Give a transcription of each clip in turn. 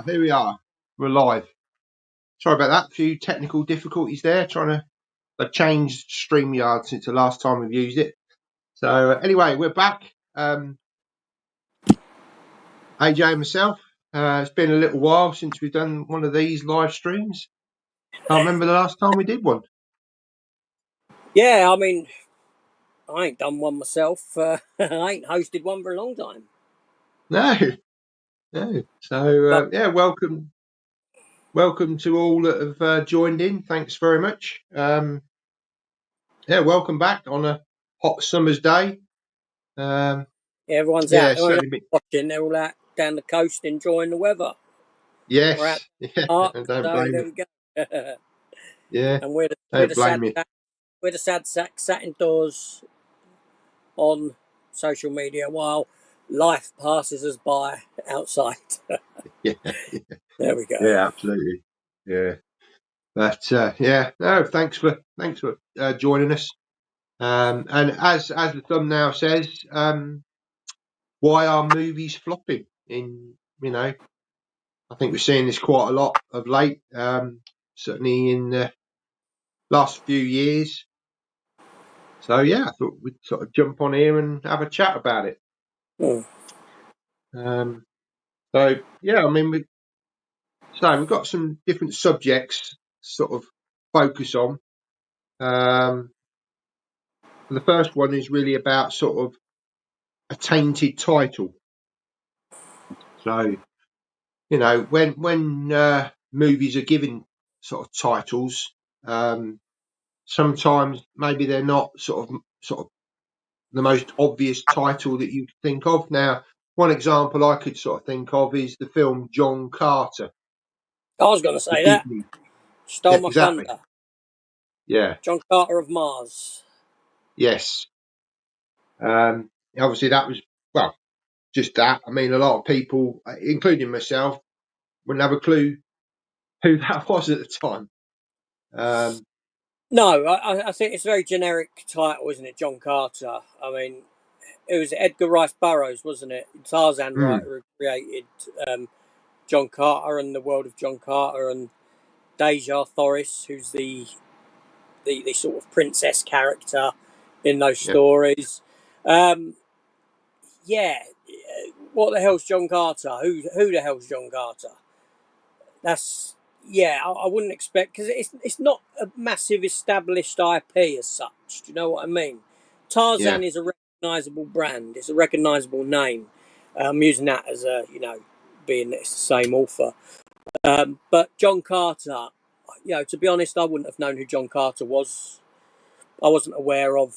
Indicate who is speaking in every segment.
Speaker 1: Here we are. We're live. Sorry about that. A few technical difficulties there. I've changed StreamYard since the last time we've used it. So anyway, we're back. AJ and myself. It's been a little while since we've done one of these live streams. Can't remember the last time we did one.
Speaker 2: Yeah, I mean, I ain't done one myself. I ain't hosted one for a long time.
Speaker 1: No. So yeah, welcome to all that have joined in. Thanks very much. Yeah, welcome back on a hot summer's day.
Speaker 2: Everyone's
Speaker 1: Yeah,
Speaker 2: out. They're all
Speaker 1: certainly.
Speaker 2: watching. They're all out down the coast enjoying the weather.
Speaker 1: Yes,
Speaker 2: We're out
Speaker 1: yeah,
Speaker 2: the park,
Speaker 1: don't
Speaker 2: so
Speaker 1: blame
Speaker 2: there
Speaker 1: me.
Speaker 2: we go.
Speaker 1: Yeah,
Speaker 2: And we're
Speaker 1: don't
Speaker 2: the
Speaker 1: blame
Speaker 2: sad
Speaker 1: me.
Speaker 2: sack, we're the sad sack sat indoors on social media while life passes us by outside.
Speaker 1: Yeah,
Speaker 2: There we go.
Speaker 1: yeah, absolutely. Yeah, but yeah, no, thanks for joining us. And as the thumbnail says, why are movies flopping? I think we're seeing this quite a lot of late. Certainly in the last few years. So yeah, I thought we'd sort of jump on here and have a chat about it.
Speaker 2: Hmm.
Speaker 1: So yeah, I mean, we've got some different subjects to sort of focus on. The first one is really about sort of a tainted title. So when movies are given sort of titles, sometimes maybe they're not sort of the most obvious title that you could think of. Now, one example I could sort of think of is the film John Carter,
Speaker 2: I was going to
Speaker 1: the
Speaker 2: say that.
Speaker 1: Disney.
Speaker 2: Stole my
Speaker 1: Exactly.
Speaker 2: thunder.
Speaker 1: Yeah.
Speaker 2: John Carter of Mars.
Speaker 1: Yes. Obviously, that was just that. I mean, a lot of people, including myself, wouldn't have a clue who that was at the time.
Speaker 2: No, I think it's a very generic title, isn't it? John Carter. I mean, it was Edgar Rice Burroughs, wasn't it? Tarzan
Speaker 1: Mm,
Speaker 2: writer who created John Carter and the world of John Carter, and Deja Thoris, who's the sort of princess character in those
Speaker 1: yeah.
Speaker 2: stories. Um, yeah, what the hell's John Carter? Who the hell's John Carter? That's I wouldn't expect, because it's not a massive established IP as such. Do you know what I mean?
Speaker 1: Yeah.
Speaker 2: Tarzan is a recognisable brand. It's a recognisable name. I'm using that as a being it's the same author. But John Carter, to be honest, I wouldn't have known who John Carter was. I wasn't aware of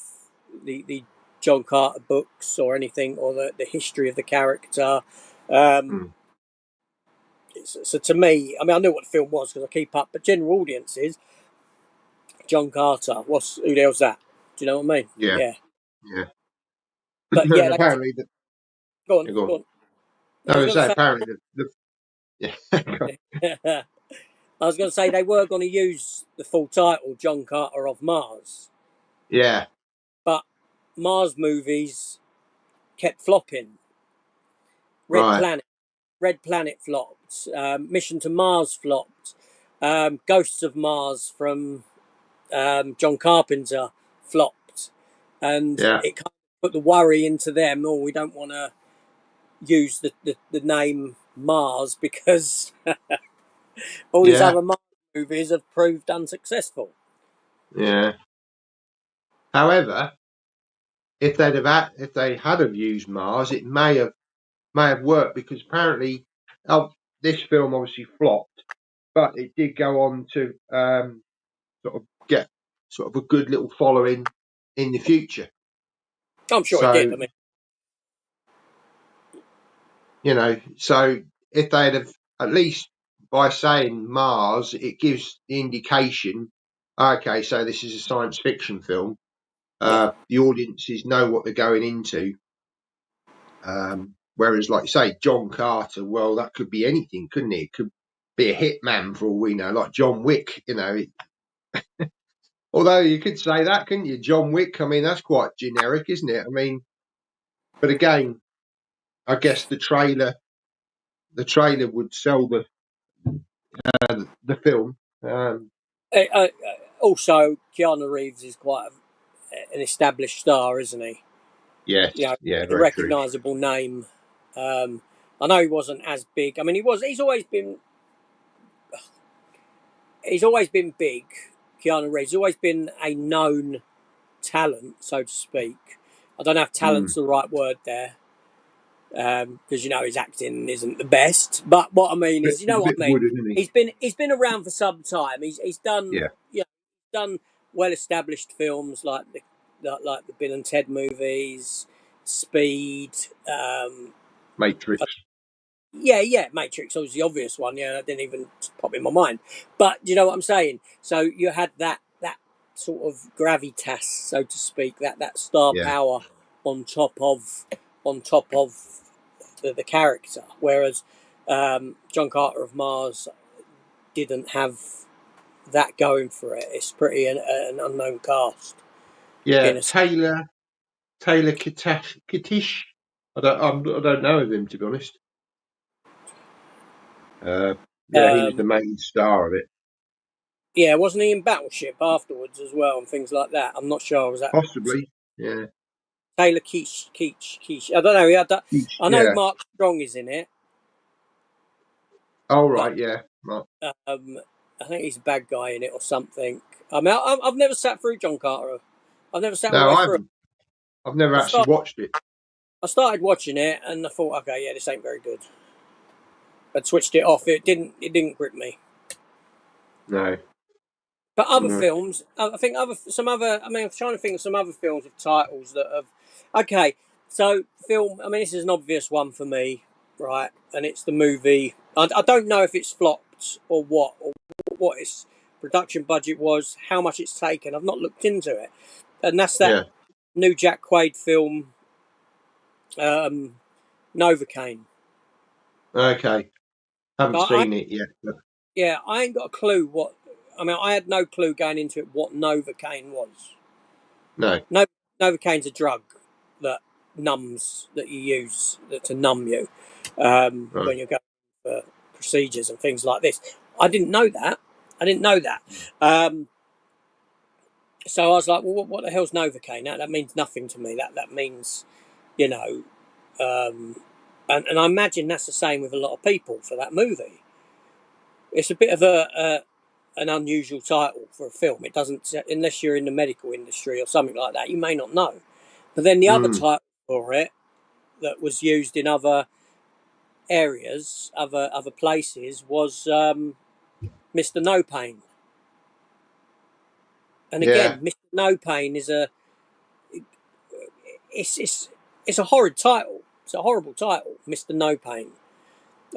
Speaker 2: the John Carter books or anything, or the history of the character. Um,
Speaker 1: Mm.
Speaker 2: so to me, I mean, I knew what the film was because I keep up, but general audiences, John Carter, who the hell's that? Do you know what I mean?
Speaker 1: Yeah.
Speaker 2: Yeah.
Speaker 1: Yeah.
Speaker 2: But
Speaker 1: And
Speaker 2: yeah,
Speaker 1: apparently,
Speaker 2: go on,
Speaker 1: yeah, go
Speaker 2: go
Speaker 1: on.
Speaker 2: on.
Speaker 1: No,
Speaker 2: I
Speaker 1: I
Speaker 2: was
Speaker 1: was
Speaker 2: going to
Speaker 1: going to say
Speaker 2: say,
Speaker 1: apparently yeah.
Speaker 2: I was going to say they were going to use the full title, John Carter of Mars,
Speaker 1: Yeah.
Speaker 2: but Mars movies kept flopping. Red
Speaker 1: Right.
Speaker 2: Planet, Red Planet flopped. Mission to Mars flopped. Ghosts of Mars from John Carpenter flopped, and
Speaker 1: Yeah.
Speaker 2: it kind of put the worry into them. Oh, we don't want to use the name Mars because all these
Speaker 1: Yeah.
Speaker 2: other Mars movies have proved unsuccessful.
Speaker 1: Yeah. However, if they had have used Mars, it may have worked because apparently, this film obviously flopped, but it did go on to sort of get sort of a good little following in the future.
Speaker 2: I'm sure it did.
Speaker 1: So
Speaker 2: I mean,
Speaker 1: so if they'd have at least by saying Mars, it gives the indication. Okay, so this is a science fiction film.
Speaker 2: yeah,
Speaker 1: The audiences know what they're going into. Whereas, like you say, John Carter, well, that could be anything, couldn't it? It could be a hitman for all we know, like John Wick. Although you could say that, couldn't you? John Wick. I mean, that's quite generic, isn't it? I mean, but again, I guess the trailer the trailer would sell the film.
Speaker 2: Also, Keanu Reeves is quite an established star, isn't he?
Speaker 1: Yes,
Speaker 2: You know,
Speaker 1: yeah,
Speaker 2: a
Speaker 1: very true.
Speaker 2: recognisable name. Um, I know he wasn't as big. I mean, he was. He's always been. He's always been big. Keanu Reeves. He's always been a known talent, so to speak. I don't know if talent's
Speaker 1: Mm.
Speaker 2: the right word there, because his acting isn't the best. But what I mean is, you
Speaker 1: He's
Speaker 2: know
Speaker 1: a
Speaker 2: what
Speaker 1: bit
Speaker 2: I mean.
Speaker 1: wooden, isn't he?
Speaker 2: He's been around for some time. He's done
Speaker 1: Yeah,
Speaker 2: done well established films like the Bill and Ted movies, Speed.
Speaker 1: Matrix.
Speaker 2: Yeah, Matrix was the obvious one. Yeah, that didn't even pop in my mind. But you know what I'm saying. So you had that sort of gravitas, so to speak, that star
Speaker 1: Yeah,
Speaker 2: power on top of the character. Whereas John Carter of Mars didn't have that going for it. It's pretty an unknown cast
Speaker 1: yeah.
Speaker 2: in a.
Speaker 1: Taylor Kittish. I don't know of him, to be honest. Yeah, he was the
Speaker 2: Um,
Speaker 1: main star of it.
Speaker 2: yeah, wasn't he in Battleship afterwards as well and things like that? I'm not sure. Was that
Speaker 1: Possibly. Yeah.
Speaker 2: Taylor Keach? I don't know. I know
Speaker 1: Yeah.
Speaker 2: Mark Strong is in it,
Speaker 1: Oh,
Speaker 2: but
Speaker 1: right. Yeah. Right.
Speaker 2: I think he's a bad guy in it or something. I mean, I've never sat through John Carter. I've never sat all the
Speaker 1: No,
Speaker 2: way
Speaker 1: I
Speaker 2: through.
Speaker 1: haven't. I've never
Speaker 2: I
Speaker 1: actually
Speaker 2: start.
Speaker 1: watched it.
Speaker 2: I started watching it and I thought, okay, yeah, this ain't very good. I switched it off. It didn't grip me.
Speaker 1: No.
Speaker 2: But other
Speaker 1: No.
Speaker 2: films, I think some other. I mean, I'm trying to think of some other films with titles that have. Okay, so film. I mean, this is an obvious one for me, right? And it's the movie. I don't know if it's flopped or what its production budget was, how much it's taken. I've not looked into it, and that's that
Speaker 1: Yeah.
Speaker 2: new Jack Quaid film, um, Novocaine.
Speaker 1: Okay. Haven't
Speaker 2: I
Speaker 1: seen it yet. But
Speaker 2: Yeah, I ain't got a clue what. I mean, I had no clue going into it what Novocaine was.
Speaker 1: no.
Speaker 2: No, Novocaine's a drug that that you use to numb you
Speaker 1: Right.
Speaker 2: when you're going for procedures and things like this. I didn't know that. I didn't know that. Um, so I was like, well, what the hell's Novocaine? That means nothing to me. That means, you know, um, and I imagine that's the same with a lot of people for that movie. It's a bit of an unusual title for a film. It doesn't, unless you're in the medical industry or something like that, you may not know. But then the other
Speaker 1: Mm.
Speaker 2: title for it that was used in other areas, other places, was Mr. No Pain. And
Speaker 1: Yeah.
Speaker 2: again, Mr. No Pain is it's it's it's a horrid title. It's a horrible title, Mr. No Pain.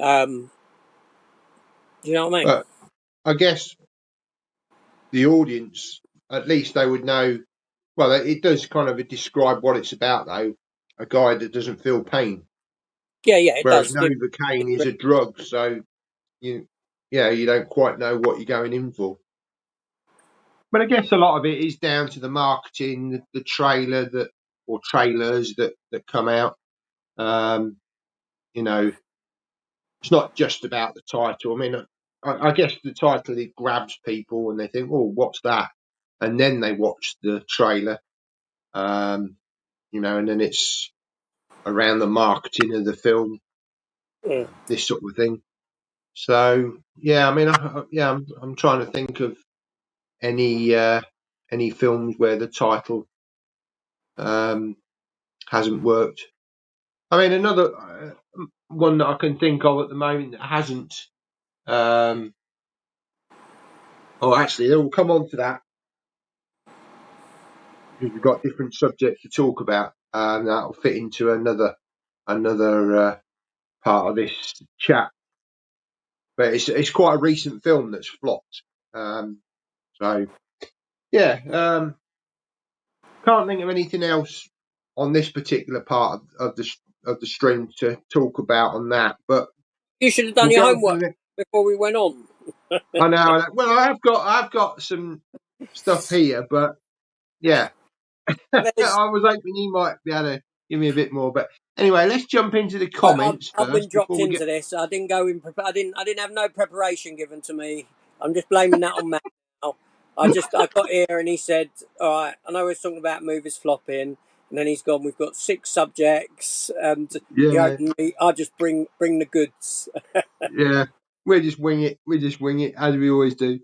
Speaker 2: Um, do you know what I mean?
Speaker 1: But I guess the audience, at least they would know. Well, it does kind of describe what it's about, though. A guy that doesn't feel pain,
Speaker 2: Yeah, it
Speaker 1: whereas
Speaker 2: does.
Speaker 1: Novocaine is a drug, so you, yeah, you don't quite know what you're going in for. But I guess a lot of it is down to the marketing, the trailer or trailers that come out. Um, you know, it's not just about the title. I mean, I guess the title it grabs people and they think, "Oh, what's that?" And then they watch the trailer. Um, and then it's around the marketing of the film,
Speaker 2: Mm.
Speaker 1: this sort of thing. So yeah, I mean, yeah, I'm trying to think of any uh, any films where the title um, hasn't worked. I mean, another one that I can think of at the moment that hasn't. Um, oh, actually, we'll come on to that because we've got different subjects to talk about, and that'll fit into another part of this chat. But it's quite a recent film that's flopped. So yeah, can't think of anything else on this particular part of the stream to talk about on that. But
Speaker 2: You should have done
Speaker 1: we'll
Speaker 2: your
Speaker 1: go on to the
Speaker 2: homework
Speaker 1: next.
Speaker 2: before we went on.
Speaker 1: I know. Well, I've got some stuff here, but yeah,
Speaker 2: There's
Speaker 1: I was hoping you might be able to. Give me a bit more. But anyway, let's jump into the
Speaker 2: I've,
Speaker 1: comments
Speaker 2: I've been
Speaker 1: first
Speaker 2: dropped
Speaker 1: before we
Speaker 2: into
Speaker 1: get.
Speaker 2: this. I didn't go in. I didn't have no preparation given to me. I'm just blaming that on Matt now. I got here and he said, "All right, I know we're talking about movies flopping," and then he's gone. We've got 6 subjects, and he
Speaker 1: Yeah,
Speaker 2: opened me. I just bring the goods.
Speaker 1: yeah. We just wing it. We just wing it as we always do.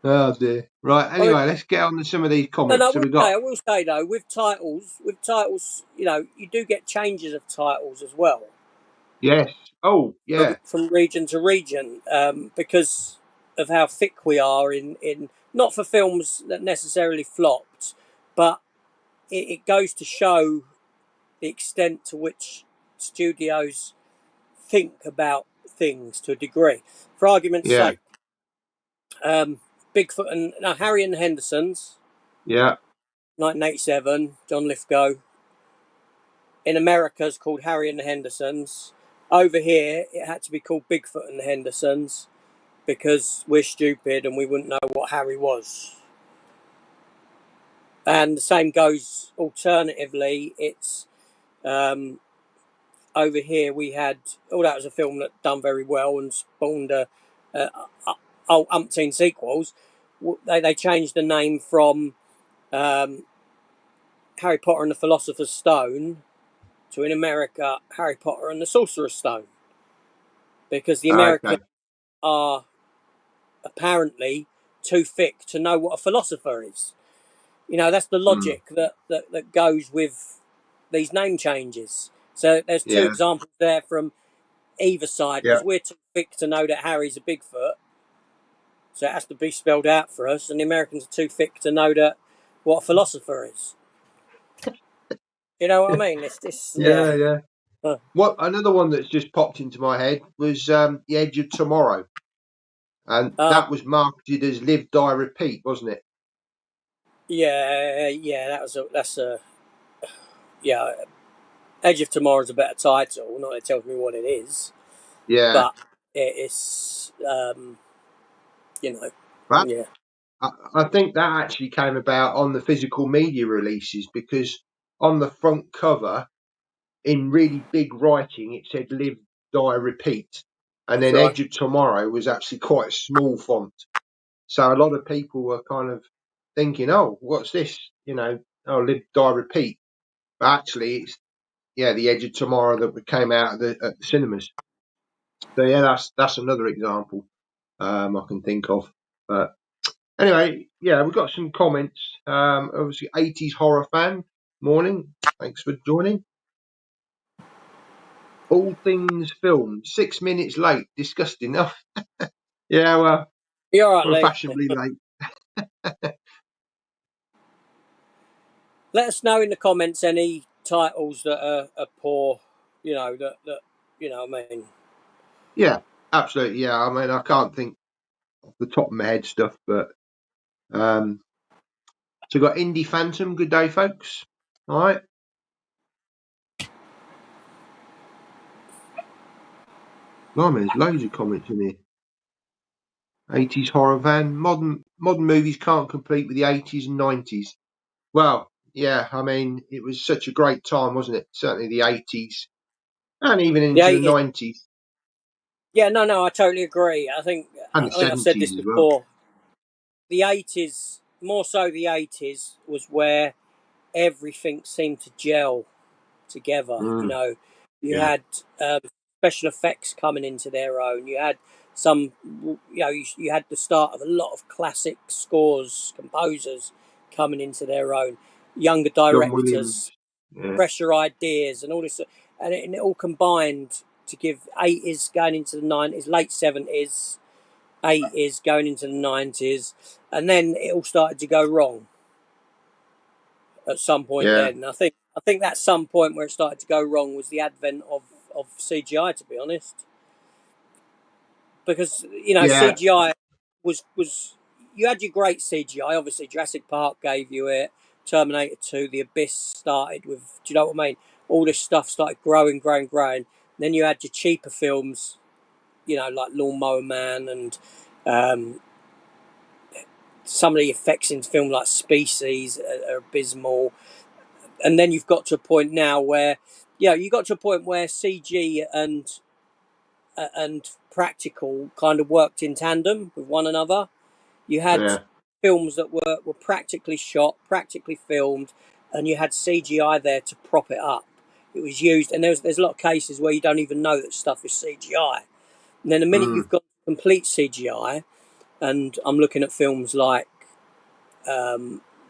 Speaker 1: Oh dear. Right.
Speaker 2: I mean,
Speaker 1: Anyway, let's get on to some of these
Speaker 2: and
Speaker 1: comments. So we got
Speaker 2: I will say though, with titles, you know, you do get changes of titles as well.
Speaker 1: yes. Oh yeah.
Speaker 2: From region to region because of how thick we are in not for films that necessarily flopped, but it goes to show the extent to which studios think about things to a degree. For argument's
Speaker 1: Yeah.
Speaker 2: sake, Bigfoot and Harry and the Hendersons,
Speaker 1: Yeah.
Speaker 2: 1987, John Lithgow. In America, it's called Harry and the Hendersons. Over here, it had to be called Bigfoot and the Hendersons because we're stupid and we wouldn't know what Harry was. And the same goes alternatively. It's um, over here we had, oh, that was a film that done very well and spawned a umpteen sequels. They changed the name from um, Harry Potter and the Philosopher's Stone to, in America, Harry Potter and the Sorcerer's Stone because the Americans
Speaker 1: Okay.
Speaker 2: are apparently too thick to know what a philosopher is. You know, that's the
Speaker 1: Mm.
Speaker 2: logic that goes with these name changes. So there's 2
Speaker 1: Yeah.
Speaker 2: examples there from either side
Speaker 1: Yeah.
Speaker 2: because we're too thick to know that Harry's a Bigfoot, so it has to be spelled out for us, and the Americans are too thick to know that what a philosopher is. You know what I mean? It's this, yeah.
Speaker 1: Yeah. Yeah.
Speaker 2: Huh.
Speaker 1: What another one that's just popped into my head was The Edge of Tomorrow, and
Speaker 2: Uh,
Speaker 1: that was marketed as Live, Die, Repeat, wasn't it?
Speaker 2: yeah. That's a yeah. Edge of Tomorrow's a better title. Not that it tells me what it is,
Speaker 1: Yeah.
Speaker 2: but it's you know,
Speaker 1: But
Speaker 2: yeah.
Speaker 1: I think that actually came about on the physical media releases because on the front cover, in really big writing, it said Live, Die, Repeat. And
Speaker 2: That's
Speaker 1: then
Speaker 2: right.
Speaker 1: Edge of Tomorrow was actually quite a small font. So a lot of people were kind of thinking, oh, what's this? You know, oh, Live, Die, Repeat. But actually, it's, yeah, The Edge of Tomorrow that came out at the cinemas. So, yeah, that's another example I can think of. But anyway, yeah, we've got some comments. Obviously, 80s horror fan. Morning. Thanks for joining. All things filmed. 6 minutes late. Disgusting. Oh, yeah, well,
Speaker 2: You're all right,
Speaker 1: we're
Speaker 2: Lee.
Speaker 1: fashionably late.
Speaker 2: Let us know in the comments any titles that are poor. You know that you know. What I mean,
Speaker 1: Yeah, absolutely. Yeah, I mean, I can't think off the top of my head stuff, but um, so we've got Indie Phantom. Good day, folks. All right. Blimey, there's loads of comments in here. 80s horror van. Modern movies can't compete with the 80s and 90s. Well, yeah, I mean, it was such a great time, wasn't it? Certainly the 80s and even
Speaker 2: the
Speaker 1: into the
Speaker 2: eighties.
Speaker 1: 90s
Speaker 2: Yeah, no, I totally agree.
Speaker 1: and the
Speaker 2: I think I've said
Speaker 1: 70s
Speaker 2: this
Speaker 1: as well.
Speaker 2: before. The eighties, more so the eighties, was where everything seemed to gel together. You
Speaker 1: Mm,
Speaker 2: know, you
Speaker 1: yeah,
Speaker 2: had special effects coming into their own. You had some, you had the start of a lot of classic scores, composers coming into their own, younger
Speaker 1: John Williams.
Speaker 2: directors,
Speaker 1: Yeah,
Speaker 2: fresher ideas, and all this, and it all combined to give eighties going into the nineties, late seventies, eighties going into the nineties, and then it all started to go wrong at some point.
Speaker 1: yeah,
Speaker 2: Then I think that some point where it started to go wrong was the advent of CGI. To be honest, because you know
Speaker 1: yeah,
Speaker 2: CGI was you had your great CGI. Obviously, Jurassic Park gave you it. Terminator 2, The Abyss started with. Do you know what I mean? All this stuff started growing. Then you had your cheaper films, you know, like Lawnmower Man and um, some of the effects in film like Species are abysmal. and then you've got to a point now where, you got to a point where CG and practical kind of worked in tandem with one another. You had
Speaker 1: yeah,
Speaker 2: films that were practically shot, practically filmed, and you had CGI there to prop it up. It was used, and there's a lot of cases where you don't even know that stuff is CGI. And then the minute
Speaker 1: mm,
Speaker 2: you've got complete CGI, and I'm looking at films like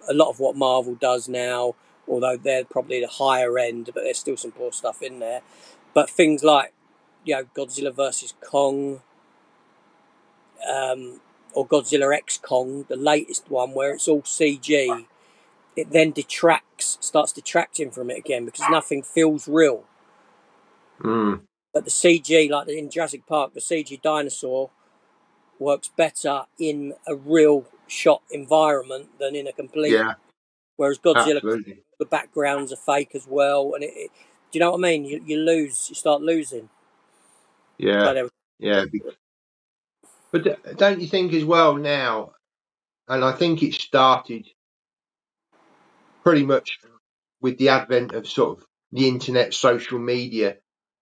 Speaker 2: a lot of what Marvel does now, although they're probably the higher end, but there's still some poor stuff in there. But things like, Godzilla versus Kong, or Godzilla X Kong, the latest one, where it's all CG, it then starts detracting from it again because nothing feels real.
Speaker 1: mm,
Speaker 2: But the CG, like in Jurassic Park, the CG dinosaur works better in a real shot environment than in a complete.
Speaker 1: yeah,
Speaker 2: Whereas Godzilla,
Speaker 1: absolutely.
Speaker 2: the backgrounds are fake as well, and do you know what I mean? You start losing. So
Speaker 1: Yeah,
Speaker 2: there,
Speaker 1: yeah. But don't you think as well now? And I think it started pretty much with the advent of sort of the internet, social media.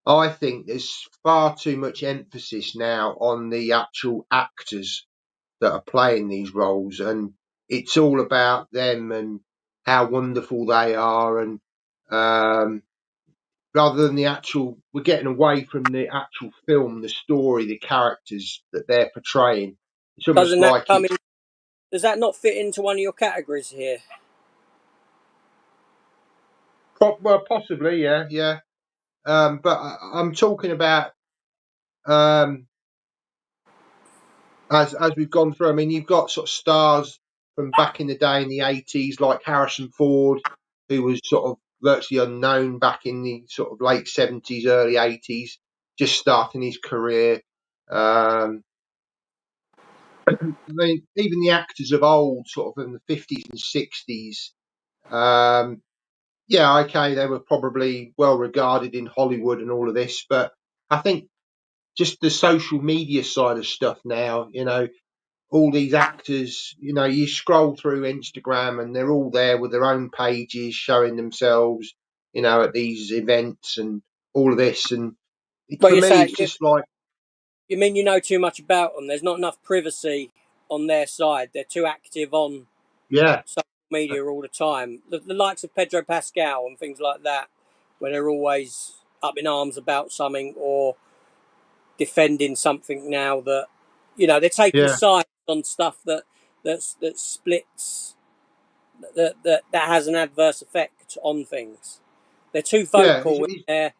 Speaker 1: I think there's far too much emphasis now on the actual actors that are playing these roles, and it's all about them and how wonderful they are, and um, rather than the actual, we're getting away from the actual film, the story, the characters that they're portraying. It's almost
Speaker 2: doesn't that
Speaker 1: like
Speaker 2: come
Speaker 1: it's
Speaker 2: in? Does that not fit into one of your categories here?
Speaker 1: well, possibly, yeah, yeah. But I'm talking about um, as we've gone through. I mean, you've got sort of stars from back in the day in the 80s, like Harrison Ford, who was sort of virtually unknown back in the sort of late 70s, early 80s, just starting his career. Um, I mean, even the actors of old, sort of in the 50s and 60s, um, yeah, okay, they were probably well regarded in Hollywood and all of this, but I think just the social media side of stuff now, all these actors, you scroll through Instagram and they're all there with their own pages showing themselves, at these events and all of this. And
Speaker 2: Well,
Speaker 1: for
Speaker 2: you
Speaker 1: me,
Speaker 2: say
Speaker 1: it's just like,
Speaker 2: you mean you know too much about them. There's not enough privacy on their side. They're too active on
Speaker 1: yeah,
Speaker 2: social media all the time. The likes of Pedro Pascal and things like that, where they're always up in arms about something or defending something. Now that they're taking
Speaker 1: yeah,
Speaker 2: sides on stuff that splits, that has an adverse effect on things. They're too
Speaker 1: yeah,
Speaker 2: vocal in their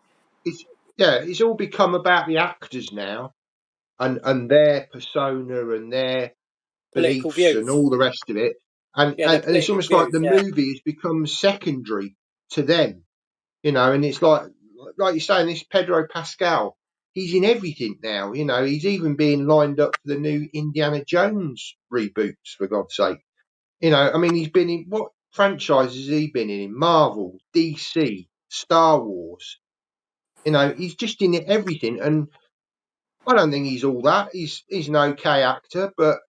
Speaker 1: it's all become about the actors now and their persona and their
Speaker 2: political
Speaker 1: beliefs and
Speaker 2: views.
Speaker 1: all the rest of it. And,
Speaker 2: Yeah, their
Speaker 1: and, and it's
Speaker 2: political
Speaker 1: almost like
Speaker 2: views.
Speaker 1: the
Speaker 2: Yeah.
Speaker 1: movie has become secondary to them. And it's like you're saying, this Pedro Pascal, he's in everything now. He's even being lined up for the new Indiana Jones reboots, for God's sake. I mean, he's been in what franchises has he been in? Marvel, DC, Star Wars. He's just in everything, and I don't think he's all that. He's an okay actor, but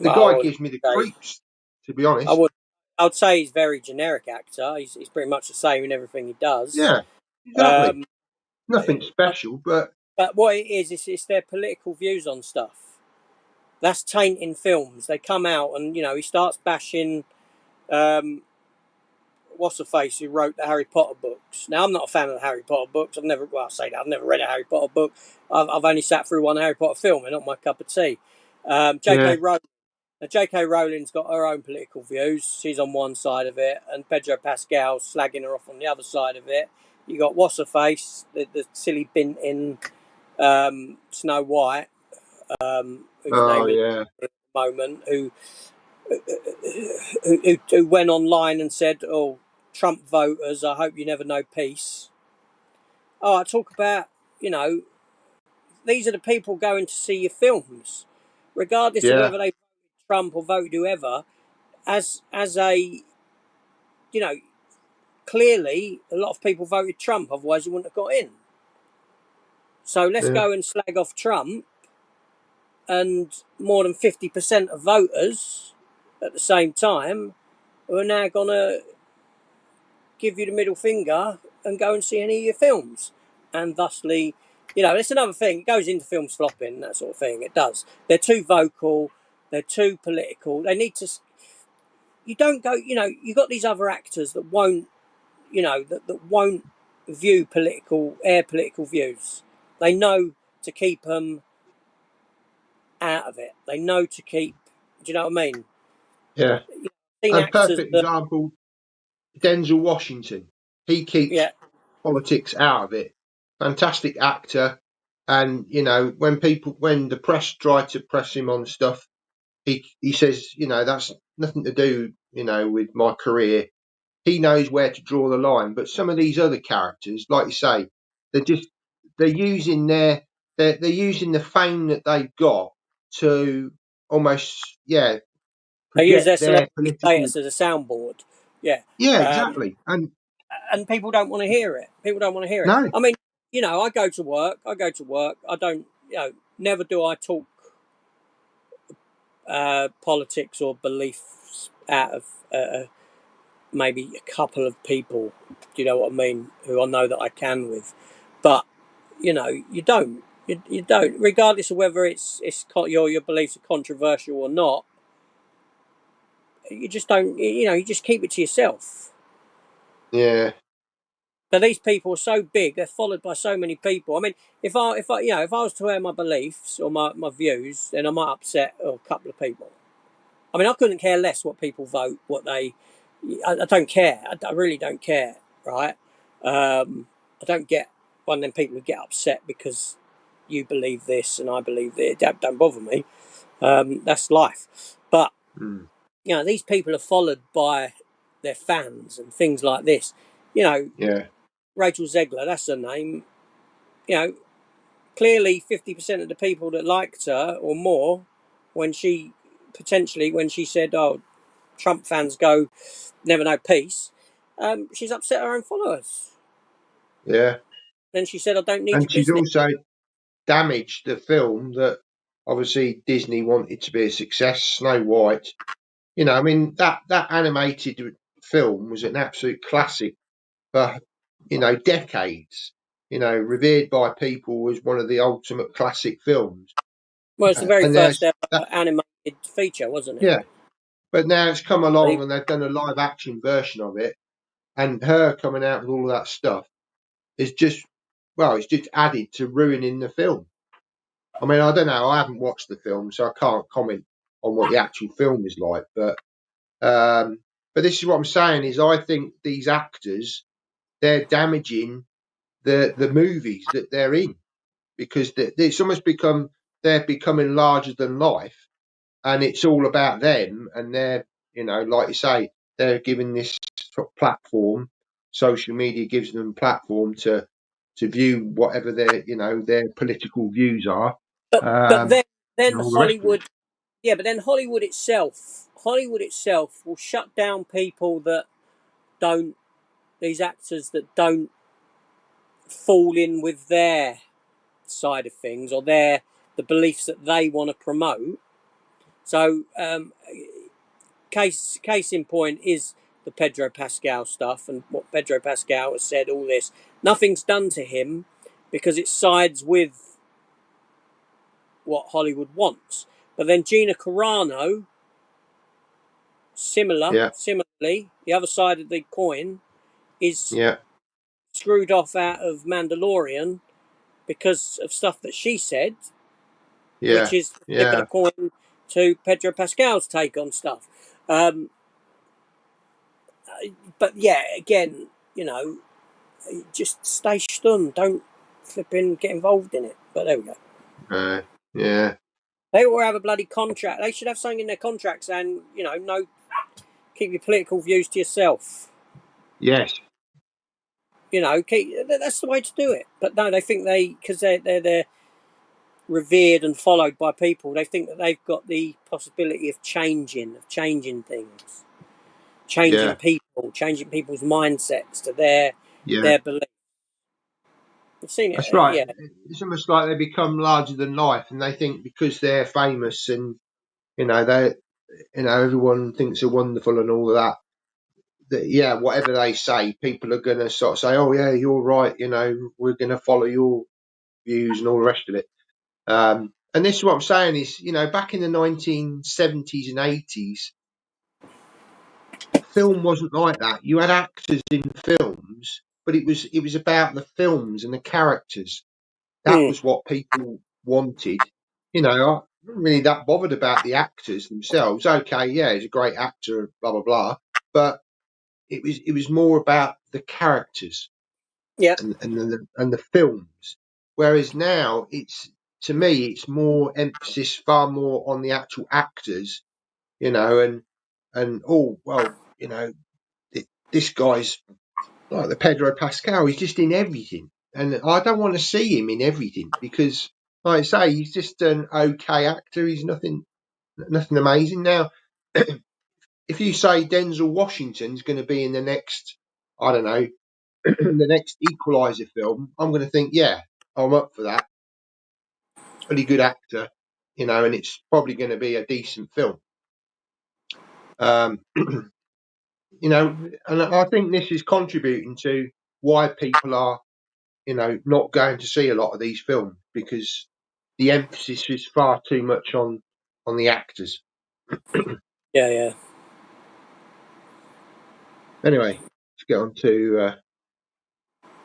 Speaker 1: the
Speaker 2: Well,
Speaker 1: guy
Speaker 2: I wouldn't
Speaker 1: gives me the
Speaker 2: say.
Speaker 1: creeps, to be
Speaker 2: I
Speaker 1: honest.
Speaker 2: would. I'd say he's a very generic actor. He's pretty much the same in everything he does.
Speaker 1: Yeah, exactly.
Speaker 2: Um,
Speaker 1: Nothing
Speaker 2: but,
Speaker 1: special, but
Speaker 2: but what it is, it's their political views on stuff. That's tainting films. They come out and he starts bashing. Um, what's the face who wrote the Harry Potter books? Now I'm not a fan of the Harry Potter books. I say that I've never read a Harry Potter book. I've only sat through one Harry Potter film. They're not my cup of tea.
Speaker 1: yeah,
Speaker 2: J.K. Rowling. Now, J.K. Rowling's got her own political views. She's on one side of it, and Pedro Pascal slagging her off on the other side of it. You got what's her face, the silly bint in Snow White, whose
Speaker 1: oh
Speaker 2: name is
Speaker 1: yeah,
Speaker 2: at the moment, who went online and said, "Oh, Trump voters, I hope you never know peace." Oh, I talk about you know these are the people going to see your films, regardless of
Speaker 1: yeah,
Speaker 2: whether they voted Trump or voted whoever. As a you know clearly a lot of people voted Trump, otherwise he wouldn't have got in. So let's
Speaker 1: yeah,
Speaker 2: go and slag off Trump, and more than 50% of voters at the same time who are now gonna give you the middle finger and go and see any of your films. And thusly, it's another thing. It goes into films flopping, that sort of thing. It does. They're too vocal. They're too political. They need to. You don't go. You got these other actors that won't. That won't air political views. They know to keep them out of it. They know to keep. Do you know what I mean?
Speaker 1: Yeah.
Speaker 2: Seen
Speaker 1: A
Speaker 2: actors
Speaker 1: perfect
Speaker 2: that.
Speaker 1: example, Denzel Washington. He keeps
Speaker 2: Yeah.
Speaker 1: politics out of it. Fantastic actor. And, when the press try to press him on stuff, he says, that's nothing to do, with my career. He knows where to draw the line. But some of these other characters, like you say, they're just they're using they're using the fame that they've got to almost
Speaker 2: They use
Speaker 1: project
Speaker 2: their
Speaker 1: their
Speaker 2: celebrity
Speaker 1: political.
Speaker 2: status as a soundboard. Yeah.
Speaker 1: Yeah,
Speaker 2: Um,
Speaker 1: exactly. And
Speaker 2: and people don't want to hear it. People don't want to hear it.
Speaker 1: no,
Speaker 2: I mean, I go to work. I don't, never do I talk politics or beliefs out of maybe a couple of people. Do you know what I mean? Who I know that I can with, but you don't. You don't, regardless of whether your beliefs are controversial or not. You just don't. You just keep it to yourself.
Speaker 1: yeah,
Speaker 2: But these people are so big; they're followed by so many people. I mean, if I was to air my beliefs or my views, then I might upset a couple of people. I mean, I couldn't care less what people vote, what they. I don't care. I really don't care, right? I don't get one of them people who get upset because you believe this and I believe that. Don't bother me. That's life. But
Speaker 1: mm,
Speaker 2: these people are followed by their fans and things like this. You know,
Speaker 1: yeah,
Speaker 2: Rachel Zegler, that's her name. You know, Clearly 50% of the people that liked her or more when she said, "Oh, Trump fans go never know peace," she's upset her own followers.
Speaker 1: yeah.
Speaker 2: Then she said, "I don't need your
Speaker 1: And she's
Speaker 2: business."
Speaker 1: also damaged the film that obviously Disney wanted to be a success, Snow White. I mean that animated film was an absolute classic for decades. Revered by people as one of the ultimate classic films.
Speaker 2: Well, it's the very
Speaker 1: And
Speaker 2: first
Speaker 1: there's
Speaker 2: ever
Speaker 1: that,
Speaker 2: animated feature, wasn't it?
Speaker 1: yeah. But now it's come
Speaker 2: I believe.
Speaker 1: along and they've done a live action version of it, and her coming out with all of that stuff is just, well, it's just added to ruining the film. I mean, I don't know. I haven't watched the film, so I can't comment on what the actual film is like. Um, but this is what I'm saying: is I think these actors, they're damaging the movies that they're in, because it's almost become, they're becoming larger than life, and it's all about them, and they're, like you say, they're given this platform. Social media gives them a platform to view whatever their political views are,
Speaker 2: But then
Speaker 1: and all the rest of it.
Speaker 2: Hollywood, yeah, but then Hollywood itself will shut down people that don't these actors that don't fall in with their side of things or the beliefs that they want to promote. So case in point is the Pedro Pascal stuff and what Pedro Pascal has said. All this, nothing's done to him because it sides with what Hollywood wants. But then Gina Carano,
Speaker 1: Yeah,
Speaker 2: similarly, the other side of the coin is
Speaker 1: yeah,
Speaker 2: screwed off out of Mandalorian because of stuff that she said, which
Speaker 1: yeah,
Speaker 2: is flipping a
Speaker 1: yeah.
Speaker 2: coin to Pedro Pascal's take on stuff. Um, but yeah, again, just stay stunned. Don't flipping get involved in it. But there we go.
Speaker 1: Uh, yeah.
Speaker 2: They all have a bloody contract. They should have something in their contract saying, no, keep your political views to yourself.
Speaker 1: Yes.
Speaker 2: That's the way to do it. But no, they think because they're revered and followed by people, they think that they've got the possibility of changing things, changing
Speaker 1: Yeah.
Speaker 2: people, changing people's mindsets to their
Speaker 1: Yeah.
Speaker 2: their belief. I've seen it,
Speaker 1: That's right.
Speaker 2: yeah.
Speaker 1: It's almost like they become larger than life, and they think because they're famous and they everyone thinks they're wonderful and all of that. yeah, whatever they say, people are going to sort of say, "Oh, yeah, you're right. We're going to follow your views and all the rest of it." And this is what I'm saying is, back in the 1970s and 80s, film wasn't like that. You had actors in films, but it was about the films and the characters. That
Speaker 2: Hmm.
Speaker 1: was what people wanted. I wasn't really that bothered about the actors themselves. Okay, yeah, he's a great actor, blah blah blah, but it was more about the characters
Speaker 2: Yeah.
Speaker 1: and the films. Whereas now, to me, it's more emphasis, far more on the actual actors, and oh well, this guy's like the Pedro Pascal. He's just in everything, and I don't want to see him in everything because, like I say, he's just an okay actor. He's nothing amazing. Now, if you say Denzel Washington's going to be in the next, I don't know, the next Equalizer film, I'm going to think, yeah, I'm up for that. Pretty good actor, and it's probably going to be a decent film. Um, and I think this is contributing to why people are, not going to see a lot of these films because the emphasis is far too much on the actors.
Speaker 2: Yeah. Yeah.
Speaker 1: Anyway, let's get on to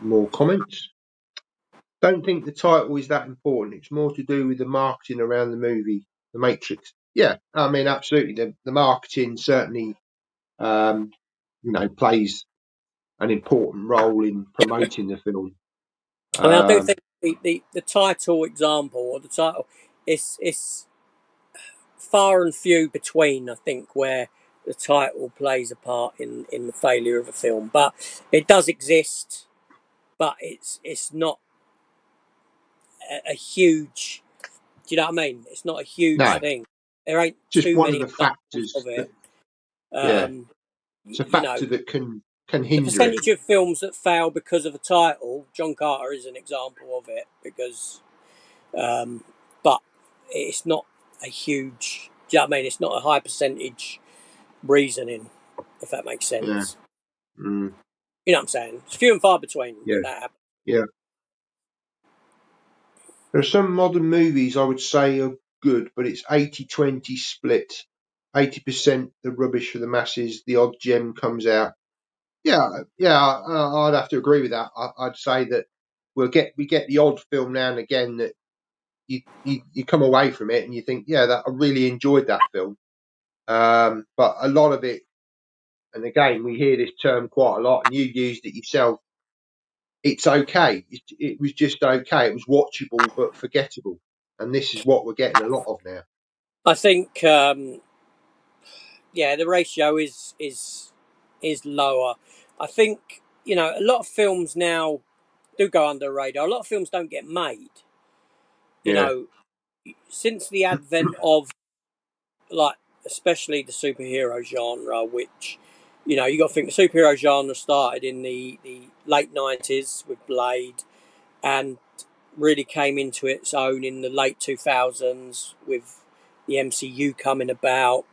Speaker 1: more comments. Don't think the title is that important. It's more to do with the marketing around the movie, The Matrix. Yeah, I mean, absolutely. The marketing certainly, plays an important role in promoting the film.
Speaker 2: I mean, I do
Speaker 1: Um,
Speaker 2: think the title example or the title is far and few between. I think where the title plays a part in the failure of a film, but it does exist. But it's not a huge. Do you know what I mean? It's not a huge
Speaker 1: no,
Speaker 2: thing. There ain't
Speaker 1: just
Speaker 2: too
Speaker 1: one of
Speaker 2: many
Speaker 1: the
Speaker 2: examples
Speaker 1: factors
Speaker 2: of
Speaker 1: that,
Speaker 2: it.
Speaker 1: yeah,
Speaker 2: Um,
Speaker 1: it's a
Speaker 2: you know,
Speaker 1: factor that can
Speaker 2: the
Speaker 1: hinder it.
Speaker 2: percentage of films that fail because of a title. John Carter is an example of it because, but it's not a huge. Do you know what I mean? It's not a high percentage reasoning, if that makes
Speaker 1: Yeah,
Speaker 2: sense.
Speaker 1: mm,
Speaker 2: You know what I'm saying? It's few and far between
Speaker 1: yeah,
Speaker 2: that happens.
Speaker 1: yeah. There are some modern movies I would say are good, but it's 80-20 split. 80% the rubbish for the masses, the odd gem comes out. Yeah, yeah, I'd have to agree with that. I'd say that we get the odd film now and again that you come away from it and you think, yeah, that I really enjoyed that film. But a lot of it, and again, we hear this term quite a lot, and you used it yourself. It's okay. It was just okay. It was watchable but forgettable, and this is what we're getting a lot of now.
Speaker 2: I think, yeah, the ratio is lower. I think a lot of films now do go under the radar. A lot of films don't get made. You
Speaker 1: Yeah,
Speaker 2: know, since the advent of like especially the superhero genre, which you got to think the superhero genre started in the late 90s with Blade, and really came into its own in the late 2000s with the MCU coming about,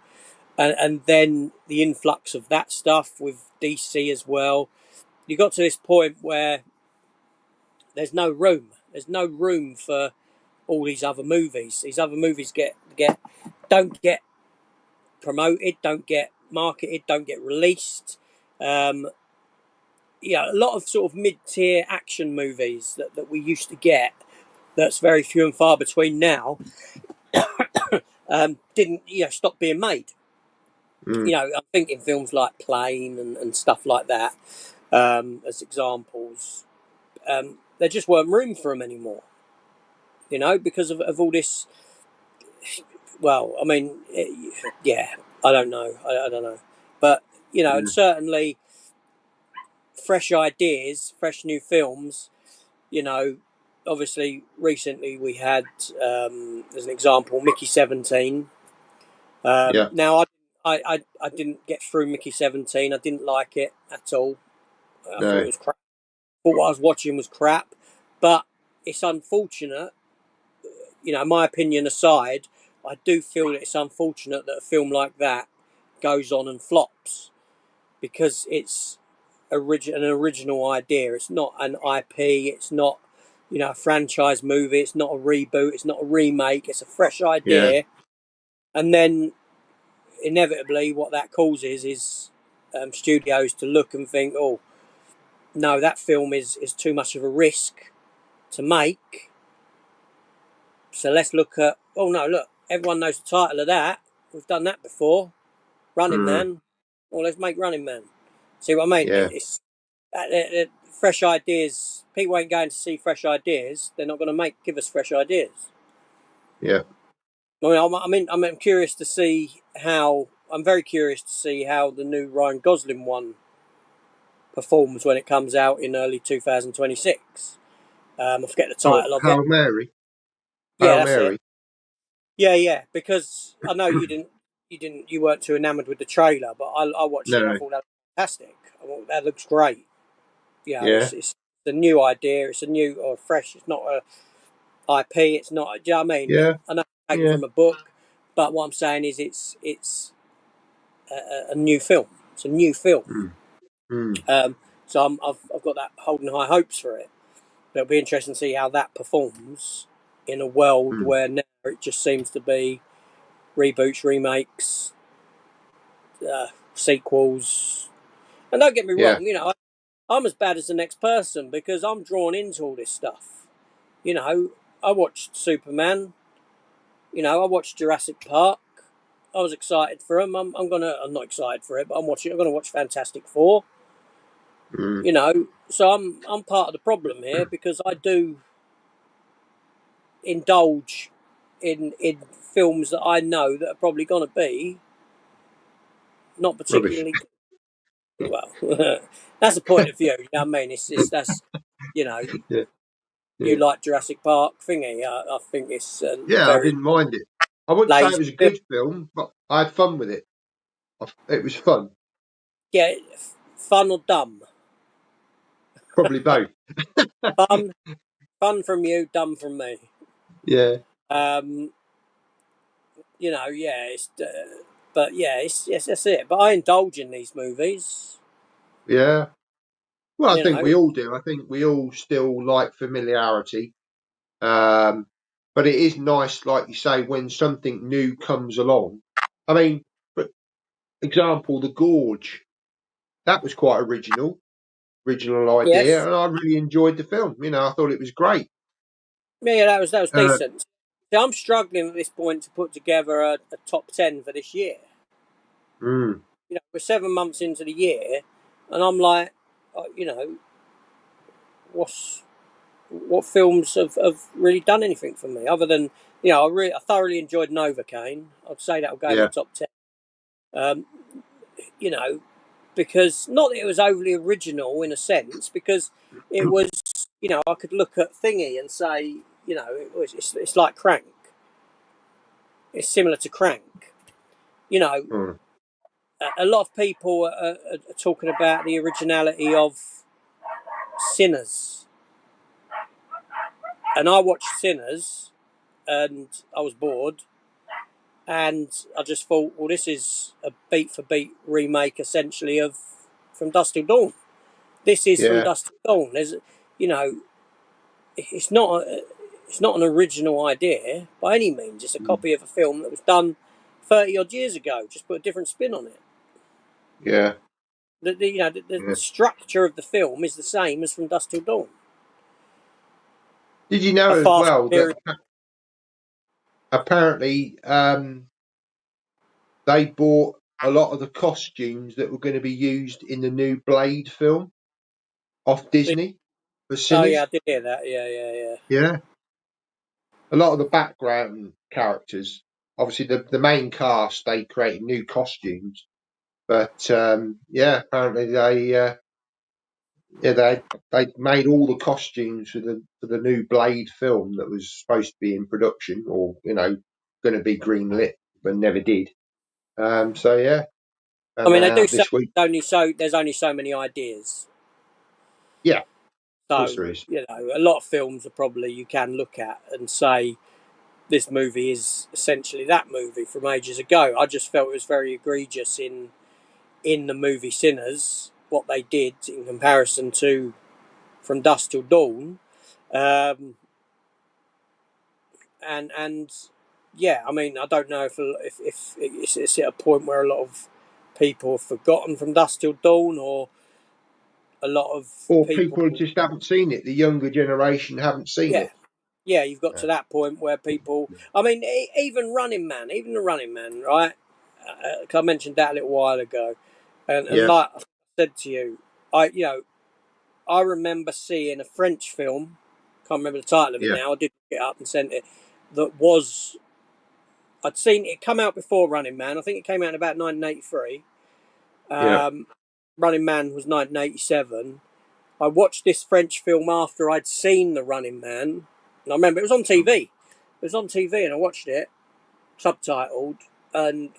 Speaker 2: and then the influx of that stuff with DC as well. You got to this point where there's no room. There's no room for all these other movies. These other movies don't get promoted, don't get marketed, don't get released. Um, a lot of sort of mid-tier action movies that we used to get. That's very few and far between now. Didn't stop being made.
Speaker 1: mm,
Speaker 2: I'm thinking films like Plane and stuff like that as examples. There just weren't room for them anymore. Because of all this. Well, I mean, yeah, I don't know. I don't know, but and
Speaker 1: yeah,
Speaker 2: certainly fresh ideas, fresh new films. You know, obviously recently we had, as an example, Mickey 17.
Speaker 1: yeah,
Speaker 2: Now I didn't get through Mickey 17. I didn't like it at all. I thought it
Speaker 1: no,
Speaker 2: was crap. Thought what I was watching was crap, but it's unfortunate. My opinion aside, I do feel that it's unfortunate that a film like that goes on and flops. because it's an original idea. It's not an IP. It's not, a franchise movie. It's not a reboot. It's not a remake. It's a fresh
Speaker 1: Yeah.
Speaker 2: idea. And then inevitably, what that causes is studios to look and think, oh, no, that film is too much of a risk to make. So let's look at, oh, no, look, everyone knows the title of that. We've done that before. Running
Speaker 1: Mm.
Speaker 2: Man. Well, let's make Running Man. See what I mean?
Speaker 1: Yeah.
Speaker 2: It's fresh ideas. People ain't going to see fresh ideas. They're not going to give us fresh ideas.
Speaker 1: Yeah.
Speaker 2: I'm curious to see how. I'm very curious to see how the new Ryan Gosling one performs when it comes out in early 2026. I forget the
Speaker 1: Oh,
Speaker 2: title of it.
Speaker 1: Hail Mary.
Speaker 2: Yeah,
Speaker 1: Hail
Speaker 2: that's it.
Speaker 1: Mary.
Speaker 2: Yeah, yeah. Because I know you weren't too enamoured with the trailer, but I watched it and I
Speaker 1: No.
Speaker 2: thought that was fantastic. I thought that looks great.
Speaker 1: Yeah.
Speaker 2: It's a new idea. It's a new or fresh. It's not a IP. It's not. Do you know what I mean?
Speaker 1: Yeah.
Speaker 2: I know it's taken
Speaker 1: Yeah.
Speaker 2: from a book, but what I'm saying is it's a new film. It's a new film.
Speaker 1: Mm. Mm.
Speaker 2: So I've got that holding high hopes for it. But it'll be interesting to see how that performs in a world
Speaker 1: Mm.
Speaker 2: where now it just seems to be reboots, remakes, sequels. And don't get me
Speaker 1: Yeah.
Speaker 2: wrong, I'm as bad as the next person because I'm drawn into all this stuff. I watched Superman. I watched Jurassic Park. I was excited for him. I'm not excited for it, but I'm gonna watch Fantastic Four.
Speaker 1: Mm.
Speaker 2: So I'm part of the problem here because I do indulge in films that I know that are probably gonna be not
Speaker 1: Rubbish.
Speaker 2: particularly well. That's a point of view. You know what I mean? It's that's you know
Speaker 1: Yeah.
Speaker 2: you
Speaker 1: Yeah.
Speaker 2: like Jurassic Park thingy. I think it's a
Speaker 1: Yeah. I
Speaker 2: very
Speaker 1: didn't mind it. I wouldn't say it
Speaker 2: lazy
Speaker 1: was a
Speaker 2: film.
Speaker 1: good film, but I had fun with it. It was fun.
Speaker 2: Yeah, fun or dumb?
Speaker 1: Probably both.
Speaker 2: Fun, fun from you, dumb from me.
Speaker 1: Yeah.
Speaker 2: Um, yeah, but yeah, yes, that's it. But I indulge in these movies.
Speaker 1: Yeah. Well, I
Speaker 2: You
Speaker 1: think
Speaker 2: know,
Speaker 1: we all do. I think we all still like familiarity. Um, but it is nice, like you say, when something new comes along. I mean, for example, the Gorge. That was quite original idea,
Speaker 2: yes,
Speaker 1: and I really enjoyed the film. I thought it was great.
Speaker 2: yeah, that was
Speaker 1: Uh,
Speaker 2: decent. See, I'm struggling at this point to put together a top 10 for this year.
Speaker 1: mm,
Speaker 2: We're 7 months into the year, and I'm like, what's what films have really done anything for me other than I thoroughly enjoyed Novocaine. I'd say that will go in my
Speaker 1: yeah,
Speaker 2: top 10. Um, you know, because not that it was overly original in a sense, because it was I could look at Thingy and say it's like Crank. It's similar to Crank. You know,
Speaker 1: mm,
Speaker 2: a lot of people are talking about the originality of Sinners, and I watched Sinners and I was bored. And I just thought, well, this is a beat for beat remake, essentially, of From Dusk Till Dawn. This is From
Speaker 1: yeah,
Speaker 2: Dusk Till Dawn. You know, it's not it's not an original idea by any means. It's a
Speaker 1: mm,
Speaker 2: copy of a film that was done 30 odd years ago. Just put a different spin on it.
Speaker 1: yeah,
Speaker 2: The
Speaker 1: yeah.
Speaker 2: structure of the film is the same as From Dusk Till Dawn.
Speaker 1: Did you know
Speaker 2: A
Speaker 1: as
Speaker 2: fast
Speaker 1: well that
Speaker 2: period.
Speaker 1: apparently they bought a lot of the costumes that were going to be used in the new Blade film off Disney for
Speaker 2: Oh yeah, I
Speaker 1: Sinners?
Speaker 2: did hear that. Yeah, yeah, yeah.
Speaker 1: Yeah, a lot of the background characters. Obviously, the main cast they created new costumes, but yeah, apparently they made all the costumes for the new Blade film that was supposed to be in production or going to be greenlit but never did. So yeah,
Speaker 2: I
Speaker 1: and
Speaker 2: mean,
Speaker 1: that
Speaker 2: they do
Speaker 1: out
Speaker 2: say
Speaker 1: this week.
Speaker 2: there's only so many ideas.
Speaker 1: Yeah, of course
Speaker 2: So,
Speaker 1: there is.
Speaker 2: a lot of films are probably you can look at and say this movie is essentially that movie from ages ago. I just felt it was very egregious in in the movie Sinners, what they did in comparison to From Dusk Till Dawn, um, and yeah, I mean, I don't know if it's at a point where a lot of people have forgotten From Dusk Till Dawn, or a lot of
Speaker 1: Or
Speaker 2: people,
Speaker 1: people just haven't seen it. The younger generation haven't seen
Speaker 2: yeah,
Speaker 1: it.
Speaker 2: yeah, you've got to that point where people, I mean, even Running Man, even the Running Man, right? 'Cause I mentioned that a little while ago, and
Speaker 1: Yeah,
Speaker 2: like I said to you, I remember seeing a French film, can't remember the title of it
Speaker 1: yeah,
Speaker 2: now. I did look it up and sent it. That was I'd seen it come out before Running Man. I think it came out in about 1983.
Speaker 1: yeah.
Speaker 2: Um, Running Man was 1987. I watched this French film after I'd seen the Running Man, and I remember it was on TV. It was on TV, and I watched it subtitled, and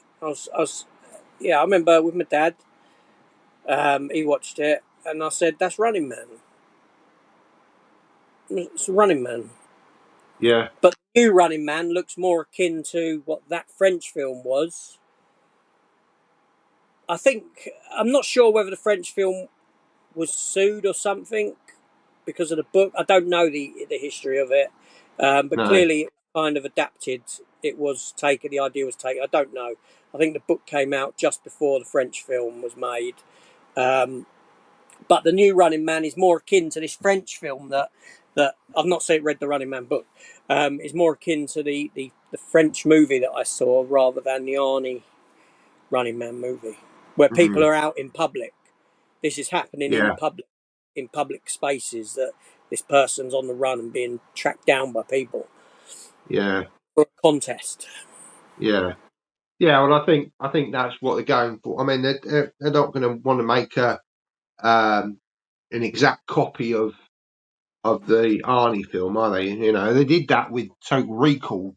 Speaker 2: yeah, I remember with my dad. He watched it, and I said, "That's Running Man. It's Running Man."
Speaker 1: Yeah,
Speaker 2: But the new Running Man looks more akin to what that French film was. I think I'm not sure whether the French film was sued or something because of the book. I don't know the history of it, but
Speaker 1: no,
Speaker 2: clearly it was kind of adapted. It was taken. The idea was taken. I don't know. I think the book came out just before the French film was made. Um, but the new Running Man is more akin to this French film that I've not read the Running Man book. Is more akin to the French movie that I saw rather than the Arnie Running Man movie, where people
Speaker 1: mm,
Speaker 2: are out in public. This is happening
Speaker 1: yeah,
Speaker 2: in public spaces, that this person's on the run and being tracked down by people
Speaker 1: yeah,
Speaker 2: for a contest.
Speaker 1: yeah, yeah. Well, I think that's what they're going for. I mean, they're not going to want to make um, an exact copy of the Arnie film, are they? You know, they did that with Total Recall.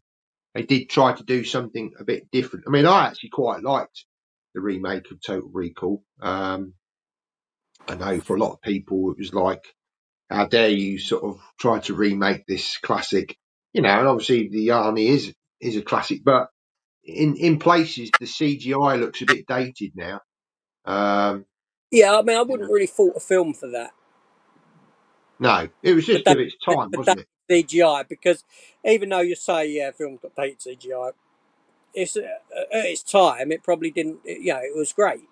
Speaker 1: They did try to do something a bit different. I mean, I actually quite liked the remake of Total Recall. I know for a lot of people it was like, how dare you sort of try to remake this classic? You know, and obviously the Arnie is a classic, but in places the CGI looks a bit dated now. Um,
Speaker 2: Yeah, I mean, I
Speaker 1: you
Speaker 2: wouldn't
Speaker 1: know,
Speaker 2: really fault a film for that.
Speaker 1: no, it was
Speaker 2: The
Speaker 1: just
Speaker 2: day,
Speaker 1: of its time,
Speaker 2: the day
Speaker 1: wasn't it?
Speaker 2: CGI, because even though you say yeah, film's got dated CGI, it's at its time it probably didn't. Yeah, it was great.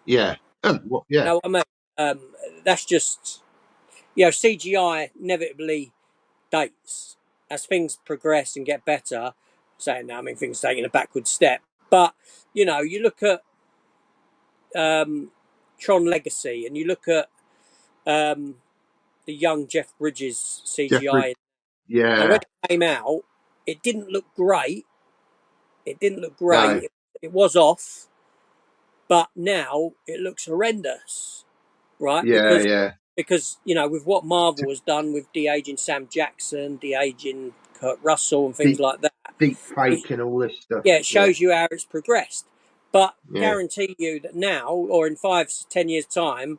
Speaker 1: Yeah, and what? Yeah,
Speaker 2: Now I mean, um, that's just CGI inevitably dates as things progress and get better. Saying that, I mean things taking a backward step, but you look at Tron Legacy, and you look at um, the young Jeff Bridges
Speaker 1: Jeffrey.
Speaker 2: CGI. Now, when
Speaker 1: Yeah,
Speaker 2: it came out, it didn't look great. It didn't look
Speaker 1: no,
Speaker 2: great. It was off, but now it looks horrendous, right?
Speaker 1: yeah, yeah.
Speaker 2: Because with what Marvel has done with de-aging Sam Jackson, de-aging Kurt Russell, and things
Speaker 1: Deep,
Speaker 2: like that,
Speaker 1: deep
Speaker 2: it,
Speaker 1: fake and all this stuff.
Speaker 2: yeah, it
Speaker 1: Yeah,
Speaker 2: shows you how it's progressed. But
Speaker 1: yeah,
Speaker 2: guarantee you that now, or in 5 to 10 years' time,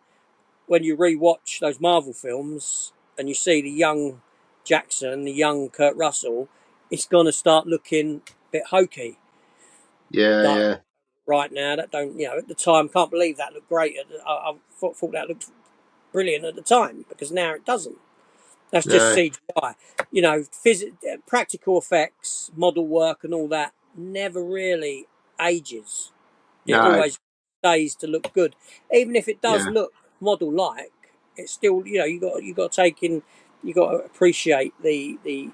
Speaker 2: when you re-watch those Marvel films and you see the young Jackson, the young Kurt Russell, it's gonna start looking a bit hokey.
Speaker 1: yeah,
Speaker 2: Like
Speaker 1: yeah.
Speaker 2: right now, that don't at the time, can't believe that looked great. I thought that looked brilliant at the time, because now it doesn't. That's just
Speaker 1: No,
Speaker 2: CGI. Practical effects, model work, and all that never really ages. It
Speaker 1: no,
Speaker 2: always stays to look good, even if it does
Speaker 1: yeah.
Speaker 2: look model like. It's still you got to take in, you got to appreciate the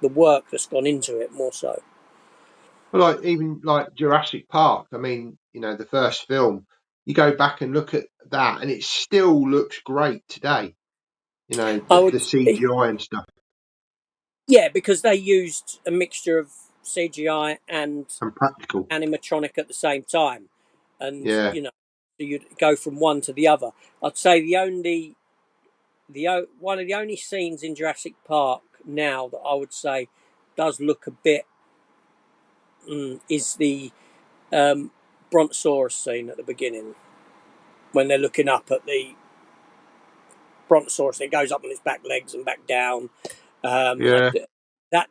Speaker 2: work that's gone into it more so.
Speaker 1: But like even like Jurassic Park. I mean, you know, the first film. You go back and look at that, and it still looks great today. You know,
Speaker 2: I
Speaker 1: the
Speaker 2: would,
Speaker 1: CGI and stuff
Speaker 2: yeah, because they used a mixture of CGI and
Speaker 1: and practical.
Speaker 2: animatronic at the same time, and
Speaker 1: Yeah,
Speaker 2: so you'd go from one to the other. I'd say one of the only scenes in Jurassic Park now that I would say does look a bit is the Brontosaurus scene at the beginning, when they're looking up at the Brontosaurus. It goes up on its back legs and back down.
Speaker 1: yeah.
Speaker 2: That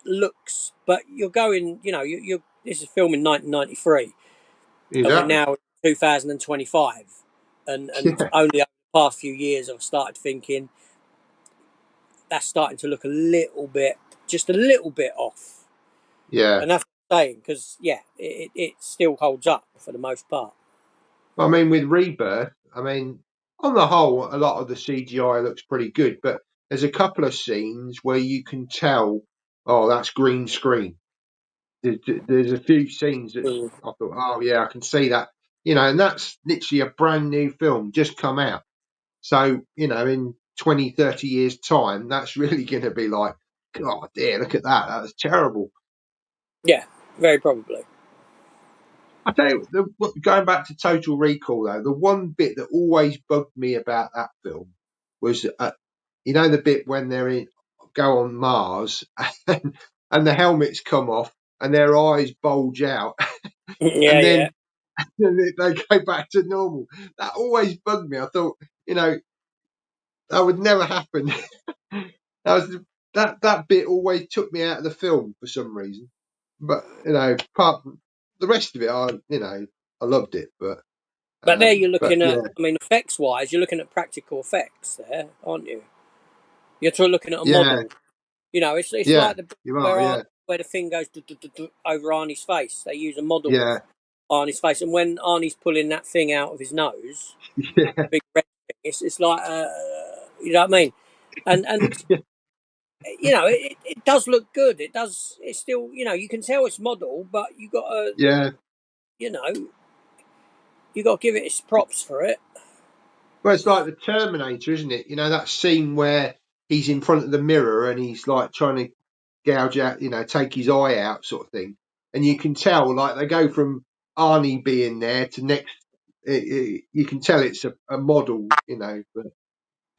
Speaker 2: looks, but you're going, this is filmed in 1993,
Speaker 1: Is
Speaker 2: and we're
Speaker 1: that?
Speaker 2: now in 2025, and
Speaker 1: Yeah,
Speaker 2: only over the past few years I've started thinking that's starting to look a little bit, just a little bit off.
Speaker 1: yeah.
Speaker 2: And that's what I'm saying, because yeah, it still holds up for the most part.
Speaker 1: I mean, with Rebirth, I mean, on the whole, a lot of the CGI looks pretty good, but there's a couple of scenes where you can tell, oh, that's green screen. There's a few scenes that
Speaker 2: Mm.
Speaker 1: I thought, oh yeah, I can see that, and that's literally a brand new film just come out. So, in 20, 30 years' time, that's really going to be like, God, dear, look at that. That was terrible.
Speaker 2: Yeah, very probably.
Speaker 1: I tell you, going back to Total Recall, though, the one bit that always bugged me about that film was, the bit when go on Mars and the helmets come off and their eyes bulge out
Speaker 2: Yeah,
Speaker 1: and
Speaker 2: yeah.
Speaker 1: then they go back to normal. That always bugged me. I thought, that would never happen. That was that bit always took me out of the film for some reason. But apart from the rest of it, I loved it.
Speaker 2: But there you're
Speaker 1: But
Speaker 2: looking at,
Speaker 1: yeah,
Speaker 2: I mean, effects wise, you're looking at practical effects there, aren't you? You're looking at a
Speaker 1: yeah,
Speaker 2: model. It's
Speaker 1: yeah,
Speaker 2: like the bit
Speaker 1: you are, yeah,
Speaker 2: where the thing goes over Arnie's face. They use a model of
Speaker 1: yeah,
Speaker 2: Arnie's face, and when Arnie's pulling that thing out of his nose,
Speaker 1: yeah,
Speaker 2: big red thing, it's like you know what I mean? And it does look good. It does. It's still, you can tell it's model, but
Speaker 1: yeah.
Speaker 2: you know you got to give it its props for it.
Speaker 1: Well, it's like the Terminator, isn't it? That scene where he's in front of the mirror and he's like trying to gouge out, take his eye out, sort of thing. And you can tell, like, they go from Arnie being there to next. You can tell it's a model,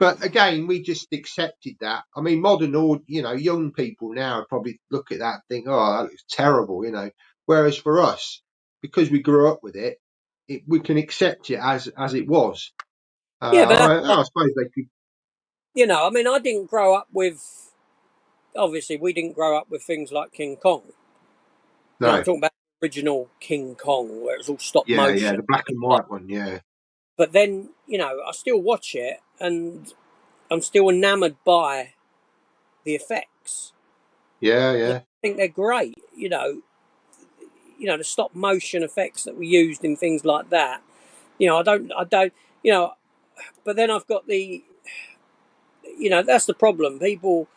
Speaker 1: But again, we just accepted that. I mean, modern or young people now probably look at that and think, "Oh, that looks terrible," Whereas for us, because we grew up with it, we can accept it as it was.
Speaker 2: Yeah, but
Speaker 1: I suppose they could.
Speaker 2: I mean, I didn't grow up with. Obviously, we didn't grow up with things like King Kong. I'm
Speaker 1: No,
Speaker 2: talking about the original King Kong, where it's all stop
Speaker 1: yeah, yeah,
Speaker 2: motion.
Speaker 1: the black and white one, yeah,
Speaker 2: But then, I still watch it, and I'm still enamored by the effects.
Speaker 1: yeah,
Speaker 2: And I
Speaker 1: yeah,
Speaker 2: think they're great. The stop motion effects that we used in things like that. I don't, you know. But then I've got that's the problem. People,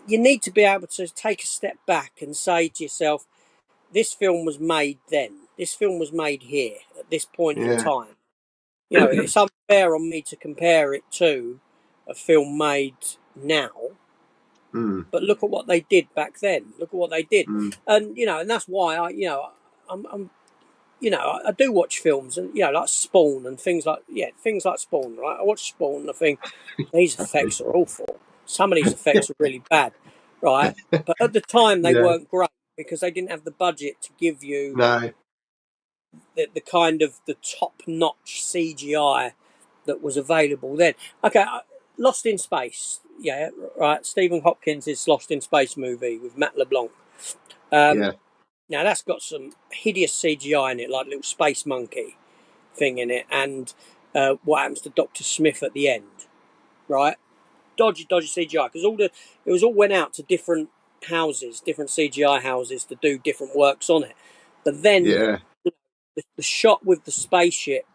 Speaker 2: you need to be able to take a step back and say to yourself, this film was made then. This film was made here at this point in
Speaker 1: yeah,
Speaker 2: time. It's unfair on me to compare it to a film made now,
Speaker 1: mm,
Speaker 2: but look at what they did back then. Look at what they did,
Speaker 1: mm,
Speaker 2: and that's why I'm I do watch films, and like Spawn and things like Spawn. Right, I watch Spawn and I think these effects are awful. Some of these effects are really bad, right? But at the time they
Speaker 1: yeah,
Speaker 2: weren't great because they didn't have the budget to give you
Speaker 1: no,
Speaker 2: the kind of the top notch CGI that was available then. Okay, Lost in Space. Yeah, right. Stephen Hopkins' Lost in Space movie with Matt LeBlanc. Um,
Speaker 1: yeah,
Speaker 2: Now that's got some hideous CGI in it, like a little space monkey thing in it, and what happens to Doctor Smith at the end, right? Dodgy CGI because it was all went out to different houses, different CGI houses to do different works on it. But then
Speaker 1: yeah,
Speaker 2: the shot with the spaceship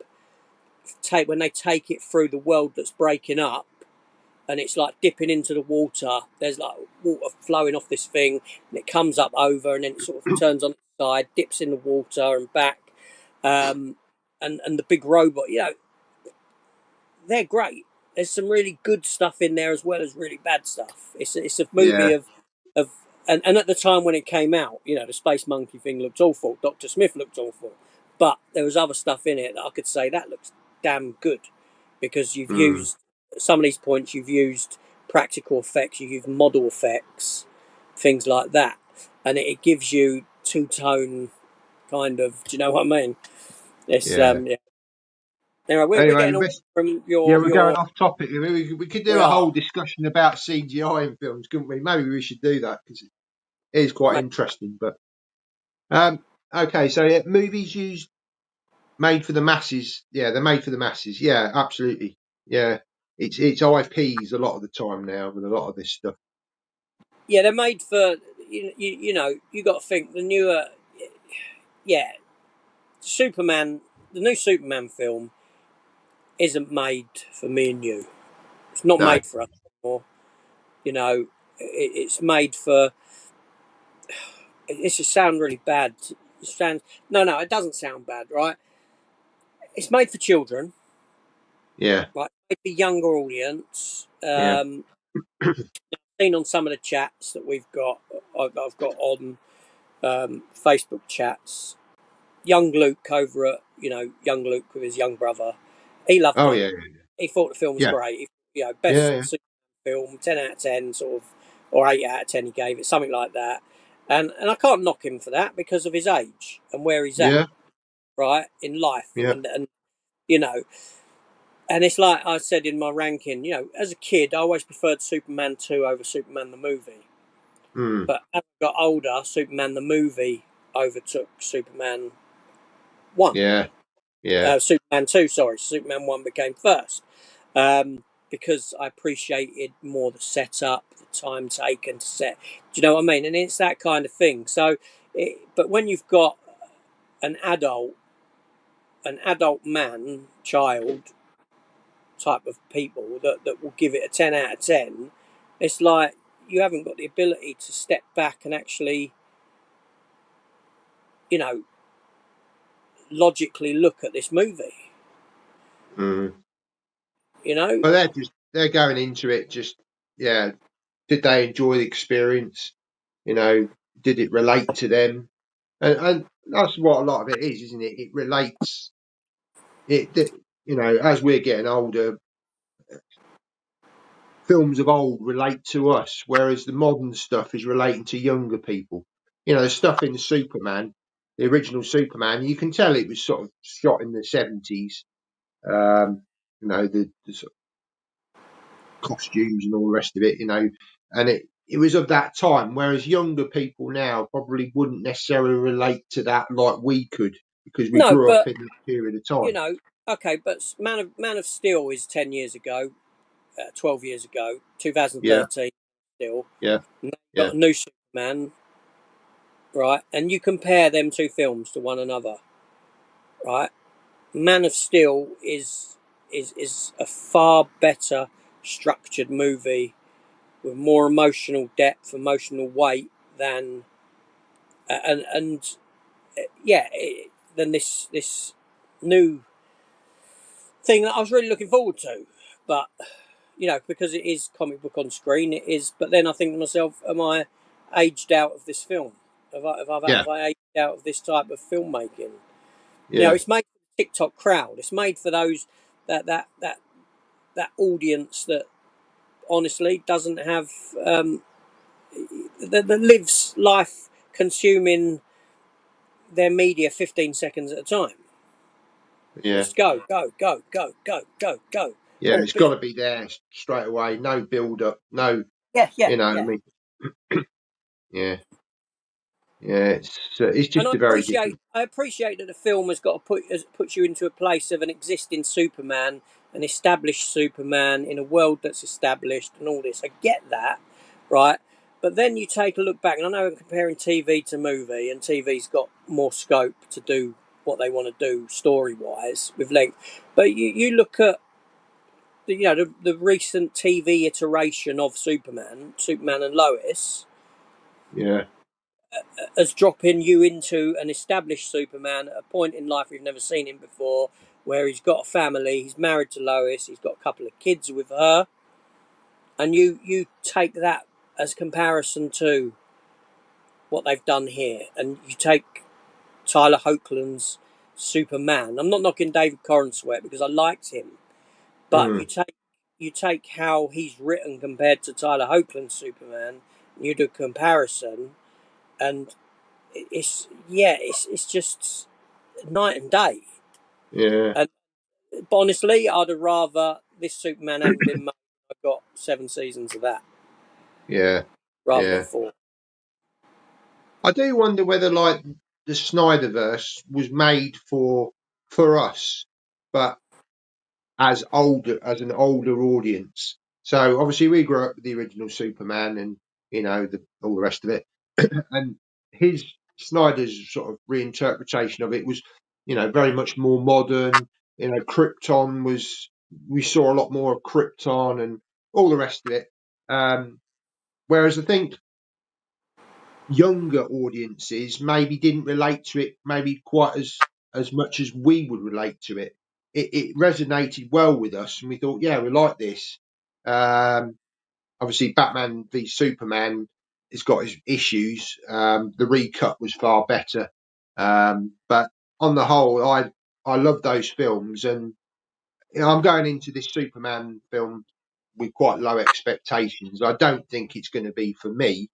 Speaker 2: when they take it through the world that's breaking up, and it's like dipping into the water. There's like water flowing off this thing, and it comes up over, and then it sort of turns on its side, dips in the water and back, um, and the big robot. They're great. There's some really good stuff in there as well as really bad stuff. It's a movie
Speaker 1: yeah,
Speaker 2: of and at the time when it came out, the space monkey thing looked awful. Doctor Smith looked awful, but there was other stuff in it that I could say that looks damn good because you've
Speaker 1: mm,
Speaker 2: used some of these points. You've used practical effects. You've used model effects, things like that, and it gives you two tone kind of. Do you know what I mean? It's
Speaker 1: yeah.
Speaker 2: yeah. Anyway, we're
Speaker 1: Anyway,
Speaker 2: getting away from
Speaker 1: yeah,
Speaker 2: your
Speaker 1: we're going off topic. We could do
Speaker 2: we
Speaker 1: a whole
Speaker 2: are.
Speaker 1: discussion about CGI in films, couldn't we? Maybe we should do that because it is quite
Speaker 2: Mate,
Speaker 1: interesting. But um, Okay, so yeah, movies used made for the masses. Yeah, they're made for the masses. Yeah, absolutely. Yeah, it's IPs a lot of the time now with a lot of this stuff.
Speaker 2: Yeah, they're made for you know you got to think the newer yeah Superman, the new Superman film isn't made for me and you. It's not
Speaker 1: No.
Speaker 2: made for us anymore. You know, it's made for. This just sound really bad. It sounds no, it doesn't sound bad, right? It's made for children,
Speaker 1: Yeah.
Speaker 2: right? Made for younger audience.
Speaker 1: Yeah.
Speaker 2: Seen on some of the chats that we've got, I've got on Facebook chats. Young Luke over at young Luke with his young brother, he loved
Speaker 1: Oh
Speaker 2: it.
Speaker 1: yeah.
Speaker 2: He thought the film was
Speaker 1: Yeah.
Speaker 2: great.
Speaker 1: Yeah.
Speaker 2: Best
Speaker 1: Yeah.
Speaker 2: film, 10 out of 10, sort of, or 8 out of 10. He gave it something like that, and I can't knock him for that because of his age and where he's at,
Speaker 1: Yeah.
Speaker 2: right, in life,
Speaker 1: Yeah.
Speaker 2: and you know, and it's like I said in my ranking. As a kid, I always preferred Superman 2 over Superman the movie,
Speaker 1: Mm.
Speaker 2: but as I got older, Superman the movie overtook Superman 1.
Speaker 1: Yeah. Yeah.
Speaker 2: Superman 2, sorry, Superman 1 became first. Because I appreciated more the setup, the time taken to set. Do you know what I mean? And it's that kind of thing. But when you've got an adult man, child type of people that will give it a 10 out of 10, it's like you haven't got the ability to step back and actually, you know, logically look at this movie.
Speaker 1: Mm.
Speaker 2: You know,
Speaker 1: But they're going into it just, yeah. Did they enjoy the experience? You know, did it relate to them? And that's what a lot of it is, isn't it? It relates. As we're getting older, films of old relate to us, whereas the modern stuff is relating to younger people. The stuff in Superman, the original Superman, you can tell it was sort of shot in the 70s. The sort of costumes and all the rest of it, and it was of that time, whereas younger people now probably wouldn't necessarily relate to that like we could because we
Speaker 2: no,
Speaker 1: grew up
Speaker 2: but
Speaker 1: in that period of time.
Speaker 2: okay, but Man of Steel is 10 years ago, 12 years ago,
Speaker 1: Yeah,
Speaker 2: 2013. Still,
Speaker 1: yeah,
Speaker 2: now you've
Speaker 1: yeah,
Speaker 2: got a new Superman, right? And you compare them two films to one another, right? Man of Steel is a far better structured movie with more emotional depth, emotional weight than and yeah, than this new thing that I was really looking forward to, but because it is comic book on screen, it is. But then I think to myself, am I aged out of this film?
Speaker 1: yeah,
Speaker 2: Have I aged out of this type of filmmaking?
Speaker 1: yeah,
Speaker 2: It's made for the TikTok crowd. It's made for those that audience that honestly doesn't have that lives life consuming their media 15 seconds at a time.
Speaker 1: yeah,
Speaker 2: Just go, go, go, go, go, go, go.
Speaker 1: yeah.
Speaker 2: Oh,
Speaker 1: It's got
Speaker 2: but
Speaker 1: to be there straight away. No build up. No,
Speaker 2: yeah, yeah,
Speaker 1: I
Speaker 2: yeah.
Speaker 1: mean, yeah, yeah. It's
Speaker 2: And
Speaker 1: just a very different.
Speaker 2: I appreciate that the film has put you into a place of an existing Superman, an established Superman in a world that's established and all this. I get that, right? But then you take a look back, and I know I'm comparing TV to movie, and TV's got more scope to do what they want to do story wise with length. But you look at the recent TV iteration of Superman and Lois,
Speaker 1: Yeah,
Speaker 2: as dropping you into an established Superman at a point in life we've never seen him before, where he's got a family, he's married to Lois, he's got a couple of kids with her, and you take that as comparison to what they've done here, and you take Tyler Hoechlin's Superman. I'm not knocking David Corenswet because I liked him, but
Speaker 1: mm,
Speaker 2: you take how he's written compared to Tyler Hoechlin's Superman, and you do a comparison, and it's just night and day.
Speaker 1: yeah,
Speaker 2: And but honestly, I'd have rather this Superman hadn't been made. I've got 7 seasons of that
Speaker 1: yeah,
Speaker 2: rather than
Speaker 1: yeah.
Speaker 2: four.
Speaker 1: I do wonder whether, like, the Snyderverse was made for us, but as an older audience. So obviously we grew up with the original Superman and all the rest of it, and his Snyder's sort of reinterpretation of it was very much more modern. Krypton was we saw a lot more of Krypton and all the rest of it. Whereas I think younger audiences maybe didn't relate to it maybe quite as much as we would relate to it. It resonated well with us, and we thought, yeah, we like this. Obviously, Batman v Superman has got his issues. The recut was far better, but on the whole, I love those films, and I'm going into this Superman film with quite low expectations. I don't think it's going to be for me,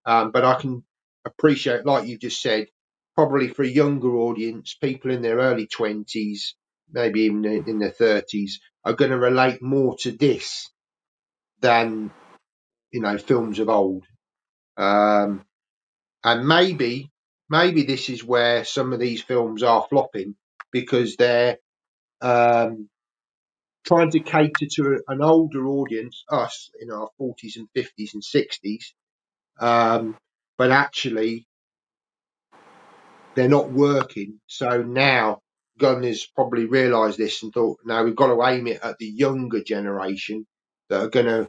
Speaker 1: but I can appreciate, like you just said, probably for a younger audience, people in their early 20s, maybe even in their 30s, are going to relate more to this than films of old. Um, and maybe this is where some of these films are flopping because they're um, trying to cater to an older audience, us in our 40s and 50s and 60s, but actually they're not working. So now Gunn has probably realised this and thought, no, we've got to aim it at the younger generation that are going to,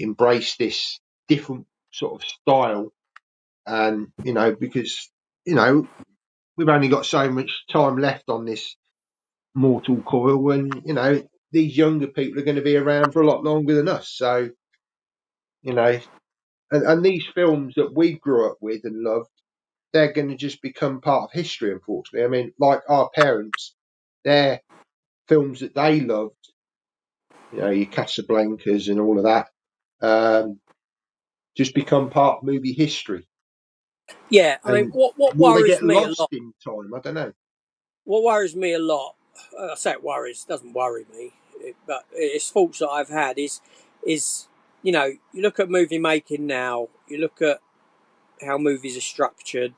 Speaker 1: embrace this different sort of style. And, because, we've only got so much time left on this mortal coil and, these younger people are going to be around for a lot longer than us. So, you know, and these films that we grew up with and loved, they're going to just become part of history, unfortunately. I mean, like our parents, their films that they loved, your Casablancas and all of that, just become part of movie history.
Speaker 2: Yeah, I mean,
Speaker 1: And
Speaker 2: what
Speaker 1: will they
Speaker 2: worries
Speaker 1: get
Speaker 2: me a
Speaker 1: lost
Speaker 2: lot.
Speaker 1: in time? I don't know.
Speaker 2: What worries me a lot. I say it worries. Doesn't worry me, but it's thoughts that I've had is you look at movie making now. You look at how movies are structured.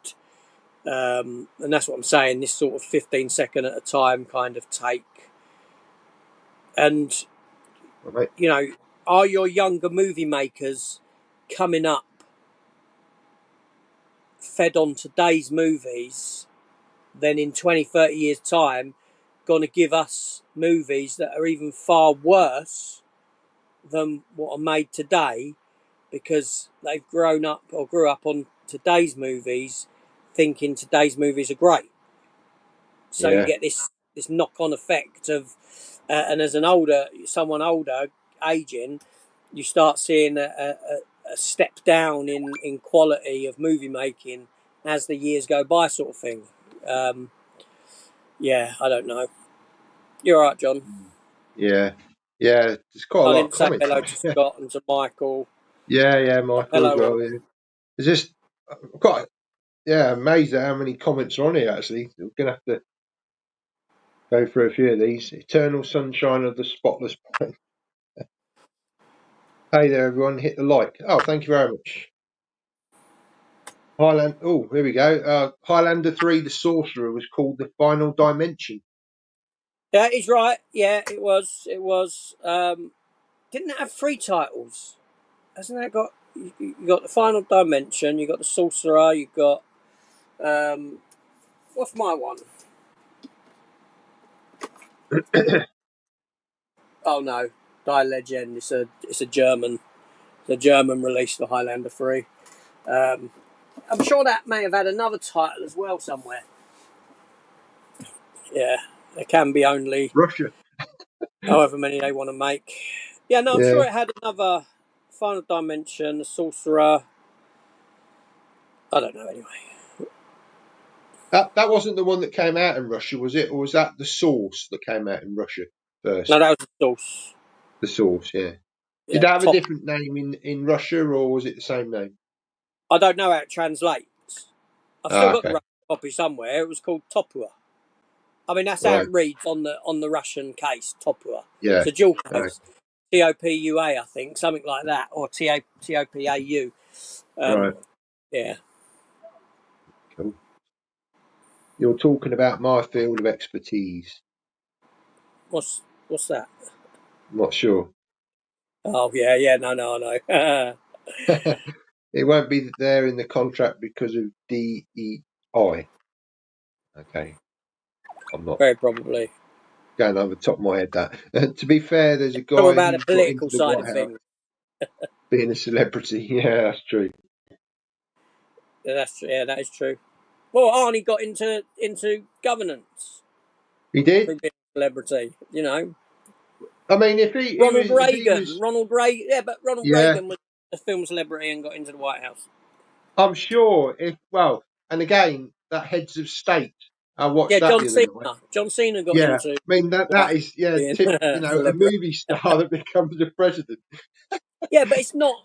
Speaker 2: And that's what I'm saying. This sort of 15-second at a time kind of take. And
Speaker 1: Right?
Speaker 2: are your younger movie makers coming up fed on today's movies? Then in 20, 30 years' time, going to give us movies that are even far worse than what are made today because they've grown up or grew up on today's movies, thinking today's movies are great. So you
Speaker 1: Yeah,
Speaker 2: get this knock on effect of, and as someone older, aging, you start seeing a step down in quality of movie making as the years go by, sort of thing. Um, yeah, I don't know. You're right, John.
Speaker 1: yeah, yeah. There's quite a
Speaker 2: I
Speaker 1: lot of
Speaker 2: didn't say
Speaker 1: comments
Speaker 2: hello to
Speaker 1: actually.
Speaker 2: Scott and to Michael.
Speaker 1: Yeah, yeah, Michael as
Speaker 2: Hello,
Speaker 1: well.
Speaker 2: all.
Speaker 1: Yeah. It's just quite amazed at how many comments are on here. Actually, we're gonna have to go through a few of these. Eternal sunshine of the spotless. Hey there, everyone. Hit the like. Oh, thank you very much. Highland. Oh, here we go. Highlander 3, The Sorcerer was called The Final Dimension.
Speaker 2: Yeah, he's right. Yeah, it was. It was. Didn't it have three titles? Hasn't that got you got the Final Dimension? You got the Sorcerer. You got what's my one? Oh no, Die Legend. It's a German release for Highlander 3. Um, I'm sure that may have had another title as well somewhere. Yeah, there can be only
Speaker 1: Russia.
Speaker 2: however many they want to make. Yeah, no, I'm
Speaker 1: Yeah.
Speaker 2: sure it had another Final Dimension, the Sorcerer. I don't know anyway.
Speaker 1: That wasn't the one that came out in Russia, was it? Or was that The Source that came out in Russia
Speaker 2: No,
Speaker 1: first?
Speaker 2: that was the Source.
Speaker 1: The Source, yeah. Did
Speaker 2: Yeah,
Speaker 1: that have a
Speaker 2: top.
Speaker 1: different name in Russia, or was it the same name?
Speaker 2: I don't know how it translates. I've still
Speaker 1: Ah,
Speaker 2: got the
Speaker 1: okay.
Speaker 2: Russian copy somewhere. It was called Topua. I mean, that's how
Speaker 1: Right.
Speaker 2: it reads on the Russian case, Topua.
Speaker 1: Yeah.
Speaker 2: It's a dual
Speaker 1: Okay.
Speaker 2: case, Topua, I think, something like that, or Topau.
Speaker 1: Right.
Speaker 2: Yeah,
Speaker 1: Cool. You're talking about my field of expertise.
Speaker 2: What's that?
Speaker 1: I'm not sure.
Speaker 2: Oh yeah, no, I know.
Speaker 1: It won't be there in the contract because of DEI. Okay, I'm not
Speaker 2: Very probably.
Speaker 1: going over the top of my head. That to be fair, there's a
Speaker 2: Talking
Speaker 1: guy
Speaker 2: about the
Speaker 1: who got into
Speaker 2: political
Speaker 1: the
Speaker 2: side
Speaker 1: White
Speaker 2: of
Speaker 1: House
Speaker 2: things.
Speaker 1: being a celebrity. Yeah, that's true.
Speaker 2: That is true. Well, Arnie got into governance
Speaker 1: He did.
Speaker 2: through being a celebrity. You know,
Speaker 1: I mean, if he was,
Speaker 2: Ronald Reagan. Yeah, but Ronald
Speaker 1: yeah,
Speaker 2: Reagan was a film celebrity and got into the White House.
Speaker 1: I'm sure. If well, and again, that heads of state. I watched
Speaker 2: Yeah,
Speaker 1: that the other night.
Speaker 2: John Cena got
Speaker 1: Yeah,
Speaker 2: into
Speaker 1: I mean
Speaker 2: the White
Speaker 1: that
Speaker 2: House
Speaker 1: is yeah,
Speaker 2: being
Speaker 1: tip.
Speaker 2: a
Speaker 1: A
Speaker 2: celebrity.
Speaker 1: movie star that becomes a president.
Speaker 2: Yeah, but it's not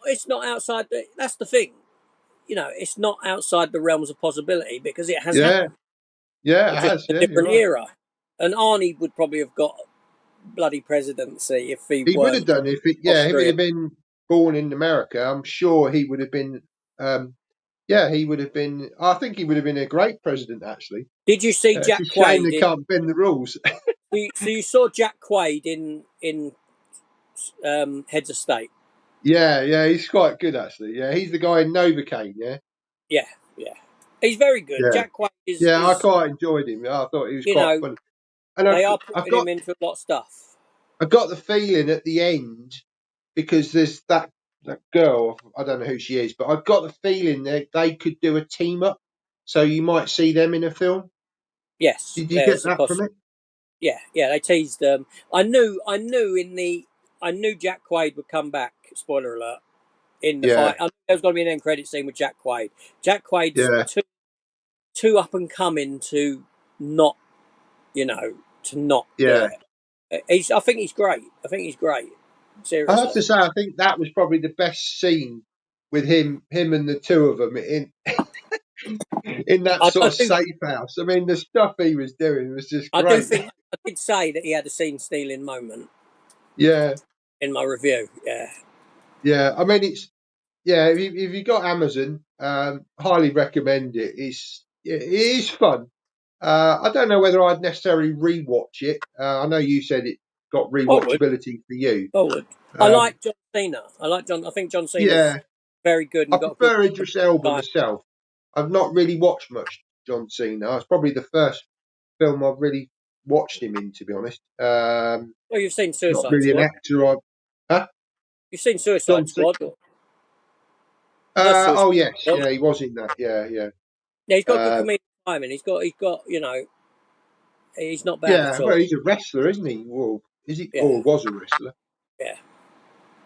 Speaker 2: outside the. That's the thing. You know, it's not outside the realms of possibility because it has
Speaker 1: Yeah,
Speaker 2: happened.
Speaker 1: yeah, it
Speaker 2: It's just
Speaker 1: has.
Speaker 2: a
Speaker 1: Yeah, you're
Speaker 2: different
Speaker 1: right.
Speaker 2: era. And Arnie would probably have got bloody presidency if he
Speaker 1: He would have
Speaker 2: weren't
Speaker 1: done if it
Speaker 2: Austrian.
Speaker 1: had been born in America. I'm sure he would have been. Yeah, he would have been. I think he would have been a great president. Actually,
Speaker 2: Did you see
Speaker 1: it's a
Speaker 2: Jack
Speaker 1: shame
Speaker 2: Quaid
Speaker 1: they
Speaker 2: in?
Speaker 1: can't bend the rules.
Speaker 2: So you saw Jack Quaid in Heads of State.
Speaker 1: Yeah, yeah, he's quite good actually. Yeah, he's the guy in Novocaine. Yeah,
Speaker 2: Yeah, yeah. He's very good.
Speaker 1: yeah,
Speaker 2: Jack Quaid
Speaker 1: yeah. I
Speaker 2: is
Speaker 1: quite enjoyed him. I thought he was
Speaker 2: you
Speaker 1: quite
Speaker 2: know
Speaker 1: funny. And
Speaker 2: they are
Speaker 1: I've
Speaker 2: putting
Speaker 1: got
Speaker 2: him into a lot of stuff.
Speaker 1: I got the feeling at the end because there's that girl. I don't know who she is, but I've got the feeling that they could do a team up. So you might see them in a film.
Speaker 2: Yes,
Speaker 1: Did you get
Speaker 2: there's a
Speaker 1: that from
Speaker 2: possibility.
Speaker 1: it?
Speaker 2: Yeah, yeah. They teased them. I knew Jack Quaid would come back. Spoiler alert! In the
Speaker 1: Yeah,
Speaker 2: fight, I knew there was going to be an end credit scene with Jack Quaid. Jack Quaid's
Speaker 1: yeah.
Speaker 2: too up and coming to not, you know, to not do
Speaker 1: Yeah,
Speaker 2: it. I think he's great. I think he's great.
Speaker 1: I have
Speaker 2: Seriously,
Speaker 1: to say, I think that was probably the best scene with him and the two of them in that sort
Speaker 2: I
Speaker 1: of
Speaker 2: do.
Speaker 1: safe house. I mean, the stuff he was doing was just
Speaker 2: I do
Speaker 1: great.
Speaker 2: think I did say that he had a scene stealing moment
Speaker 1: Yeah,
Speaker 2: in my review. Yeah.
Speaker 1: yeah. I mean, it's yeah. If you got Amazon, highly recommend it. It is fun. I don't know whether I'd necessarily rewatch it. I know you said it got
Speaker 2: I would.
Speaker 1: rewatchability for you.
Speaker 2: I would. I
Speaker 1: Um,
Speaker 2: like John Cena. I like John. I think John Cena's
Speaker 1: yeah,
Speaker 2: very good
Speaker 1: I
Speaker 2: and got a
Speaker 1: prefer
Speaker 2: good
Speaker 1: Idris Elba
Speaker 2: time.
Speaker 1: myself. I've not really watched much John Cena. It's probably the first film I've really watched him in, to be honest.
Speaker 2: Well, you've seen
Speaker 1: Not
Speaker 2: Suicide
Speaker 1: really an
Speaker 2: Squad.
Speaker 1: actor. Huh?
Speaker 2: You've seen
Speaker 1: John
Speaker 2: Suicide
Speaker 1: C.
Speaker 2: Squad. The Suicide
Speaker 1: Oh yes,
Speaker 2: Squad.
Speaker 1: yeah, he was in that. Yeah, yeah,
Speaker 2: Yeah, he's got good
Speaker 1: uh,
Speaker 2: comedic timing. He's got. You know, he's not bad
Speaker 1: yeah.
Speaker 2: at all.
Speaker 1: Well, he's a wrestler, isn't he? Well, is he?
Speaker 2: Yeah,
Speaker 1: Or was a wrestler?
Speaker 2: yeah.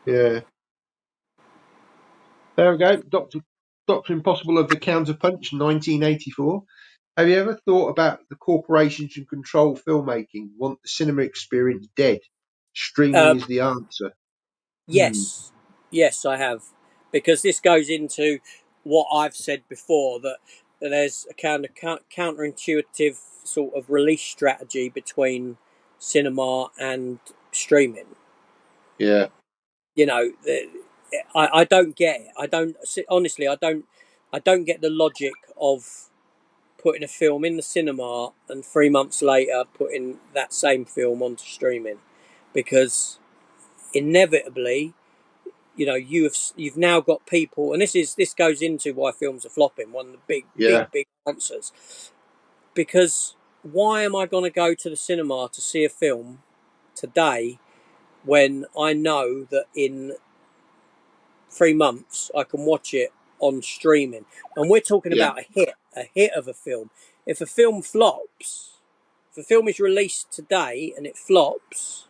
Speaker 1: Yeah. There we go. Doctor Impossible of the Counterpunch, 1984. Have you ever thought about the corporations who control filmmaking want the cinema experience dead? Streaming
Speaker 2: Um,
Speaker 1: is the answer. Hmm.
Speaker 2: yes, yes, I have, because this goes into what I've said before that there's a counterintuitive sort of release strategy between cinema and streaming.
Speaker 1: Yeah,
Speaker 2: You know, I don't get it. I don't honestly. I don't get the logic of putting a film in the cinema and 3 months later putting that same film onto streaming, because inevitably, you know, you've now got people, and this goes into why films are flopping. One of the
Speaker 1: yeah,
Speaker 2: big answers, because why am I going to go to the cinema to see a film today when I know that in 3 months I can watch it on streaming? And we're talking
Speaker 1: yeah,
Speaker 2: about a hit of a film. If a film flops, if a film is released today and it flops,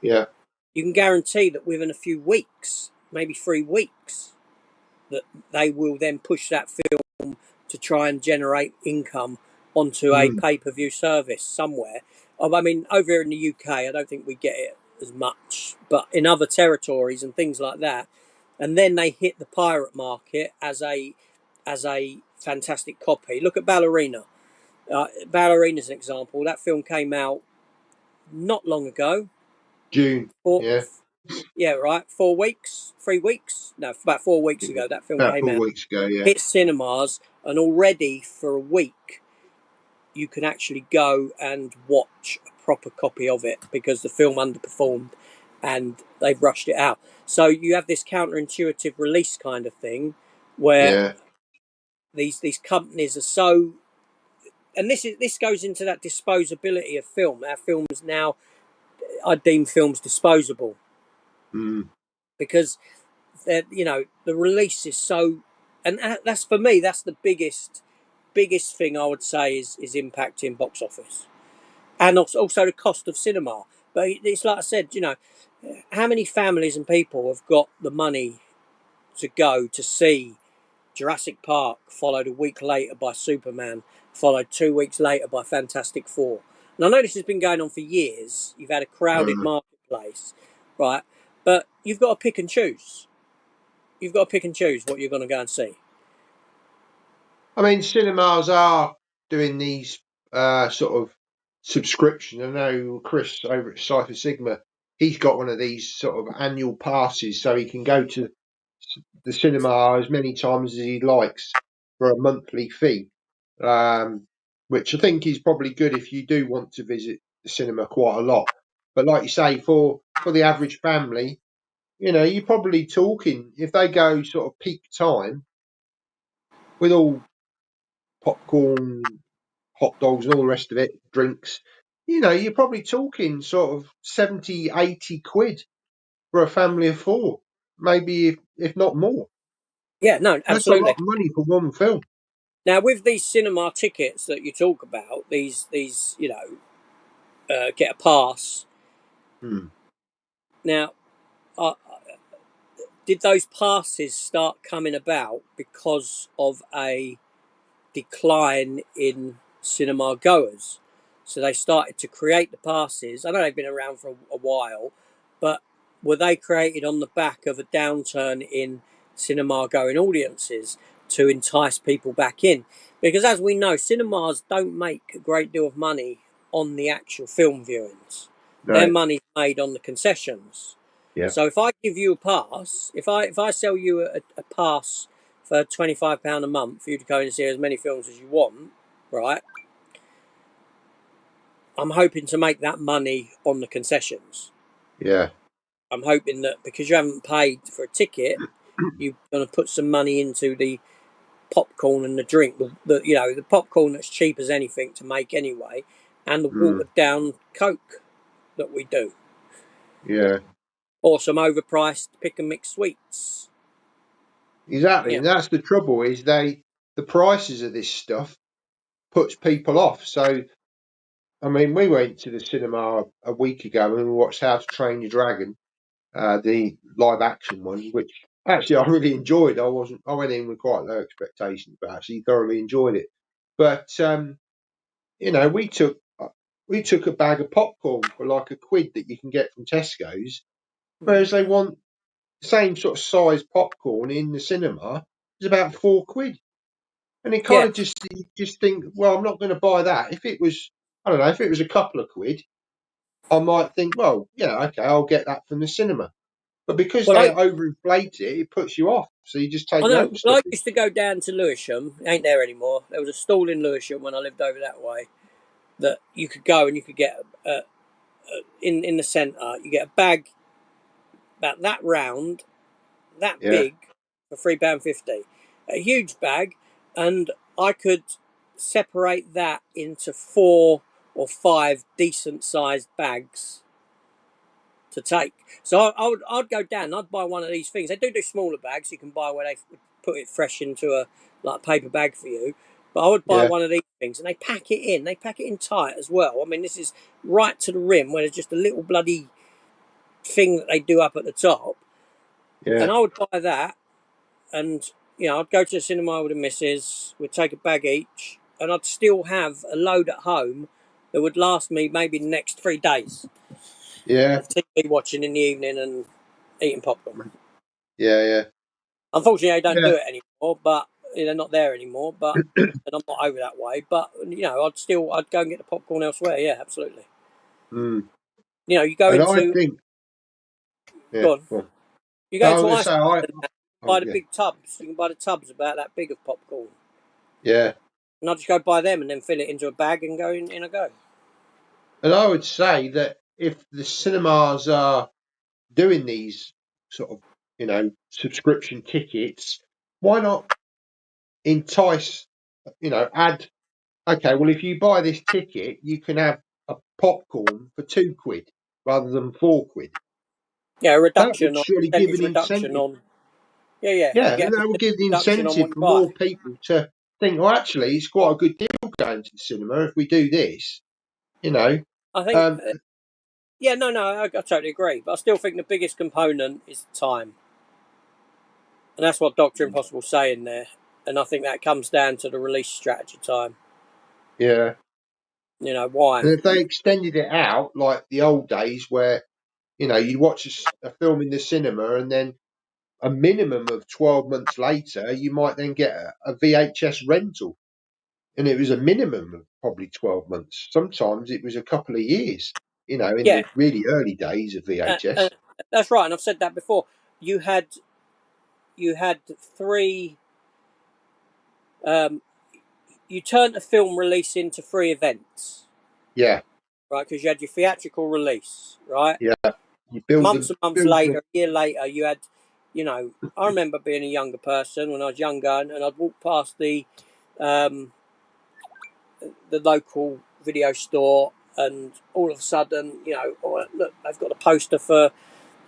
Speaker 1: yeah.
Speaker 2: you can guarantee that within a few weeks, maybe 3 weeks, that they will then push that film to try and generate income onto a
Speaker 1: Hmm.
Speaker 2: pay-per-view service somewhere. I mean, over here in the UK, I don't think we get it as much, but in other territories and things like that, and then they hit the pirate market as a fantastic copy. Look at Ballerina. Ballerina's an example. That film came out not long ago.
Speaker 1: June.
Speaker 2: Four,
Speaker 1: Yeah,
Speaker 2: yeah, right. 4 weeks, 3 weeks. No, about 4 weeks ago, that film
Speaker 1: about
Speaker 2: came
Speaker 1: four
Speaker 2: out.
Speaker 1: weeks ago. Yeah,
Speaker 2: Hit cinemas, and already for a week, you can actually go and watch a proper copy of it because the film underperformed and they've rushed it out. So you have this counterintuitive release kind of thing where
Speaker 1: yeah,
Speaker 2: these companies are so, and this goes into that disposability of film. Our films now, I deem films disposable
Speaker 1: mm.
Speaker 2: because the release is so, and that's for me that's the biggest thing I would say is impacting box office, and also the cost of cinema. But it's like I said, how many families and people have got the money to go to see Jurassic Park, followed a week later by Superman, followed 2 weeks later by Fantastic Four? And I know this has been going on for years. You've had a crowded
Speaker 1: Mm.
Speaker 2: marketplace, right? But you've got to pick and choose. You've got to pick and choose what you're going to go and see.
Speaker 1: I mean, cinemas are doing these sort of subscription. I know Chris over at Cypher Sigma, he's got one of these sort of annual passes, so he can go to the cinema as many times as he likes for a monthly fee, um, which I think is probably good if you do want to visit the cinema quite a lot. But like you say, for the average family, you're probably talking if they go sort of peak time with all popcorn, hot dogs, and all the rest of it, drinks. You're probably talking sort of 70, 80 quid for a family of four, maybe if not more.
Speaker 2: Yeah, no,
Speaker 1: That's a lot
Speaker 2: absolutely.
Speaker 1: of money for one film.
Speaker 2: Now, with these cinema tickets that you talk about, these get a pass.
Speaker 1: Hmm.
Speaker 2: Now, uh, did those passes start coming about because of a decline in cinema goers? So they started to create the passes. I know they've been around for a while, but were they created on the back of a downturn in cinema going audiences to entice people back in? Because as we know, cinemas don't make a great deal of money on the actual film viewings. Their
Speaker 1: No.
Speaker 2: money's made on the concessions.
Speaker 1: Yeah.
Speaker 2: So if I give you a pass, if I sell you a pass for £25 a month for you to go and see as many films as you want, right? I'm hoping to make that money on the concessions.
Speaker 1: Yeah.
Speaker 2: I'm hoping that because you haven't paid for a ticket, you're going to put some money into the popcorn and the drink, the popcorn that's cheap as anything to make anyway, and the
Speaker 1: Mm.
Speaker 2: watered down Coke that we do,
Speaker 1: Yeah.
Speaker 2: or some overpriced pick and mix sweets.
Speaker 1: Exactly.
Speaker 2: Yeah,
Speaker 1: And that's the trouble is the prices of this stuff puts people off. So I mean, we went to the cinema a week ago and we watched How to Train Your Dragon, the live action one, which actually I really enjoyed. I went in with quite low expectations, but actually thoroughly enjoyed it. But we took a bag of popcorn for like a quid that you can get from Tesco's, whereas they want the same sort of size popcorn in the cinema is about 4 quid. And it kind
Speaker 2: yeah.
Speaker 1: of just you just think, well, I'm not going to buy that. If it was, I don't know, if it was a couple of quid, I might think, well, yeah, okay, I'll get that from the cinema. But because
Speaker 2: Well,
Speaker 1: they
Speaker 2: I
Speaker 1: overinflate it, it puts you off. So you just take
Speaker 2: I
Speaker 1: the
Speaker 2: know.
Speaker 1: other
Speaker 2: Well,
Speaker 1: stuff
Speaker 2: I
Speaker 1: in.
Speaker 2: used to go down to Lewisham. It ain't there anymore. There was a stall in Lewisham when I lived over that way that you could go and you could get in the centre. You get a bag about that round, that
Speaker 1: Yeah,
Speaker 2: big, for £3.50. A huge bag, and I could separate that into 4 or 5 decent sized bags to take. So I'd go down. I'd buy one of these things. They do smaller bags. You can buy where they put it fresh into a like paper bag for you. But I would buy
Speaker 1: yeah,
Speaker 2: one of these things, and they pack it in. They pack it in tight as well. I mean, this is right to the rim, where there's just a little bloody thing that they do up at the top. And
Speaker 1: yeah,
Speaker 2: I would buy that, and I'd go to the cinema with the missus. We'd take a bag each, and I'd still have a load at home that would last me maybe the next 3 days
Speaker 1: yeah,
Speaker 2: of TV watching in the evening and eating popcorn.
Speaker 1: yeah, yeah,
Speaker 2: Unfortunately, I don't
Speaker 1: yeah.
Speaker 2: do it anymore, but they're not there anymore. But and I'm not over that way. But I'd go and get the popcorn elsewhere. Yeah, absolutely.
Speaker 1: Mm.
Speaker 2: You go
Speaker 1: And I
Speaker 2: into
Speaker 1: think, yeah,
Speaker 2: go on.
Speaker 1: well,
Speaker 2: You go
Speaker 1: no, I was
Speaker 2: into
Speaker 1: going to
Speaker 2: ice
Speaker 1: say,
Speaker 2: and buy the
Speaker 1: yeah,
Speaker 2: big tubs. You can buy the tubs about that big of popcorn.
Speaker 1: yeah.
Speaker 2: and I just go buy them and then fill it into a bag and go in a go.
Speaker 1: And I would say that if the cinemas are doing these sort of, subscription tickets, why not entice, add, okay, well, if you buy this ticket, you can have a popcorn for £2 rather than £4.
Speaker 2: Yeah, a
Speaker 1: That would
Speaker 2: reduction on
Speaker 1: surely give
Speaker 2: percentage
Speaker 1: an
Speaker 2: reduction
Speaker 1: incentive.
Speaker 2: on. Yeah,
Speaker 1: Yeah,
Speaker 2: you
Speaker 1: and
Speaker 2: get a
Speaker 1: that would give the
Speaker 2: reduction on what
Speaker 1: incentive
Speaker 2: you
Speaker 1: for
Speaker 2: buy.
Speaker 1: more people to think, well, actually, it's quite a good deal going to the cinema if we do this, you know.
Speaker 2: I think.
Speaker 1: Um,
Speaker 2: Yeah, no, I totally agree. But I still think the biggest component is time, and that's what Doctor Impossible's saying there. And I think that comes down to the release strategy time.
Speaker 1: yeah.
Speaker 2: You know why?
Speaker 1: And if they extended it out like the old days where, you watch a film in the cinema and then a minimum of 12 months later, you might then get a VHS rental. And it was a minimum of probably 12 months. Sometimes it was a couple of years, in
Speaker 2: Yeah,
Speaker 1: the really early days of VHS.
Speaker 2: that's right. And I've said that before. You had you had three. Um, you turned a film release into three events,
Speaker 1: Yeah,
Speaker 2: right? Because you had your theatrical release, right?
Speaker 1: yeah. You build
Speaker 2: Months
Speaker 1: them,
Speaker 2: and months
Speaker 1: build them.
Speaker 2: later, a year later, you had, I remember being a younger person when I was younger, and I'd walk past um, the local video store, and all of a sudden, oh, look, they've got a poster for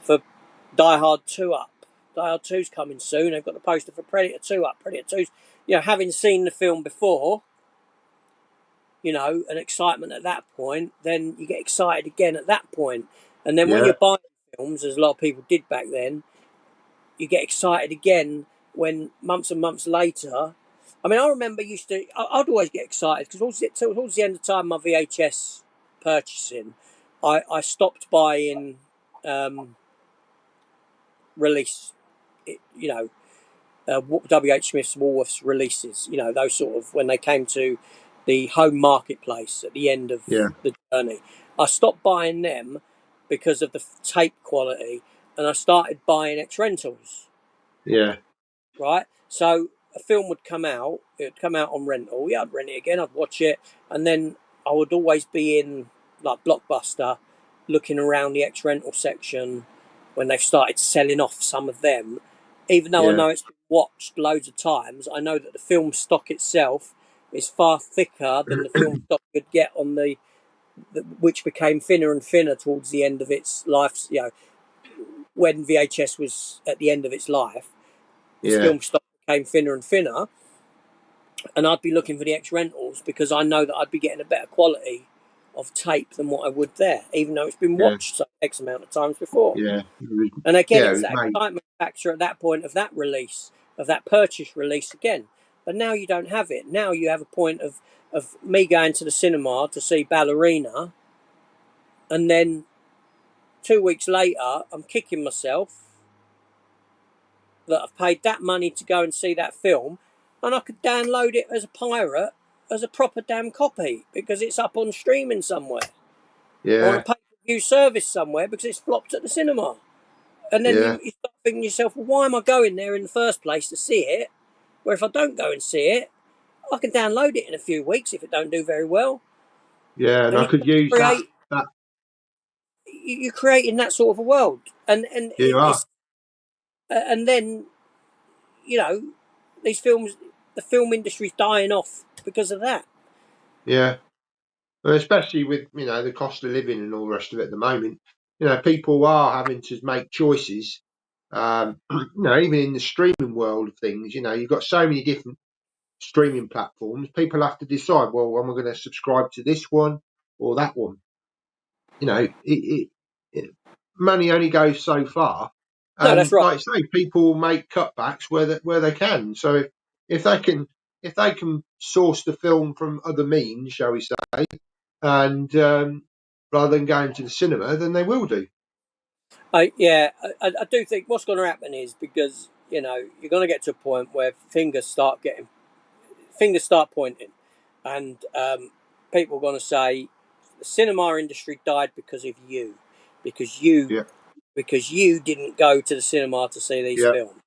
Speaker 2: Die Hard 2 up. Die Hard 2's coming soon. They've got the poster for Predator 2 up. Predator 2's, having seen the film before, and excitement at that point, then you get excited again at that point. And then when
Speaker 1: Yeah,
Speaker 2: you're buying films, as a lot of people did back then, you get excited again when months and months later. I mean, I remember I'd always get excited because towards the end of the time, my VHS purchasing, I stopped buying release, W.H. Smith's Woolworths releases, those sort of, when they came to the home marketplace at the end of
Speaker 1: yeah,
Speaker 2: the journey. I stopped buying them because of the tape quality, and I started buying X rentals,
Speaker 1: yeah,
Speaker 2: right? So a film would come out, it would come out on rental. Yeah, I'd rent it again, I'd watch it, and then I would always be in like Blockbuster looking around the X rental section when they've started selling off some of them. Even though I
Speaker 1: yeah,
Speaker 2: know it's been watched loads of times, I know that the film stock itself is far thicker than the film stock you'd get on which became thinner and thinner towards the end of its life. When VHS was at the end of its life, its
Speaker 1: yeah,
Speaker 2: film stock became thinner and thinner, and I'd be looking for the X rentals because I know that I'd be getting a better quality of tape than what I would there, even though it's been
Speaker 1: yeah,
Speaker 2: watched X amount of times before.
Speaker 1: yeah.
Speaker 2: And again, it
Speaker 1: Yeah, it
Speaker 2: was
Speaker 1: was
Speaker 2: that
Speaker 1: made.
Speaker 2: excitement factor at that point of that release, of that purchase release again. But now you don't have it. Now you have a point of me going to the cinema to see Ballerina, and then 2 weeks later, I'm kicking myself that I've paid that money to go and see that film, and I could download it as a pirate, as a proper damn copy, because it's up on streaming somewhere, or on a
Speaker 1: Yeah,
Speaker 2: pay-per-view service somewhere because it's flopped at the cinema. And then
Speaker 1: yeah,
Speaker 2: you start thinking to yourself, well, why am I going there in the first place to see it? Where if I don't go and see it, I can download it in a few weeks if it don't do very well.
Speaker 1: yeah. And
Speaker 2: And
Speaker 1: I could use that. That
Speaker 2: you're creating that sort of a world, and
Speaker 1: you are.
Speaker 2: it's and then you know these films, the film industry's dying off because of that.
Speaker 1: Yeah. Well, especially with the cost of living and all the rest of it at the moment. People are having to make choices. Even in the streaming world of things, you've got so many different streaming platforms. People have to decide, well, am I going to subscribe to this one or that one? It money only goes so far,
Speaker 2: No, that's
Speaker 1: and
Speaker 2: right.
Speaker 1: like I say, people will make cutbacks where they can. So if they can if they can source the film from other means, shall we say, and rather than going to the cinema, then they will do.
Speaker 2: I do think what's going to happen is because you're going to get to a point where fingers start pointing, and people are going to say the cinema industry died because of you, because you
Speaker 1: Yeah,
Speaker 2: because you didn't go to the cinema to see these
Speaker 1: yeah,
Speaker 2: films,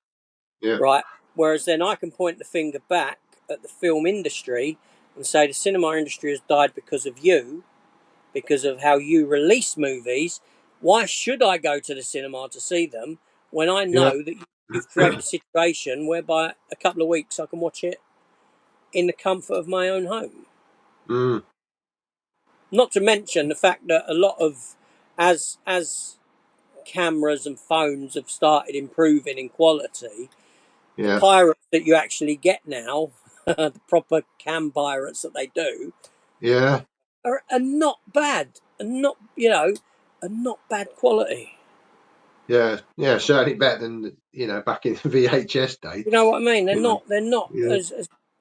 Speaker 1: yeah,
Speaker 2: right? Whereas then I can point the finger back at the film industry and say the cinema industry has died because of you, because of how you release movies, why should I go to the cinema to see them when I
Speaker 1: Yeah.
Speaker 2: know that you've created a situation whereby a couple of weeks I can watch it in the comfort of my own home?
Speaker 1: Mm,
Speaker 2: Not to mention the fact that a lot of, as cameras and phones have started improving in quality, the
Speaker 1: yeah.
Speaker 2: pirates that you actually get now, the proper cam pirates that they do,
Speaker 1: Yeah.
Speaker 2: are not bad, and not, you know, are not bad quality.
Speaker 1: Yeah. Yeah. Certainly better than, back in the VHS days.
Speaker 2: You know what I mean? They're
Speaker 1: You know.
Speaker 2: not. They're not
Speaker 1: Yeah.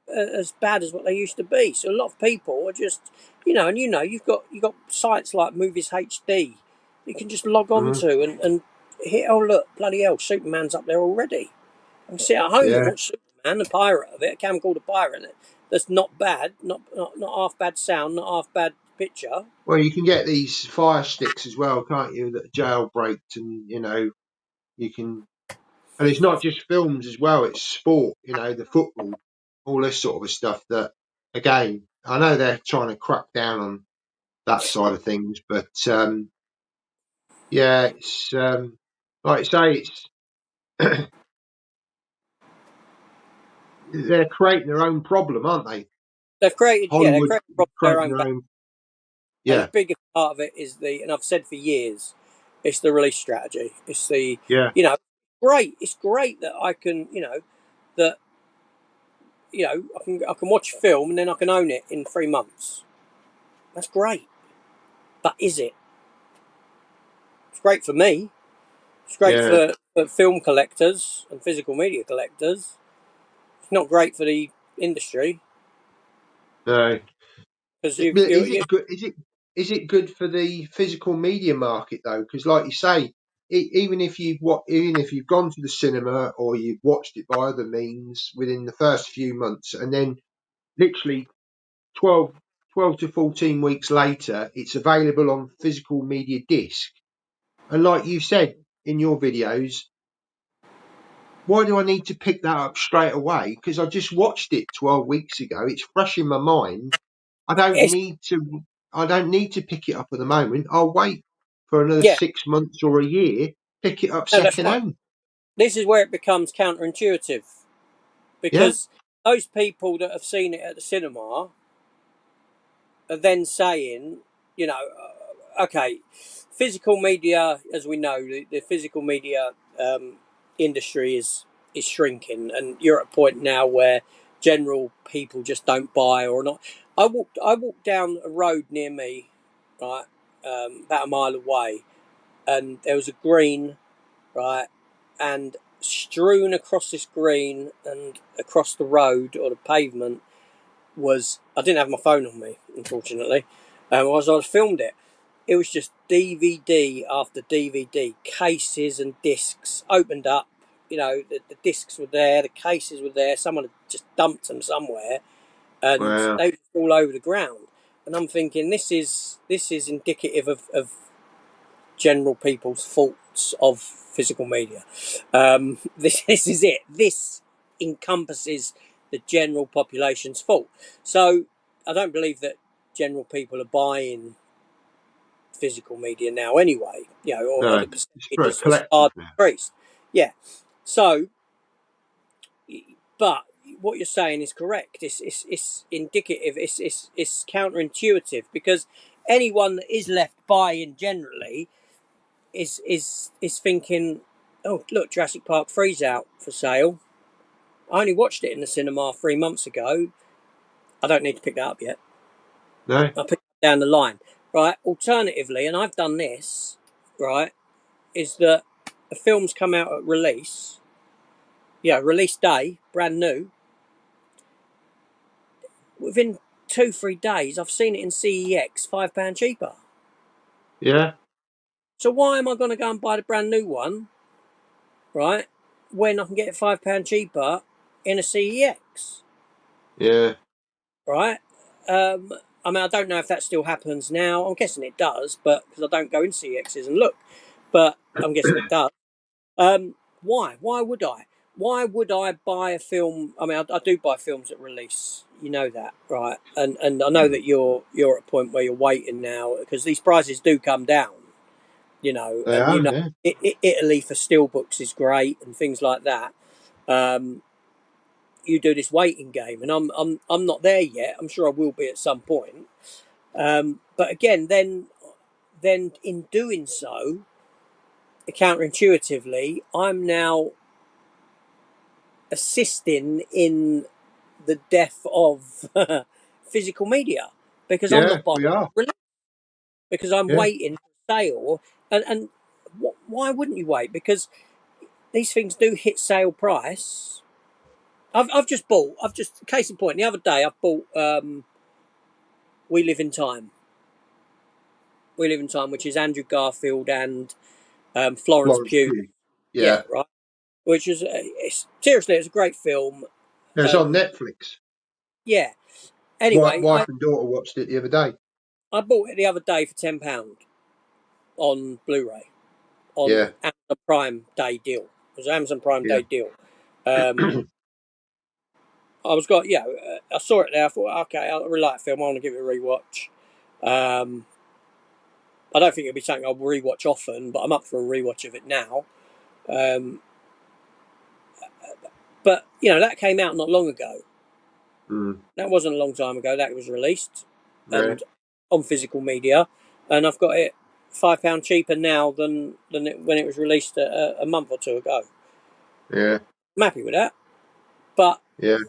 Speaker 2: as bad as what they used to be. So a lot of people are just, and you've got sites like Movies HD. You can just log on
Speaker 1: Mm,
Speaker 2: to and hit. Oh look, bloody hell, Superman's up there already. I can sit at home and
Speaker 1: yeah.
Speaker 2: watch Superman, the pirate of it. A cam called a pirate. That's not bad. Not half bad sound. Not half bad picture.
Speaker 1: Well, you can get these fire sticks as well, can't you? That jailbreaked, and you can. And it's not just films as well; it's sport. The football, all this sort of stuff. That again, I know they're trying to crack down on that side of things, but yeah, it's like I say, it's they're creating their own problem, aren't they?
Speaker 2: They've
Speaker 1: Hollywood
Speaker 2: created a problem of their
Speaker 1: creating
Speaker 2: own.
Speaker 1: their own.
Speaker 2: And the
Speaker 1: Yeah,
Speaker 2: biggest part of it is and I've said for years, it's the release strategy. It's the,
Speaker 1: yeah,
Speaker 2: you know, great. It's great that I can, that, I can watch a film and then I can own it in 3 months. That's great. But is it? It's great for me. It's great
Speaker 1: yeah.
Speaker 2: for film collectors and physical media collectors. It's not great for the industry
Speaker 1: No.
Speaker 2: because
Speaker 1: But is it good? Is it good for the physical media market though? Because, like you say, even if you've gone to the cinema or you've watched it by other means within the first few months, and then literally 12, 12 to 14 weeks later, it's available on physical media disc. And like you said in your videos, why do I need to pick that up straight away? Because I just watched it 12 weeks ago. It's fresh in my mind. I don't
Speaker 2: it's
Speaker 1: need to. I don't need to pick it up at the moment. I'll wait for another
Speaker 2: yeah.
Speaker 1: 6 months or a year. Pick it up
Speaker 2: No, that's
Speaker 1: second
Speaker 2: right.
Speaker 1: hand.
Speaker 2: This is where it becomes counterintuitive
Speaker 1: Yeah,
Speaker 2: because those people that have seen it at the cinema are then saying, okay, physical media, as we know, the physical media industry is shrinking, and you're at a point now where general people just don't buy or not. I walked down a road near me, right, about a mile away, and there was a green, right, and strewn across this green and across the road or the pavement was, I didn't have my phone on me, unfortunately, as I filmed it. It was just DVD after DVD, cases and discs opened up. The discs were there, the cases were there. Someone had just dumped them somewhere, and
Speaker 1: well,
Speaker 2: they were all over the ground. And I'm thinking, this is indicative of general people's faults of physical media. This is it. This encompasses the general population's fault. So I don't believe that general people are buying physical media now anyway, or
Speaker 1: no,
Speaker 2: the
Speaker 1: it's
Speaker 2: percentage
Speaker 1: for a
Speaker 2: has
Speaker 1: collective
Speaker 2: far
Speaker 1: now.
Speaker 2: decreased. Yeah. So, but what you're saying is correct. It's indicative. It's counterintuitive because anyone that is left buying generally is thinking, oh look, Jurassic Park 3's out for sale. I only watched it in the cinema 3 months ago. I don't need to pick that up yet.
Speaker 1: No,
Speaker 2: I'll pick it down the line. Right. Alternatively, and I've done this, right, is that a film's come out at release, release day, brand new. Within 2-3 days, I've seen it in CEX, £5 cheaper.
Speaker 1: yeah,
Speaker 2: So why am I going to go and buy the brand new one, right, when I can get it £5 cheaper in a CEX?
Speaker 1: yeah,
Speaker 2: Right? I mean, I don't know if that still happens now. I'm guessing it does, but because I don't go in CXs and look, but I'm guessing it does. Why? Why would I? why would I buy a film? I mean, I do buy films at release. You know that, right? And I know
Speaker 1: Mm.
Speaker 2: that you're at a point where you're waiting now because these prices do come down. You know,
Speaker 1: They
Speaker 2: and you
Speaker 1: are,
Speaker 2: know,
Speaker 1: yeah.
Speaker 2: Italy for steelbooks is great and things like that. Um, you do this waiting game, and I'm not there yet. I'm sure I will be at some point. But again, then in doing so, counterintuitively, I'm now assisting in the death of physical media because I'm
Speaker 1: Yeah,
Speaker 2: not buying
Speaker 1: we are.
Speaker 2: it, because I'm
Speaker 1: Yeah.
Speaker 2: waiting for sale. And why wouldn't you wait? Because these things do hit sale price. I've just bought. I've just case in point. The other day, I've bought We Live in Time. We Live in Time, which is Andrew Garfield and Florence
Speaker 1: Florence
Speaker 2: Pugh.
Speaker 1: Pugh.
Speaker 2: Yeah,
Speaker 1: Yeah.
Speaker 2: right. Which is seriously, it's a great film.
Speaker 1: It's on
Speaker 2: Um,
Speaker 1: Netflix.
Speaker 2: yeah.
Speaker 1: Wife,
Speaker 2: Anyway,
Speaker 1: wife and daughter watched it the other day.
Speaker 2: I bought it the other day for £10 on Blu-ray on
Speaker 1: Yeah.
Speaker 2: Amazon Prime Day deal. It was an Amazon Prime
Speaker 1: Yeah.
Speaker 2: Day deal. Um, I was got I saw it there. I thought, okay, I really like the film. I want to give it a rewatch. Um, I don't think it'll be something I'll rewatch often, but I'm up for a rewatch of it now. Um, but that came out not long ago.
Speaker 1: Mm.
Speaker 2: That wasn't a long time ago. That was released
Speaker 1: Yeah.
Speaker 2: and on physical media, and I've got it £5 cheaper now than when it was released a month or two ago.
Speaker 1: Yeah.
Speaker 2: I'm happy with that, but
Speaker 1: Yeah.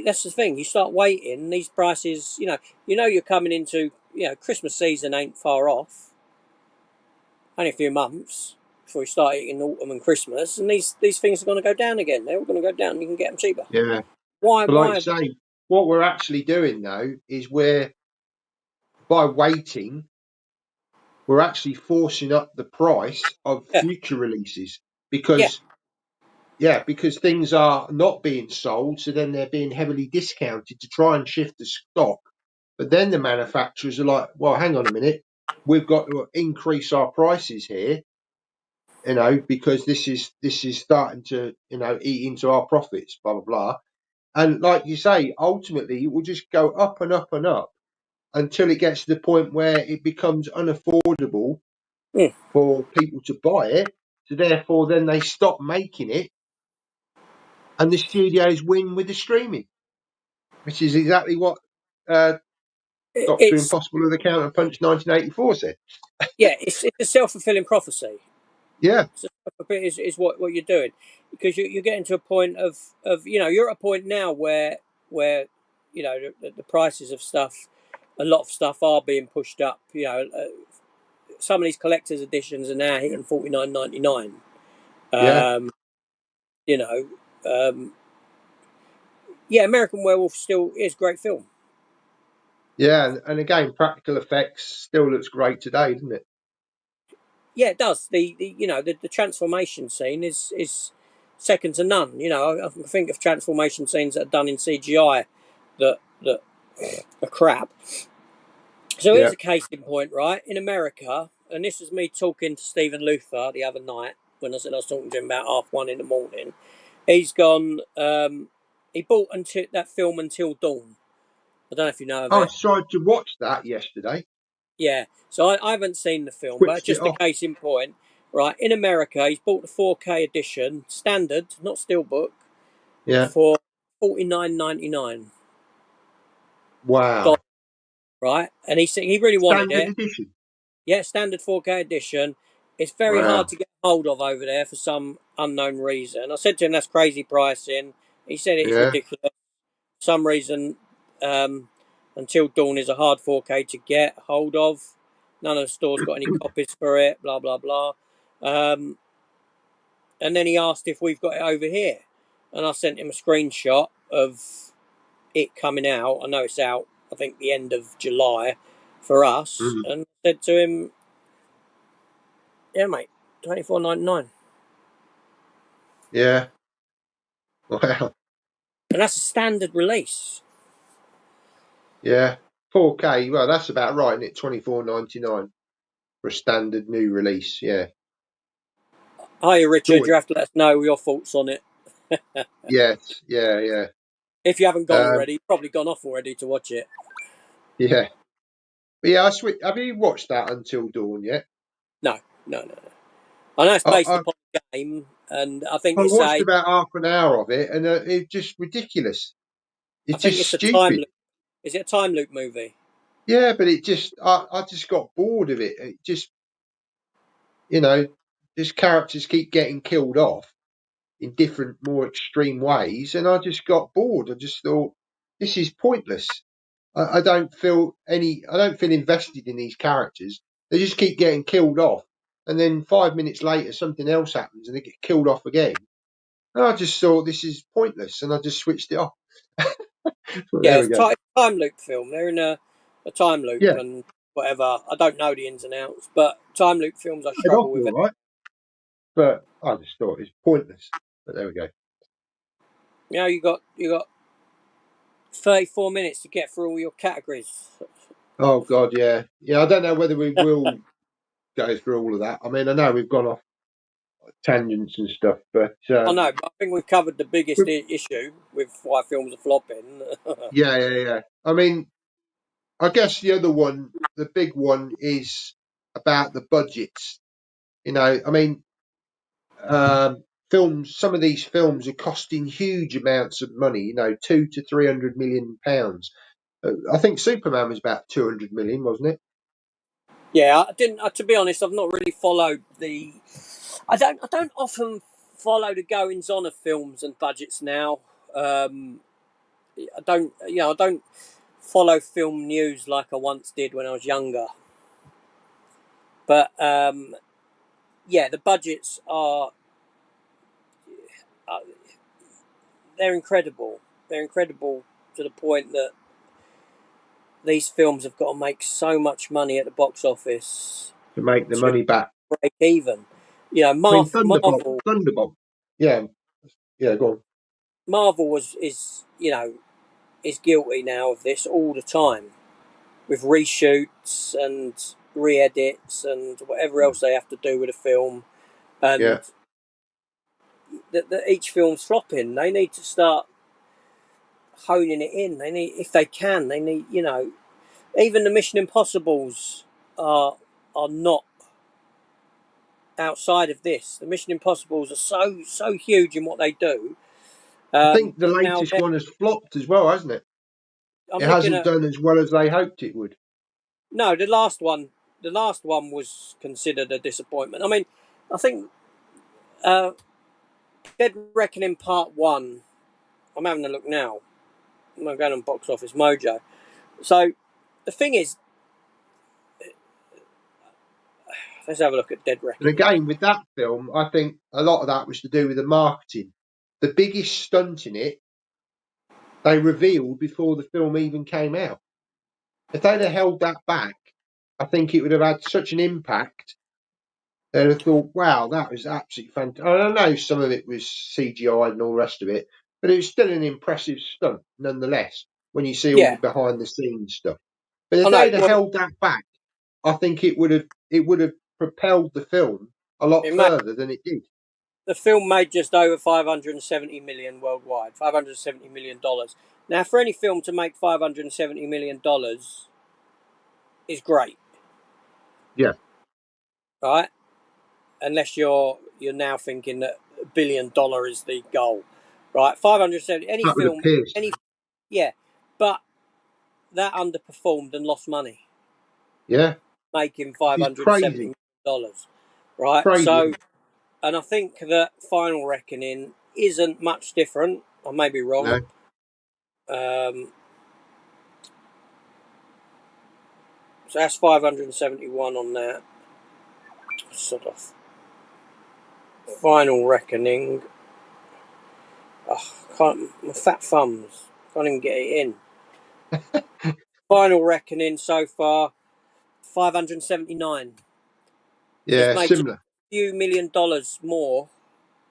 Speaker 2: that's the thing. You start waiting, these prices. You're coming into Christmas season ain't far off. Only a few months before we start eating autumn and Christmas, and these things are going to go down again. They're all going to go down. And you can get them cheaper.
Speaker 1: Yeah.
Speaker 2: Why?
Speaker 1: But like you
Speaker 2: Why?
Speaker 1: say, what we're actually doing though is by waiting, we're actually forcing up the price of
Speaker 2: Yeah,
Speaker 1: future releases
Speaker 2: yeah.
Speaker 1: because things are not being sold, so then they're being heavily discounted to try and shift the stock. But then the manufacturers are like, well, hang on a minute, we've got to increase our prices here, because this is starting to, eat into our profits, blah blah blah. And like you say, ultimately it will just go up and up and up until it gets to the point where it becomes unaffordable
Speaker 2: Mm.
Speaker 1: for people to buy it. So therefore, then they stop making it, and the studios win with the streaming, which is exactly what uh, Doctor
Speaker 2: It's
Speaker 1: Impossible and the Counterpunch 1984 said.
Speaker 2: it's a self-fulfilling prophecy.
Speaker 1: Yeah,
Speaker 2: So a bit is what you're doing, because you're getting to a point of you're at a point now where the prices of stuff, a lot of stuff are being pushed up. Some of these collector's editions are now hitting 49.99.
Speaker 1: yeah,
Speaker 2: Um, you know, um, yeah, American Werewolf still is a great film.
Speaker 1: yeah. And again, practical effects still looks great today, doesn't it?
Speaker 2: Yeah, it does. The transformation scene is second to none. I can think of transformation scenes that are done in CGI that are crap. So here's
Speaker 1: Yeah.
Speaker 2: a case in point, right? In America, and this was me talking to Stephen Luther the other night when I said I was talking to him about 1:30 in the morning. He's gone. He bought that film Until Dawn. I don't know if you know of
Speaker 1: I
Speaker 2: it.
Speaker 1: tried to watch that yesterday,
Speaker 2: Yeah. So I haven't seen the film, but
Speaker 1: switched it
Speaker 2: just a
Speaker 1: off.
Speaker 2: case in point, right? In America, he's bought the 4K edition, standard, not steelbook,
Speaker 1: Yeah.
Speaker 2: for $49.99.
Speaker 1: Wow.
Speaker 2: Right? And he said he really wanted
Speaker 1: Standard
Speaker 2: it.
Speaker 1: edition.
Speaker 2: Yeah, standard 4K edition. It's very hard
Speaker 1: Wow.
Speaker 2: to get hold of over there for some unknown reason. I said to him, that's crazy pricing. He said it is
Speaker 1: Yeah.
Speaker 2: ridiculous. For some reason, um, Until Dawn is a hard 4K to get hold of. None of the stores got any copies for it, blah, blah, blah. Um, and then he asked if we've got it over here. And I sent him a screenshot of it coming out. I know it's out, I think, the end of July for us.
Speaker 1: Mm.
Speaker 2: And said to him, yeah, mate, 24.99.
Speaker 1: Yeah. Wow.
Speaker 2: And that's a standard release.
Speaker 1: Yeah. 4K. Well, that's about right, isn't it? 24.99 for a standard new release. Yeah.
Speaker 2: Hiya, Richard.
Speaker 1: Joy.
Speaker 2: You have to let us know your thoughts on it.
Speaker 1: Yes, yeah, yeah,
Speaker 2: If you haven't gone
Speaker 1: um,
Speaker 2: already, you've probably gone off already to watch it.
Speaker 1: yeah. But yeah, have you watched that Until Dawn yet?
Speaker 2: No, no, no, no. I know it's
Speaker 1: I,
Speaker 2: based
Speaker 1: I,
Speaker 2: upon a game, and I think
Speaker 1: I
Speaker 2: it's
Speaker 1: watched
Speaker 2: a,
Speaker 1: about half an hour of it, and it's just ridiculous.
Speaker 2: I
Speaker 1: It's
Speaker 2: think
Speaker 1: just
Speaker 2: it's a time
Speaker 1: stupid.
Speaker 2: loop. Is it a time loop movie?
Speaker 1: Yeah, but I just got bored of it. It just, you know, just characters keep getting killed off in different, more extreme ways, and I just got bored. I just thought this is pointless. I don't feel I don't feel invested in these characters. They just keep getting killed off, and then 5 minutes later something else happens, and they get killed off again. And I just thought this is pointless, and I just switched it off. But
Speaker 2: Yeah,
Speaker 1: there we
Speaker 2: it's
Speaker 1: go.
Speaker 2: a time loop film. They're in a time loop
Speaker 1: Yeah,
Speaker 2: and whatever. I don't know the ins and outs, but time loop films I
Speaker 1: started off
Speaker 2: struggle with
Speaker 1: all
Speaker 2: it.
Speaker 1: right, but I just thought it's pointless. But there we go.
Speaker 2: You know, you got 34 minutes to get through all your categories.
Speaker 1: Oh God, yeah, yeah. I don't know whether we will go through all of that. I mean, I know we've gone off tangents and stuff, but
Speaker 2: I know, but I think we've covered the biggest
Speaker 1: we-
Speaker 2: issue with why films are flopping.
Speaker 1: yeah, yeah, yeah. I mean, I guess the other one, the big one, is about the budgets. I mean, films. Some of these films are costing huge amounts of money. 200 to 300 million pounds. I think Superman was about 200 million, wasn't it?
Speaker 2: Yeah, I didn't. To be honest, I've not really followed the. I don't often follow the goings on of films and budgets now. I don't. I don't follow film news like I once did when I was younger. But yeah, the budgets are they're incredible. They're incredible to the point that these films have got to make so much money at the box office
Speaker 1: To make the
Speaker 2: to
Speaker 1: money back.
Speaker 2: break even. You know,
Speaker 1: I mean, Thunderbolt.
Speaker 2: Marvel.
Speaker 1: Thunderbolt. Yeah, yeah. Go on.
Speaker 2: Marvel was is is guilty now of this all the time with reshoots and re-edits and whatever else they have to do with a film,
Speaker 1: Yeah,
Speaker 2: and that each film's flopping. They need to start honing it in. They need, if they can, they need, even the Mission Impossibles are not outside of this. The Mission Impossibles are so huge in what they do
Speaker 1: I think the
Speaker 2: that now
Speaker 1: latest one has flopped as well, hasn't it?
Speaker 2: I'm
Speaker 1: It
Speaker 2: looking
Speaker 1: hasn't
Speaker 2: at
Speaker 1: done as well as they hoped it would.
Speaker 2: no the last one. The last one was considered a disappointment. I mean, I think uh, Dead Reckoning Part One. I'm having a look now. I'm going on Box Office Mojo. So the thing is, let's have a look at Dead
Speaker 1: And
Speaker 2: Reckoning.
Speaker 1: again, with that film, I think a lot of that was to do with the marketing. The biggest stunt in it, they revealed before the film even came out. If they'd have held that back, I think it would have had such an impact. They'd have thought, wow, that was absolutely fantastic. I know some of it was CGI and all the rest of it, but it was still an impressive stunt nonetheless when you see all the
Speaker 2: Yeah,
Speaker 1: behind the scenes stuff. But
Speaker 2: I
Speaker 1: if
Speaker 2: know.
Speaker 1: they'd have
Speaker 2: Well,
Speaker 1: held that back, I think it would have propelled the film a lot
Speaker 2: it made,
Speaker 1: further than it did.
Speaker 2: the film made just over 570 million worldwide. $570 million. Now, for any film to make $570 million is great,
Speaker 1: Yeah,
Speaker 2: right? Unless you're now thinking that $1 billion is the goal, right? 570. Any
Speaker 1: that would have
Speaker 2: film,
Speaker 1: pierced.
Speaker 2: any yeah, but that underperformed and lost money,
Speaker 1: Yeah,
Speaker 2: making
Speaker 1: which
Speaker 2: five
Speaker 1: is
Speaker 2: hundred and seventy
Speaker 1: crazy.
Speaker 2: million dollars, right?
Speaker 1: Crazy,
Speaker 2: So,
Speaker 1: isn't it?
Speaker 2: and I think that Final Reckoning isn't much different. I may be wrong.
Speaker 1: No,
Speaker 2: Um, so that's 571 on that. Sort of Final Reckoning. Oh, can't my fat thumbs can't even get it in. Final Reckoning so far 579. So it's
Speaker 1: yeah,
Speaker 2: made just
Speaker 1: similar.
Speaker 2: a few $1 million more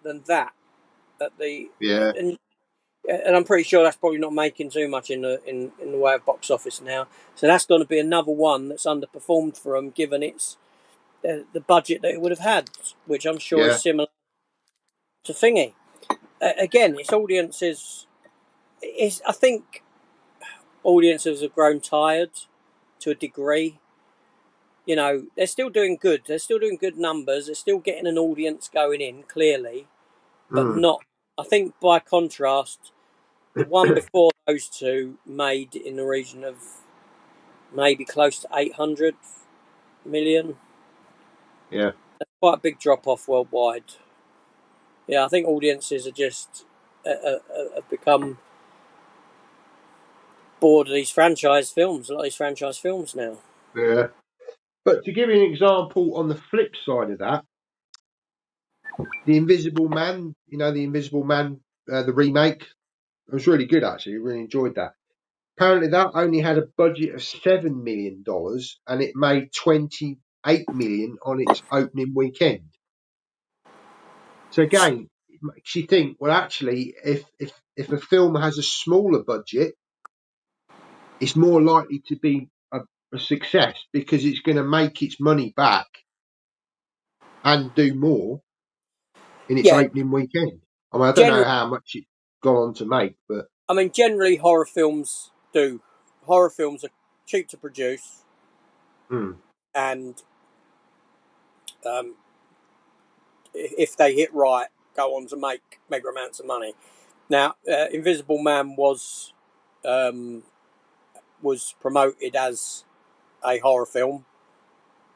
Speaker 2: than that at the
Speaker 1: Yeah,
Speaker 2: and and I'm pretty sure that's probably not making too much in the way of box office now. So that's going to be another one that's underperformed for them, given its the budget that it would have had, which I'm sure is
Speaker 1: yeah,
Speaker 2: similar to Thingy. again, it's audiences. I think audiences have grown tired to a degree. You know, they're still doing good. They're still doing good numbers. They're still getting an audience going in, clearly, but
Speaker 1: Mm.
Speaker 2: not. I think by contrast, the one before those two made in the region of maybe close to 800 million.
Speaker 1: Yeah,
Speaker 2: That's quite a big drop off worldwide. Yeah, I think audiences are just have become bored of these franchise films. A lot of these franchise films now.
Speaker 1: yeah. But to give you an example on the flip side of that, the Invisible Man, the Invisible Man, the remake, it was really good actually. Really enjoyed that. Apparently, that only had a budget of $7 million, and it made 28 million on its opening weekend. So again, it makes you think. Well, actually, if a film has a smaller budget, it's more likely to be a success because it's going to make its money back and do more in its
Speaker 2: Yeah,
Speaker 1: opening weekend. I mean, I don't know
Speaker 2: generally,
Speaker 1: how much it's gone on to make, but
Speaker 2: I mean, generally horror films do. Horror films are cheap to produce,
Speaker 1: hmm,
Speaker 2: and um, if they hit right, go on to make mega amounts of money. Now, Invisible Man um, was promoted as a horror film.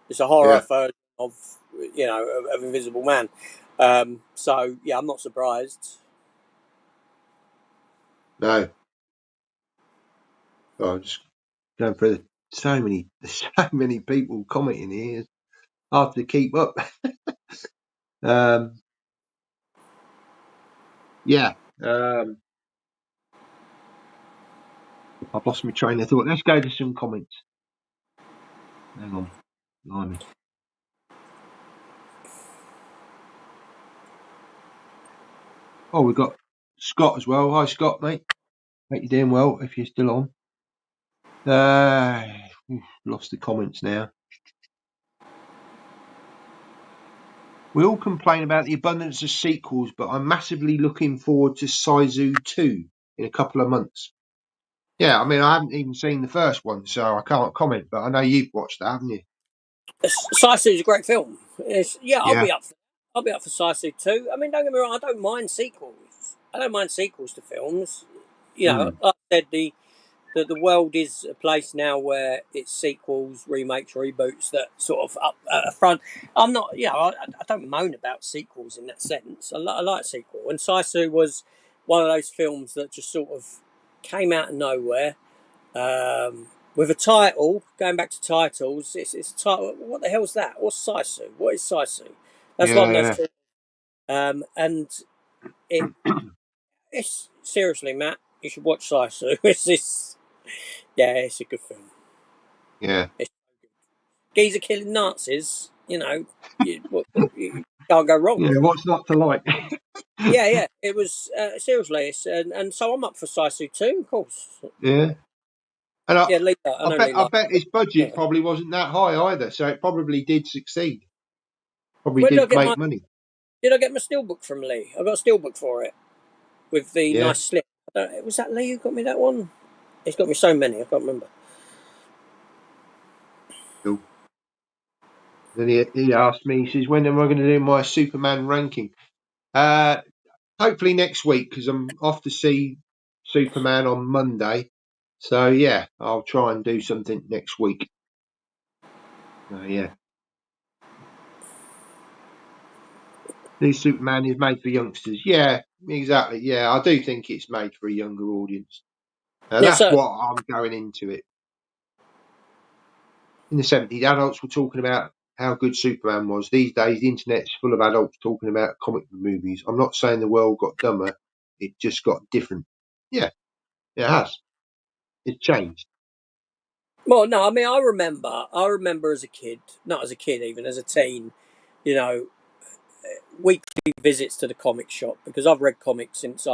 Speaker 2: It's a horror
Speaker 1: yeah,
Speaker 2: version of of Invisible Man. So yeah, I'm not surprised.
Speaker 1: no. Oh, I'm just going through so many people commenting here. It's hard to keep up. Um, yeah, um, I've lost my train of thought. Let's go to some comments. Hang on, blimey. Oh, we've got Scott as well. Hi, Scott, mate. Hope you're doing well if you're still on. Uh, Lost the comments now. We all complain about the abundance of sequels, but I'm massively looking forward to Sizu 2 in a couple of months. Yeah, I mean, I haven't even seen the first one, so I can't comment, but I know you've watched that, haven't you?
Speaker 2: Sisu is a great film. Yeah, I'll
Speaker 1: Yeah.
Speaker 2: be up. I'll be up for Sisu too. I mean, don't get me wrong. I don't mind sequels. I don't mind sequels to films. You know,
Speaker 1: Mm.
Speaker 2: like I said, the world is a place now where it's sequels, remakes, reboots that sort of up at the front. I'm not, I don't moan about sequels in that sense. I like sequel, and Sisu was one of those films that just sort of came out of nowhere with a title. Going back to titles, it's a title. What the hell's that? What's Sisu? What is Sisu? That's one of those.
Speaker 1: Yeah,
Speaker 2: Films. And it it's seriously, Matt, you should watch Sisu. Yeah, it's a good film.
Speaker 1: yeah,
Speaker 2: It's geezer killing Nazis. You can't go wrong.
Speaker 1: yeah. What's not to like?
Speaker 2: Yeah, yeah. It was seriously, and so I'm up for Sisu too, of course.
Speaker 1: Yeah, and
Speaker 2: Yeah, Lee, I know Lee
Speaker 1: I
Speaker 2: like.
Speaker 1: bet his budget
Speaker 2: Yeah.
Speaker 1: probably wasn't that high either, so it probably did succeed. Probably
Speaker 2: Where did I
Speaker 1: did
Speaker 2: get my
Speaker 1: make money.
Speaker 2: Did I get my steelbook from Lee? I got a steelbook for it with the
Speaker 1: Yeah,
Speaker 2: nice slip. Was that Lee who got me that one? He's got me so many, I can't remember.
Speaker 1: cool. Then he asked me, he says, "When am I going to do my Superman ranking?" Uh, Hopefully next week because I'm off to see Superman on Monday. So yeah, I'll try and do something next week. Yeah, new Superman is made for youngsters. Yeah, exactly. Yeah, I do think it's made for a younger audience.
Speaker 2: Yeah,
Speaker 1: That's
Speaker 2: so
Speaker 1: what I'm going into it. In the 70s, adults were talking about how good Superman was. These days, the internet's full of adults talking about comic movies. I'm not saying the world got dumber; it just got different. Yeah, it has. It's changed.
Speaker 2: well, no, I mean I remember as a kid, not as a kid, even as a teen, you know, weekly visits to the comic shop because I've read comics since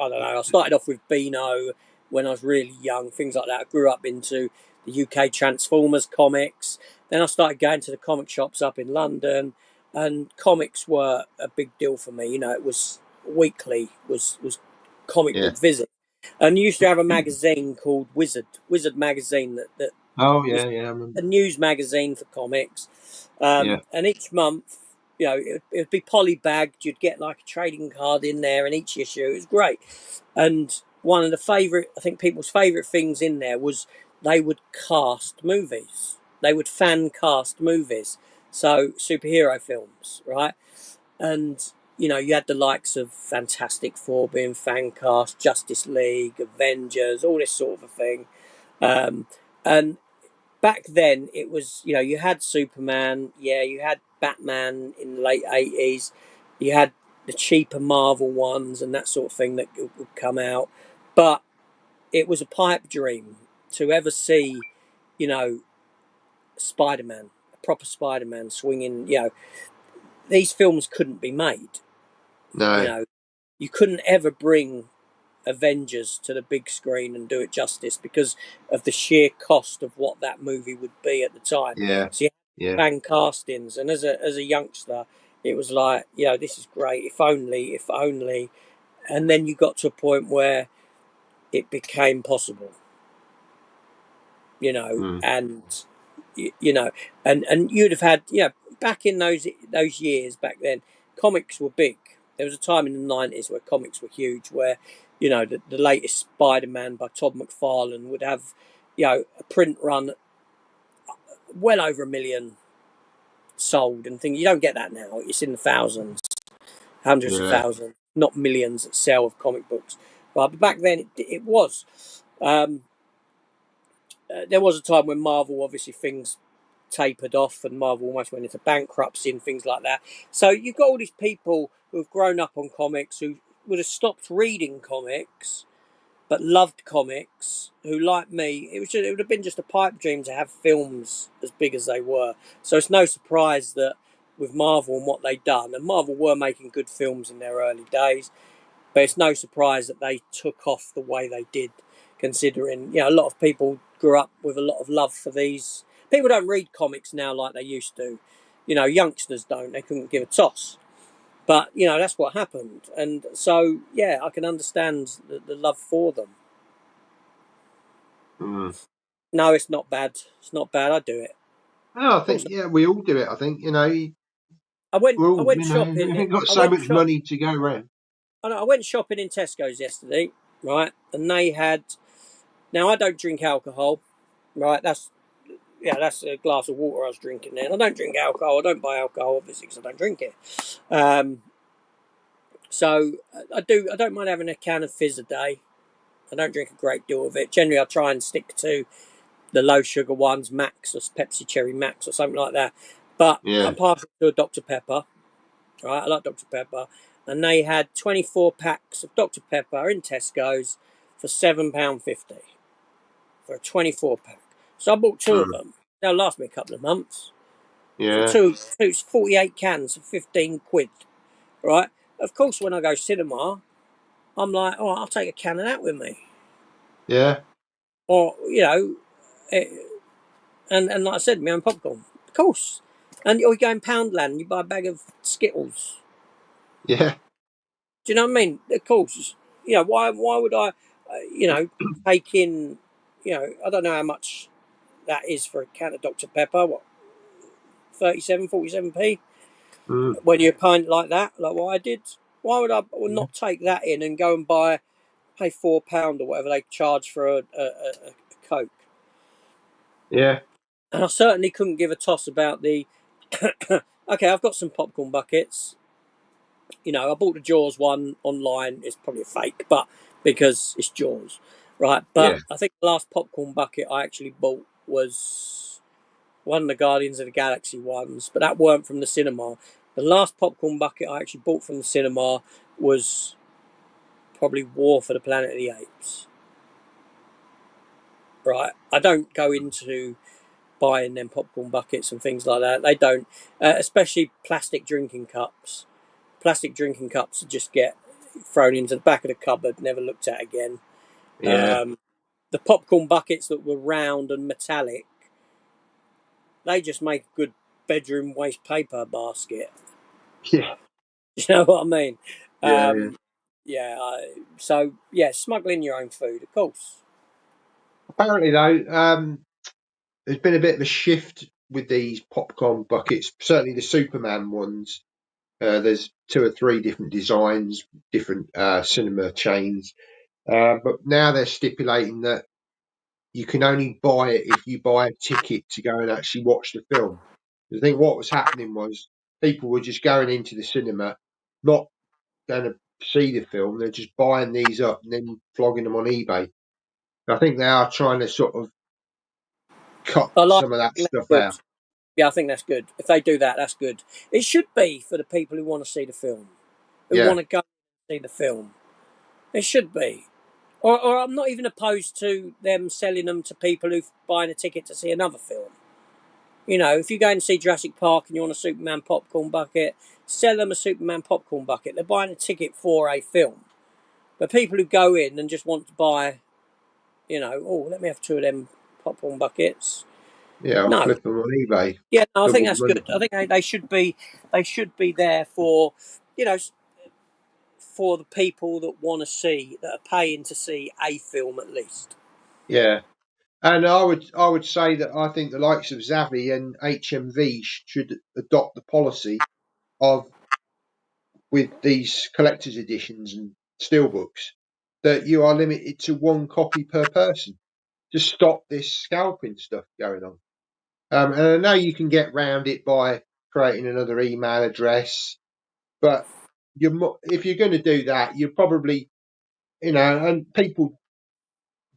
Speaker 2: I don't know. I started off with Beano when I was really young, things like that. I grew up into the UK Transformers comics. Then I started going to the comic shops up in London, and comics were a big deal for me. You know, it was weekly was Comic
Speaker 1: Yeah.
Speaker 2: Book Visit, and you used to have a magazine called Wizard magazine that
Speaker 1: Oh
Speaker 2: was
Speaker 1: yeah, yeah, I remember.
Speaker 2: a news magazine for comics,
Speaker 1: Yeah.
Speaker 2: and each month, it'd be polybagged. You'd get like a trading card in there, and each issue it was great. And one of the favorite, I think, people's favorite things in there was they would cast movies. They would fan cast movies, so superhero films, right? And you had the likes of Fantastic Four being fan cast, Justice League, Avengers, all this sort of a thing. Um, and back then it was, you had Superman, yeah, you had Batman in the late 80s, you had the cheaper Marvel ones and that sort of thing that would come out, but it was a pipe dream to ever see, you know Spider-Man, a proper Spider-Man swinging. These films couldn't be made. you
Speaker 1: No.
Speaker 2: know you couldn't ever bring Avengers to the big screen and do it justice because of the sheer cost of what that movie would be at the time.
Speaker 1: Yeah.
Speaker 2: So you
Speaker 1: Yeah.
Speaker 2: had fan castings, and as a youngster, it was like, this is great. If only, and then you got to a point where it became possible.
Speaker 1: Mm.
Speaker 2: And you know, and you'd have had, back in those years back then, comics were big. There was a time in the 90s where comics were huge, where the latest Spider-Man by Todd McFarlane would have a print run well over 1 million sold and things. You don't get that now. It's in the thousands, hundreds of
Speaker 1: Yeah.
Speaker 2: thousands, not millions that sell of comic books. Right, but back then it was. Um, there was a time when Marvel, obviously, things tapered off and Marvel almost went into bankruptcy and things like that. So you've got all these people who have grown up on comics, who would have stopped reading comics but loved comics, who, like me, it would have been just a pipe dream to have films as big as they were. So it's no surprise that with Marvel and what they'd done, and Marvel were making good films in their early days, but it's no surprise that they took off the way they did, considering a lot of people grew up with a lot of love for these. People don't read comics now like they used to. Youngsters don't. They couldn't give a toss. But that's what happened, and so yeah, I can understand the love for them.
Speaker 1: Mm.
Speaker 2: No, it's not bad. It's not bad. I do it.
Speaker 1: No, I
Speaker 2: Of course,
Speaker 1: think we all do it. I think
Speaker 2: I went.
Speaker 1: we're
Speaker 2: I
Speaker 1: all
Speaker 2: went shopping.
Speaker 1: we've got
Speaker 2: I
Speaker 1: so
Speaker 2: went
Speaker 1: much
Speaker 2: shop.
Speaker 1: money to go around.
Speaker 2: I went shopping in Tesco's yesterday, right? And they had. Now I don't drink alcohol, right? That's a glass of water I was drinking there. And I don't drink alcohol. I don't buy alcohol, obviously, because I don't drink it. Um, so I do. I don't mind having a can of fizz a day. I don't drink a great deal of it. Generally, I try and stick to the low sugar ones, Max or Pepsi Cherry Max or something like that. But
Speaker 1: Yeah.
Speaker 2: I'm partial to a Dr Pepper. Right, I like Dr Pepper, and they had 24 packs of Dr Pepper in Tesco's for £7.50 for a 24 pack. So I bought two of
Speaker 1: Mm.
Speaker 2: them. They'll last me a couple of months. For
Speaker 1: Yeah.
Speaker 2: two 48 cans for 15 quid. Right? Of course, when I go cinema, I'm like, oh, I'll take a can of that with me.
Speaker 1: Yeah.
Speaker 2: Or, it, and like I said, my own popcorn. Of course. And you go in Poundland and you buy a bag of Skittles.
Speaker 1: Yeah.
Speaker 2: Do you know what I mean? Of course. Why would I, take in, I don't know how much that is for a can of Dr. Pepper. What, 47p?
Speaker 1: Mm.
Speaker 2: When you're a pint like that, like what I did, why would I
Speaker 1: Yeah.
Speaker 2: not take that in and go and pay £4 or whatever they charge for a Coke?
Speaker 1: Yeah.
Speaker 2: And I certainly couldn't give a toss about the. Okay, I've got some popcorn buckets. I bought the Jaws one online. It's probably a fake, but because it's Jaws, right?
Speaker 1: Yeah.
Speaker 2: But I think the last popcorn bucket I actually bought was one of the Guardians of the Galaxy ones, but that weren't from the cinema. The last popcorn bucket I actually bought from the cinema was probably War for the Planet of the Apes. Right? I don't go into buying them popcorn buckets and things like that. They don't, especially plastic drinking cups. Plastic drinking cups just get thrown into the back of the cupboard, never looked at again.
Speaker 1: Yeah.
Speaker 2: Um, the popcorn buckets that were round and metallic, they just make a good bedroom waste paper basket.
Speaker 1: Yeah.
Speaker 2: You know what I mean?
Speaker 1: Yeah, yeah.
Speaker 2: Yeah, so yeah, smuggling your own food, of course.
Speaker 1: Apparently, though, there's been a bit of a shift with these popcorn buckets. Certainly, the Superman ones. There's two or three different designs, different cinema chains. But now they're stipulating that you can only buy it if you buy a ticket to go and actually watch the film. I think what was happening was people were just going into the cinema, not going to see the film. They're just buying these up and then flogging them on eBay. I think they are trying to sort of cut
Speaker 2: I like
Speaker 1: some of that
Speaker 2: that's
Speaker 1: stuff
Speaker 2: good.
Speaker 1: out.
Speaker 2: Yeah, I think that's good. If they do that, that's good. It should be for the people who want to see the film, who
Speaker 1: Yeah,
Speaker 2: want to go and see the film. It should be. Or I'm not even opposed to them selling them to people who've buying a ticket to see another film. You know, if you go and see Jurassic Park and you want a Superman popcorn bucket, sell them a Superman popcorn bucket. They're buying a ticket for a film. But people who go in and just want to buy, oh, let me have two of them popcorn buckets.
Speaker 1: yeah, I'll
Speaker 2: No.
Speaker 1: flip them on eBay,
Speaker 2: Yeah, no, I think
Speaker 1: double the
Speaker 2: that's
Speaker 1: money.
Speaker 2: good. I think they should be there for, you know, for the people that want to see, that are paying to see a film at least.
Speaker 1: Yeah, and I would say that I think the likes of Zavi and HMV should adopt the policy of with these collector's editions and steelbooks that you are limited to one copy per person to stop this scalping stuff going on. And I know you can get round it by creating another email address, but if you're going to do that, you're probably, and people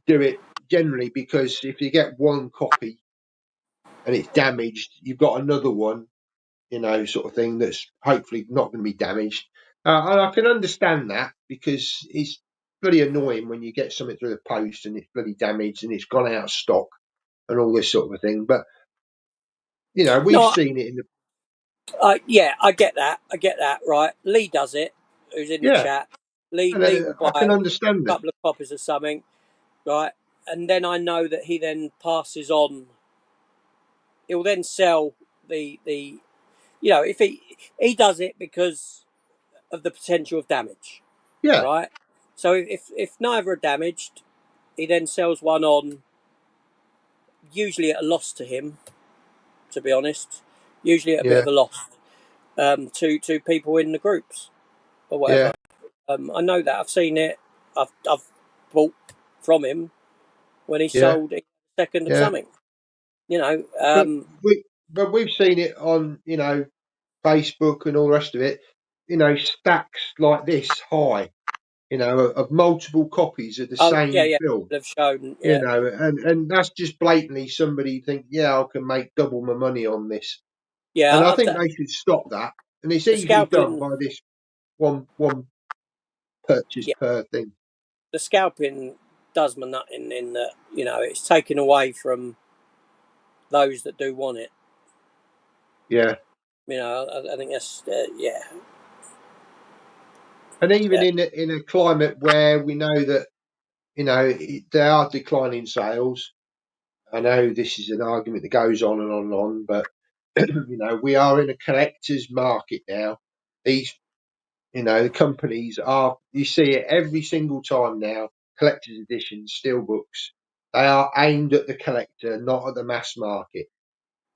Speaker 1: do it generally because if you get one copy and it's damaged, you've got another one, sort of thing that's hopefully not going to be damaged. And I can understand that because it's bloody annoying when you get something through the post and it's bloody damaged and it's gone out of stock and all this sort of a thing. But we've
Speaker 2: No,
Speaker 1: seen it in the
Speaker 2: yeah, I get that. I get that. Right, Lee does it. Who's in the
Speaker 1: yeah,
Speaker 2: chat? Lee
Speaker 1: and
Speaker 2: Lee will buy
Speaker 1: I can
Speaker 2: a
Speaker 1: understand it.
Speaker 2: couple of copies of something, right? And then I know that he then passes on. He'll then sell the if he does it because of the potential of damage,
Speaker 1: Yeah,
Speaker 2: right? So if neither are damaged, he then sells one on, usually at a loss to him, to be honest, usually at a bit
Speaker 1: yeah,
Speaker 2: of a loss, to people in the groups or
Speaker 1: yeah,
Speaker 2: whatever. I know that, I've seen it. I've bought from him when he
Speaker 1: yeah,
Speaker 2: sold a second of
Speaker 1: yeah.
Speaker 2: something. You know,
Speaker 1: But we've seen it on Facebook and all the rest of it. Stacks like this high. Of multiple copies of the
Speaker 2: oh yeah,
Speaker 1: same
Speaker 2: yeah,
Speaker 1: film.
Speaker 2: they've shown, yeah,
Speaker 1: And that's just blatantly somebody think, yeah, I can make double my money on this.
Speaker 2: yeah.
Speaker 1: And I think they should stop that. And it's
Speaker 2: The
Speaker 1: easily done
Speaker 2: scalping,
Speaker 1: by this one purchase
Speaker 2: yeah,
Speaker 1: per thing.
Speaker 2: the scalping does my nutting in that it's taken away from those that do want it.
Speaker 1: Yeah.
Speaker 2: I think that's yeah,
Speaker 1: And even
Speaker 2: yeah,
Speaker 1: in a climate where we know that they are declining sales. I know this is an argument that goes on and on and on, but we are in a collector's market now. These the companies are, you see it every single time now, collector's editions, steelbooks. They are aimed at the collector, not at the mass market.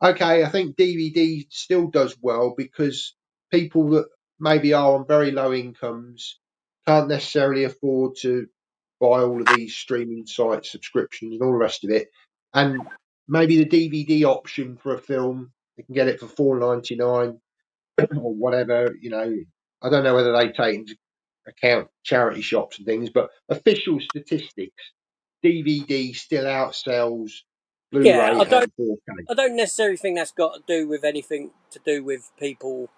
Speaker 1: Okay, I think DVD still does well because people that maybe are on very low incomes can't necessarily afford to buy all of these streaming sites, subscriptions, and all the rest of it. And maybe the DVD option for a film, they can get it for $4.99 or whatever. I don't know whether they take into account charity shops and things, but official statistics, DVD still outsells
Speaker 2: yeah.
Speaker 1: Blu-ray
Speaker 2: I don't,
Speaker 1: and 4K.
Speaker 2: I don't necessarily think that's got to do with anything to do with people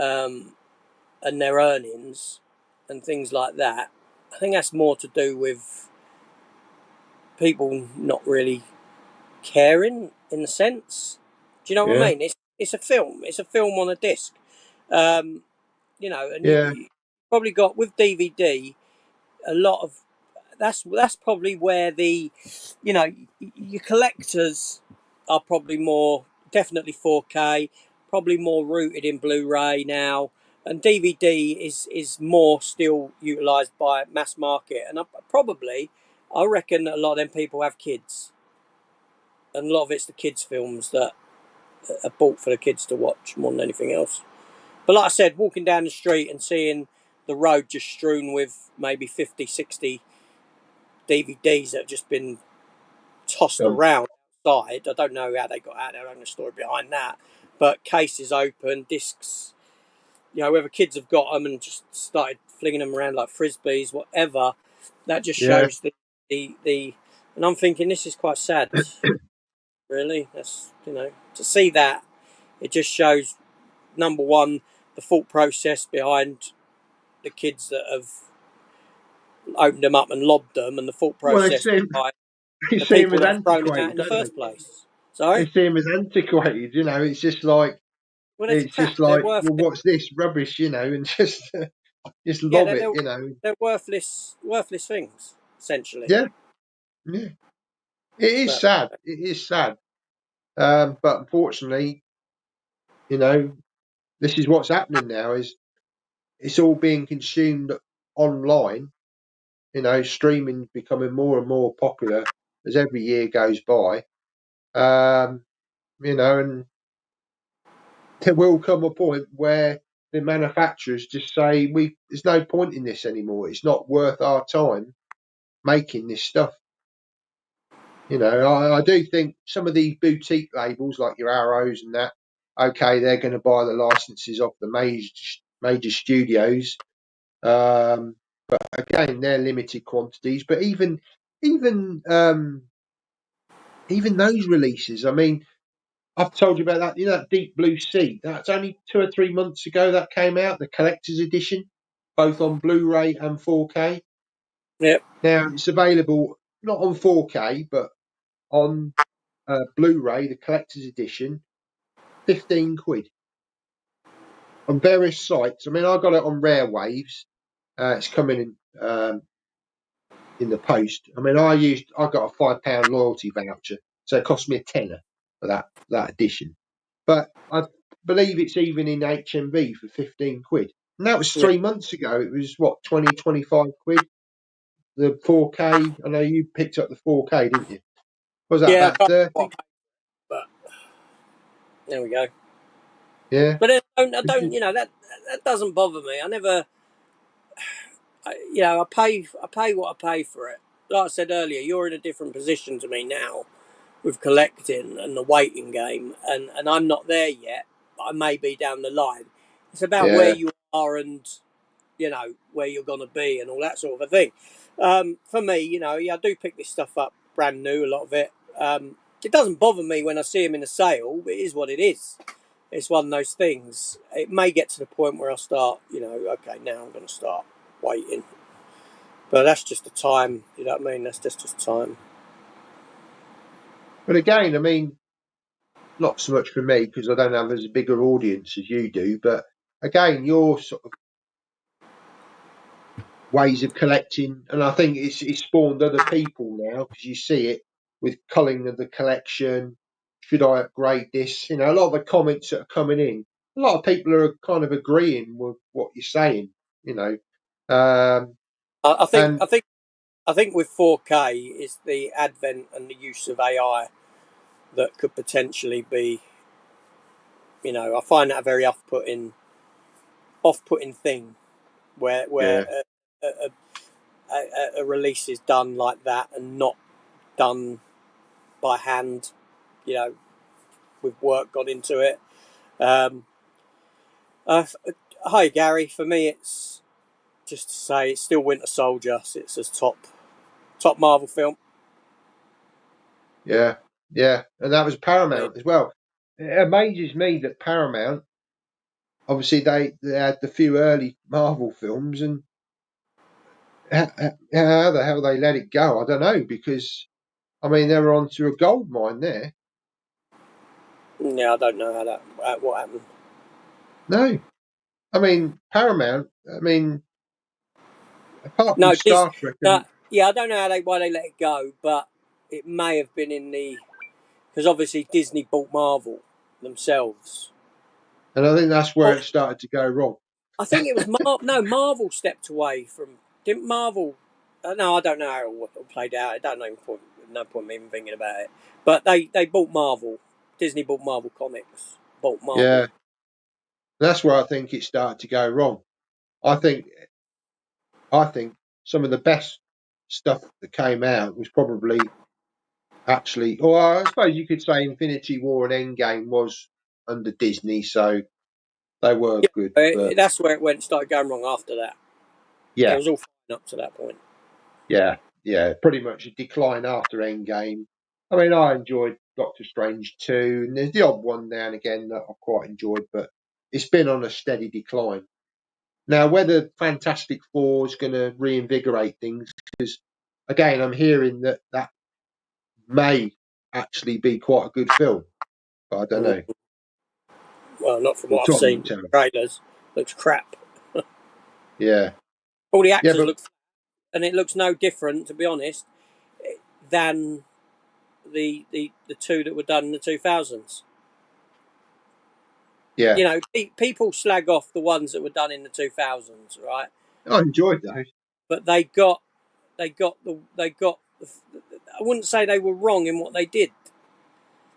Speaker 2: um, and their earnings and things like that. I think that's more to do with people not really caring in a sense. Do you know what I
Speaker 1: Yeah,
Speaker 2: mean? It's a film. It's a film on a disc. Um, and
Speaker 1: yeah,
Speaker 2: you probably got with DVD a lot of that's probably where your collectors are probably more definitely 4K, probably more rooted in Blu-ray now. and DVD is more still utilised by mass market, and I reckon a lot of them people have kids, and a lot of it's the kids' films that are bought for the kids to watch more than anything else. But like I said, walking down the street and seeing the road just strewn with maybe 50, 60 DVDs that have just been tossed
Speaker 1: Um,
Speaker 2: around outside. I don't know how they got out there. I don't know the story behind that. But cases open, discs, whether kids have got them and just started flinging them around like frisbees, whatever, that just
Speaker 1: yeah.
Speaker 2: shows the and I'm thinking this is quite sad, really. That's, to see that, it just shows, number one, the thought process behind the kids that have opened them up and lobbed them, and the thought
Speaker 1: Well,
Speaker 2: process behind
Speaker 1: they
Speaker 2: the
Speaker 1: see him
Speaker 2: people
Speaker 1: as
Speaker 2: that have thrown it out
Speaker 1: antiquated,
Speaker 2: in the
Speaker 1: don't they?
Speaker 2: first place.
Speaker 1: They
Speaker 2: Sorry?
Speaker 1: see him as antiquated.
Speaker 2: Well, it's
Speaker 1: It's
Speaker 2: crap.
Speaker 1: just
Speaker 2: They're
Speaker 1: like, well,
Speaker 2: worthless.
Speaker 1: what's this rubbish? And just
Speaker 2: Yeah,
Speaker 1: lob
Speaker 2: they're,
Speaker 1: it.
Speaker 2: they're, they're worthless things, essentially.
Speaker 1: Yeah, yeah. It is
Speaker 2: But
Speaker 1: sad. It is sad. But unfortunately, you know, this is what's happening now. Is it's all being consumed online. Streaming becoming more and more popular as every year goes by. Um, and there will come a point where the manufacturers just say, "We there's no point in this anymore. It's not worth our time making this stuff." I do think some of these boutique labels, like your Arrows and that, okay, they're going to buy the licenses off the major studios. Um, Again, they're limited quantities. But even even those releases, I mean, I've told you about that. That Deep Blue Sea. That's only 2 or 3 months ago that came out, the collector's edition, both on Blu-ray and 4K.
Speaker 2: yeah,
Speaker 1: Now it's available not on 4K, but on Blu-ray, the collector's edition, 15 quid on various sites. I mean, I got it on Rare Waves. It's coming in the post. I mean, I got a £5 loyalty voucher, so it cost me a tenner for that edition. But I believe it's even in HMV for 15 quid. And that was
Speaker 2: yeah,
Speaker 1: 3 months ago. It was what, 20, 25 quid. The 4K. I know you picked up the 4K, didn't you? Was that
Speaker 2: yeah. I
Speaker 1: about
Speaker 2: can't
Speaker 1: 30?
Speaker 2: quite, but there we go.
Speaker 1: Yeah.
Speaker 2: But I don't, that doesn't bother me. I never, I pay what I pay for it. Like I said earlier, you're in a different position to me now with collecting and the waiting game, and I'm not there yet, but I may be down the line. It's about where
Speaker 1: Yeah.
Speaker 2: you are and where you're gonna be and all that sort of a thing. For me, yeah, I do pick this stuff up brand new, a lot of it. It doesn't bother me when I see them in a sale, but it is what it is. It's one of those things. It may get to the point where I start, okay, now I'm going to start waiting. But that's just the time, you know what I mean? That's just time.
Speaker 1: But again, I mean, not so much for me because I don't have as bigger audience as you do. But again, your sort of ways of collecting, and I think it's spawned other people now because you see it with culling of the collection. Should I upgrade this? A lot of the comments that are coming in, a lot of people are kind of agreeing with what you're saying. You know, um,
Speaker 2: I, I think
Speaker 1: and
Speaker 2: I think I think with 4K is the advent and the use of AI that could potentially be, I find that a very off-putting thing where
Speaker 1: yeah,
Speaker 2: a release is done like that and not done by hand, you know, with work got into it. Um, uh, Hi Gary, for me it's just to say it's still Winter Soldier. It's a top Marvel film.
Speaker 1: yeah, yeah, and that was
Speaker 2: I mean,
Speaker 1: Paramount as well. It amazes me that Paramount, obviously, they had the few early Marvel films, and how the hell they let it go, I don't know, because I mean they were onto a gold mine there.
Speaker 2: yeah, I don't know what happened.
Speaker 1: No, I mean Paramount. I mean, apart from
Speaker 2: No,
Speaker 1: Star Trek, and
Speaker 2: yeah, I don't know why they let it go, but it may have been in the because obviously Disney bought Marvel themselves.
Speaker 1: I think that's where
Speaker 2: Oh,
Speaker 1: it started to go wrong.
Speaker 2: I think it was Marvel stepped away from. Didn't Marvel? No, I don't know how it played out. I don't know. No point me even thinking about it. But they bought Marvel. Disney bought Marvel Comics. Bought Marvel.
Speaker 1: Yeah, that's where I think it started to go wrong. I think I think some of the best stuff that came out was probably actually, or I suppose you could say Infinity War and Endgame was under Disney, so they were good. But
Speaker 2: That's where it went. Started going wrong after that. It
Speaker 1: yeah,
Speaker 2: was all fine up to that point.
Speaker 1: yeah, pretty much a decline after Endgame. I mean, I enjoyed Doctor Strange too, and there's the odd one now and again that I quite enjoyed, but it's been on a steady decline. Now, whether Fantastic Four is going to reinvigorate things, because again, I'm hearing that may actually be quite a good film, but I don't
Speaker 2: Mm.
Speaker 1: know.
Speaker 2: Well, not from
Speaker 1: Well,
Speaker 2: what I've
Speaker 1: Tom will
Speaker 2: seen.
Speaker 1: tell.
Speaker 2: Trailers looks crap.
Speaker 1: Yeah,
Speaker 2: All the
Speaker 1: yeah,
Speaker 2: actors
Speaker 1: but
Speaker 2: look, and it looks no different, to be honest, than the two that were done in the 2000s.
Speaker 1: yeah,
Speaker 2: You know, people slag off the ones that were done in the 2000s, right?
Speaker 1: I enjoyed those.
Speaker 2: But they got. I wouldn't say they were wrong in what they did.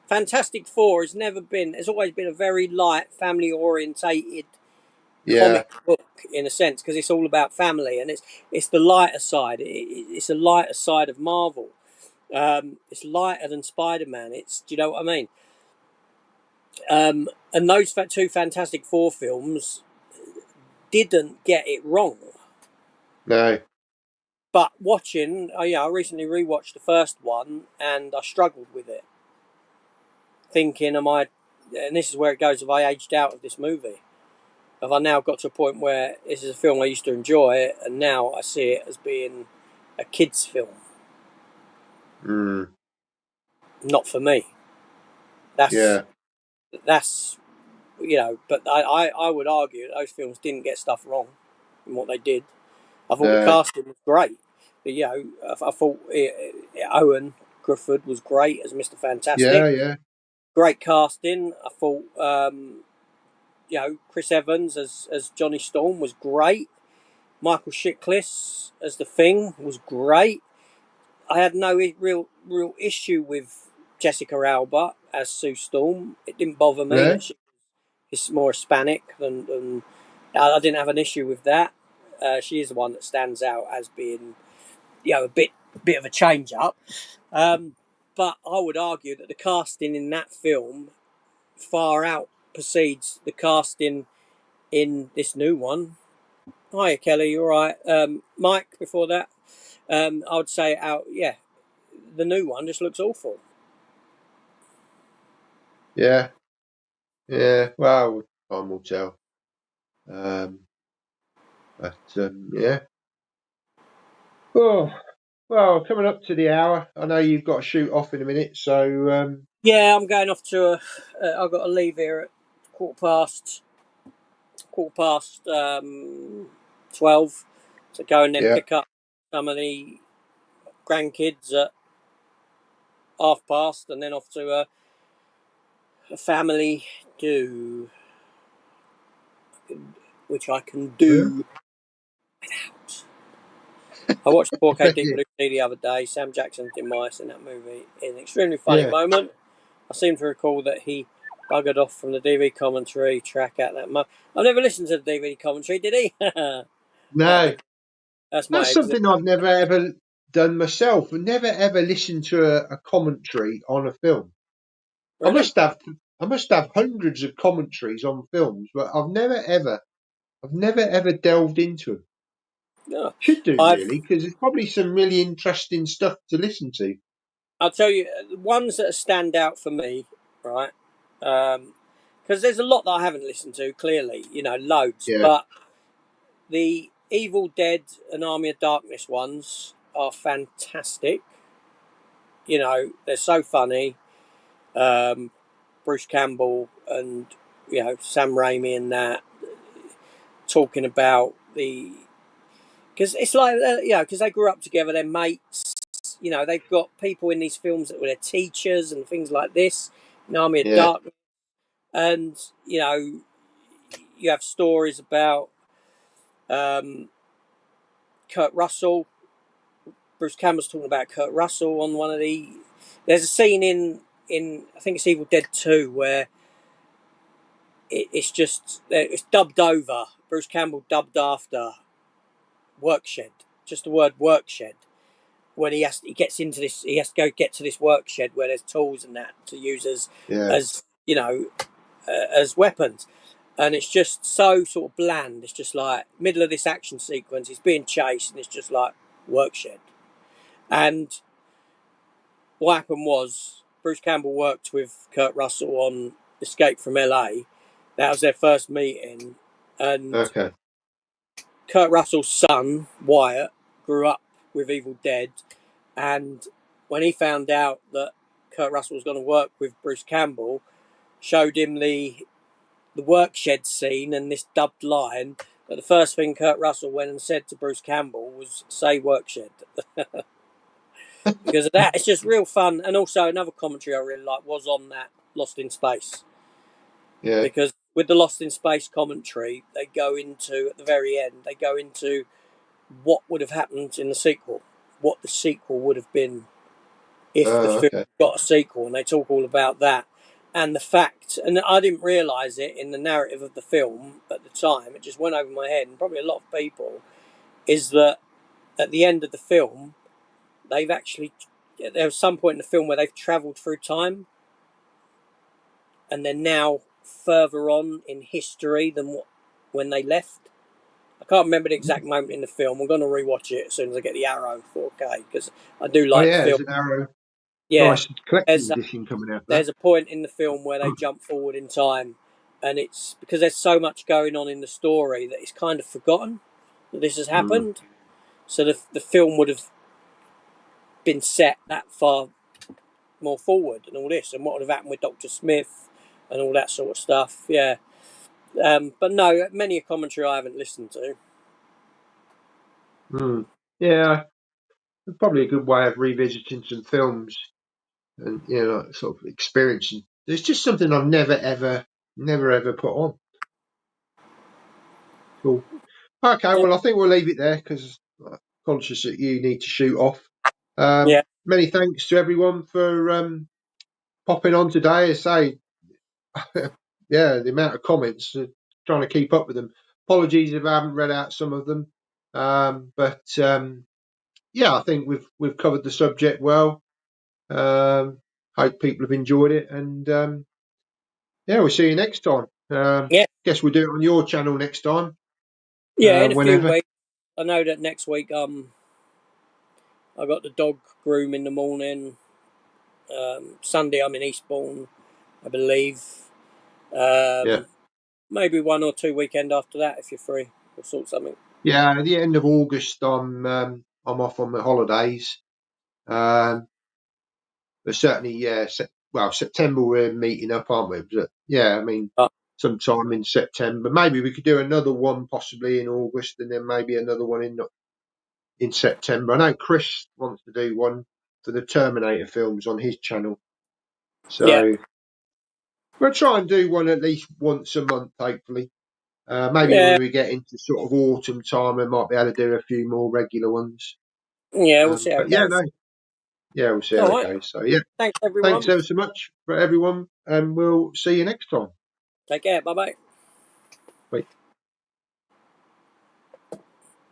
Speaker 2: Fantastic Four has never been. It's always been a very light, family orientated
Speaker 1: Yeah,
Speaker 2: comic book in a sense because it's all about family and it's the lighter side. It's a lighter side of Marvel. It's lighter than Spider-Man. Do you know what I mean? And those two Fantastic Four films didn't get it wrong.
Speaker 1: no,
Speaker 2: But watching, I recently rewatched the first one and I struggled with it, thinking, "Am I?" And this is where it goes. Have I aged out of this movie? Have I now got to a point where this is a film I used to enjoy, and now I see it as being a kids' film?
Speaker 1: mm,
Speaker 2: Not for me. That's
Speaker 1: yeah,
Speaker 2: that's But I would argue that those films didn't get stuff wrong in what they did. I thought the
Speaker 1: no,
Speaker 2: casting was great. But, I thought Owen Griffith was great as Mr.
Speaker 1: yeah,
Speaker 2: Fantastic.
Speaker 1: yeah,
Speaker 2: Great casting. I thought Chris Evans as Johnny Storm was great. Michael Chiklis as the Thing was great. I had no real issue with Jessica Alba as Sue Storm. It didn't bother me
Speaker 1: no,
Speaker 2: that she's more Hispanic than I didn't have an issue with that. She is the one that stands out as being a bit of a change up. But I would argue that the casting in that film far out precedes the casting in this new one. Hiya, Kelly. You all right? Mike, before that, I would say the new one just looks awful.
Speaker 1: yeah, yeah. Well, time will tell. Um, but yeah. Oh, well, coming up to the hour. I know you've got to shoot off in a minute, so
Speaker 2: Yeah, I'm going off to I've got to leave here at quarter past 12 to go and then
Speaker 1: yeah,
Speaker 2: pick up some of the grandkids at half past and then off to a family do, which I can
Speaker 1: yeah,
Speaker 2: do. I watched 4K Deep Blue Sea the other day. Sam Jackson's demise in that movie is an extremely funny
Speaker 1: yeah.
Speaker 2: moment. I seem to recall that he buggered off from the DVD commentary track at that moment. I've never listened to the DVD commentary, did he? That'd be
Speaker 1: No,
Speaker 2: that's my
Speaker 1: that's
Speaker 2: exit.
Speaker 1: something I've never ever done myself. I've never ever listened to a commentary on a film. I
Speaker 2: Really?
Speaker 1: must have I must have hundreds of commentaries on films, but I've never ever delved into them.
Speaker 2: Yeah.
Speaker 1: Should do
Speaker 2: I've
Speaker 1: really, because there's probably some really interesting stuff to listen to.
Speaker 2: I'll tell you the ones that stand out for me, right? Because there's a lot that I haven't listened to. Clearly, loads.
Speaker 1: Yeah,
Speaker 2: But the Evil Dead and Army of Darkness ones are fantastic. They're so funny. Bruce Campbell and Sam Raimi and that talking about because it's like because they grew up together, they're mates. They've got people in these films that were their teachers and things like this. Army of
Speaker 1: yeah,
Speaker 2: Darkness, and you have stories about Um, Kurt Russell, Bruce Campbell's talking about Kurt Russell on one of the. There's a scene in I think it's Evil Dead 2 where it's dubbed over. Bruce Campbell dubbed after workshed, just the word workshed. When he gets into this, he has to go get to this workshed where there's tools and that to use
Speaker 1: Yeah.
Speaker 2: as as weapons, and it's just so sort of bland. It's just like middle of this action sequence, he's being chased, and it's just like workshed. And what happened was Bruce Campbell worked with Kurt Russell on Escape from LA. That was their first meeting, and
Speaker 1: Okay.
Speaker 2: Kurt Russell's son Wyatt grew up with Evil Dead, and when he found out that Kurt Russell was going to work with Bruce Campbell, showed him the workshed scene and this dubbed line. But the first thing Kurt Russell went and said to Bruce Campbell was, "Say workshed," because of that. It's just real fun. And also another commentary I really like was on that Lost in Space,
Speaker 1: Yeah.
Speaker 2: because with the Lost in Space commentary, they go into at the very end. They go into what would have happened in the sequel, what the sequel would have been if the film
Speaker 1: Okay.
Speaker 2: got a sequel, and they talk all about that. And the fact, and I didn't realise it in the narrative of the film at the time, it just went over my head, and probably a lot of people, is that at the end of the film, they've actually, there was some point in the film where they've travelled through time, and they're now further on in history than when they left. I can't remember the exact moment in the film. I'm going to rewatch it as soon as I get the Arrow 4K, because I do
Speaker 1: Oh
Speaker 2: like the
Speaker 1: yeah,
Speaker 2: film.
Speaker 1: there's an Arrow.
Speaker 2: Yeah,
Speaker 1: Nice collector's
Speaker 2: there's
Speaker 1: edition coming out of that.
Speaker 2: there's a point in the film where they jump forward in time, and it's because there's so much going on in the story that it's kind of forgotten that this has
Speaker 1: Mm.
Speaker 2: happened. So the film would have been set that far more forward and all this, and what would have happened with Dr. Smith and all that sort of stuff. Yeah, but no, many a commentary I haven't listened to.
Speaker 1: Mm. Yeah, probably a good way of revisiting some films and sort of experiencing. There's just something I've never ever put on. Cool. Okay,
Speaker 2: Yeah,
Speaker 1: well I think we'll leave it there because I'm conscious that you need to shoot off.
Speaker 2: yeah,
Speaker 1: Many thanks to everyone for popping on today. I say, yeah, the amount of comments, trying to keep up with them. Apologies if I haven't read out some of them, but yeah, I think we've covered the subject well. Hope people have enjoyed it, and yeah, we'll see you next time.
Speaker 2: yeah,
Speaker 1: Guess we'll do it on your channel next time,
Speaker 2: yeah. In a few
Speaker 1: whenever.
Speaker 2: weeks, I know that next week I got the dog groom in the morning. Sunday I'm in Eastbourne, I believe.
Speaker 1: Yeah,
Speaker 2: Um, Maybe 1 or 2 weekend after that if you're free. We'll sort something.
Speaker 1: yeah. At the end of August, I'm off on my holidays. Um, but certainly, yeah. Well, September we're meeting up, aren't we? But yeah, I mean,
Speaker 2: Uh,
Speaker 1: sometime in September. Maybe we could do another one, possibly in August, and then maybe another one in September. I know Chris wants to do one for the Terminator films on his channel,
Speaker 2: yeah,
Speaker 1: so we'll try and do one at least once a month, hopefully. Maybe when
Speaker 2: yeah,
Speaker 1: we get into sort of autumn time, we might be able to do a few more regular ones.
Speaker 2: yeah. We'll see how
Speaker 1: But
Speaker 2: it
Speaker 1: yeah,
Speaker 2: goes.
Speaker 1: no, yeah, we'll see how
Speaker 2: All
Speaker 1: it
Speaker 2: right.
Speaker 1: goes. So yeah,
Speaker 2: Thanks,
Speaker 1: thanks
Speaker 2: everyone.
Speaker 1: ever so much for everyone, and we'll see you next time.
Speaker 2: Take care. Bye bye.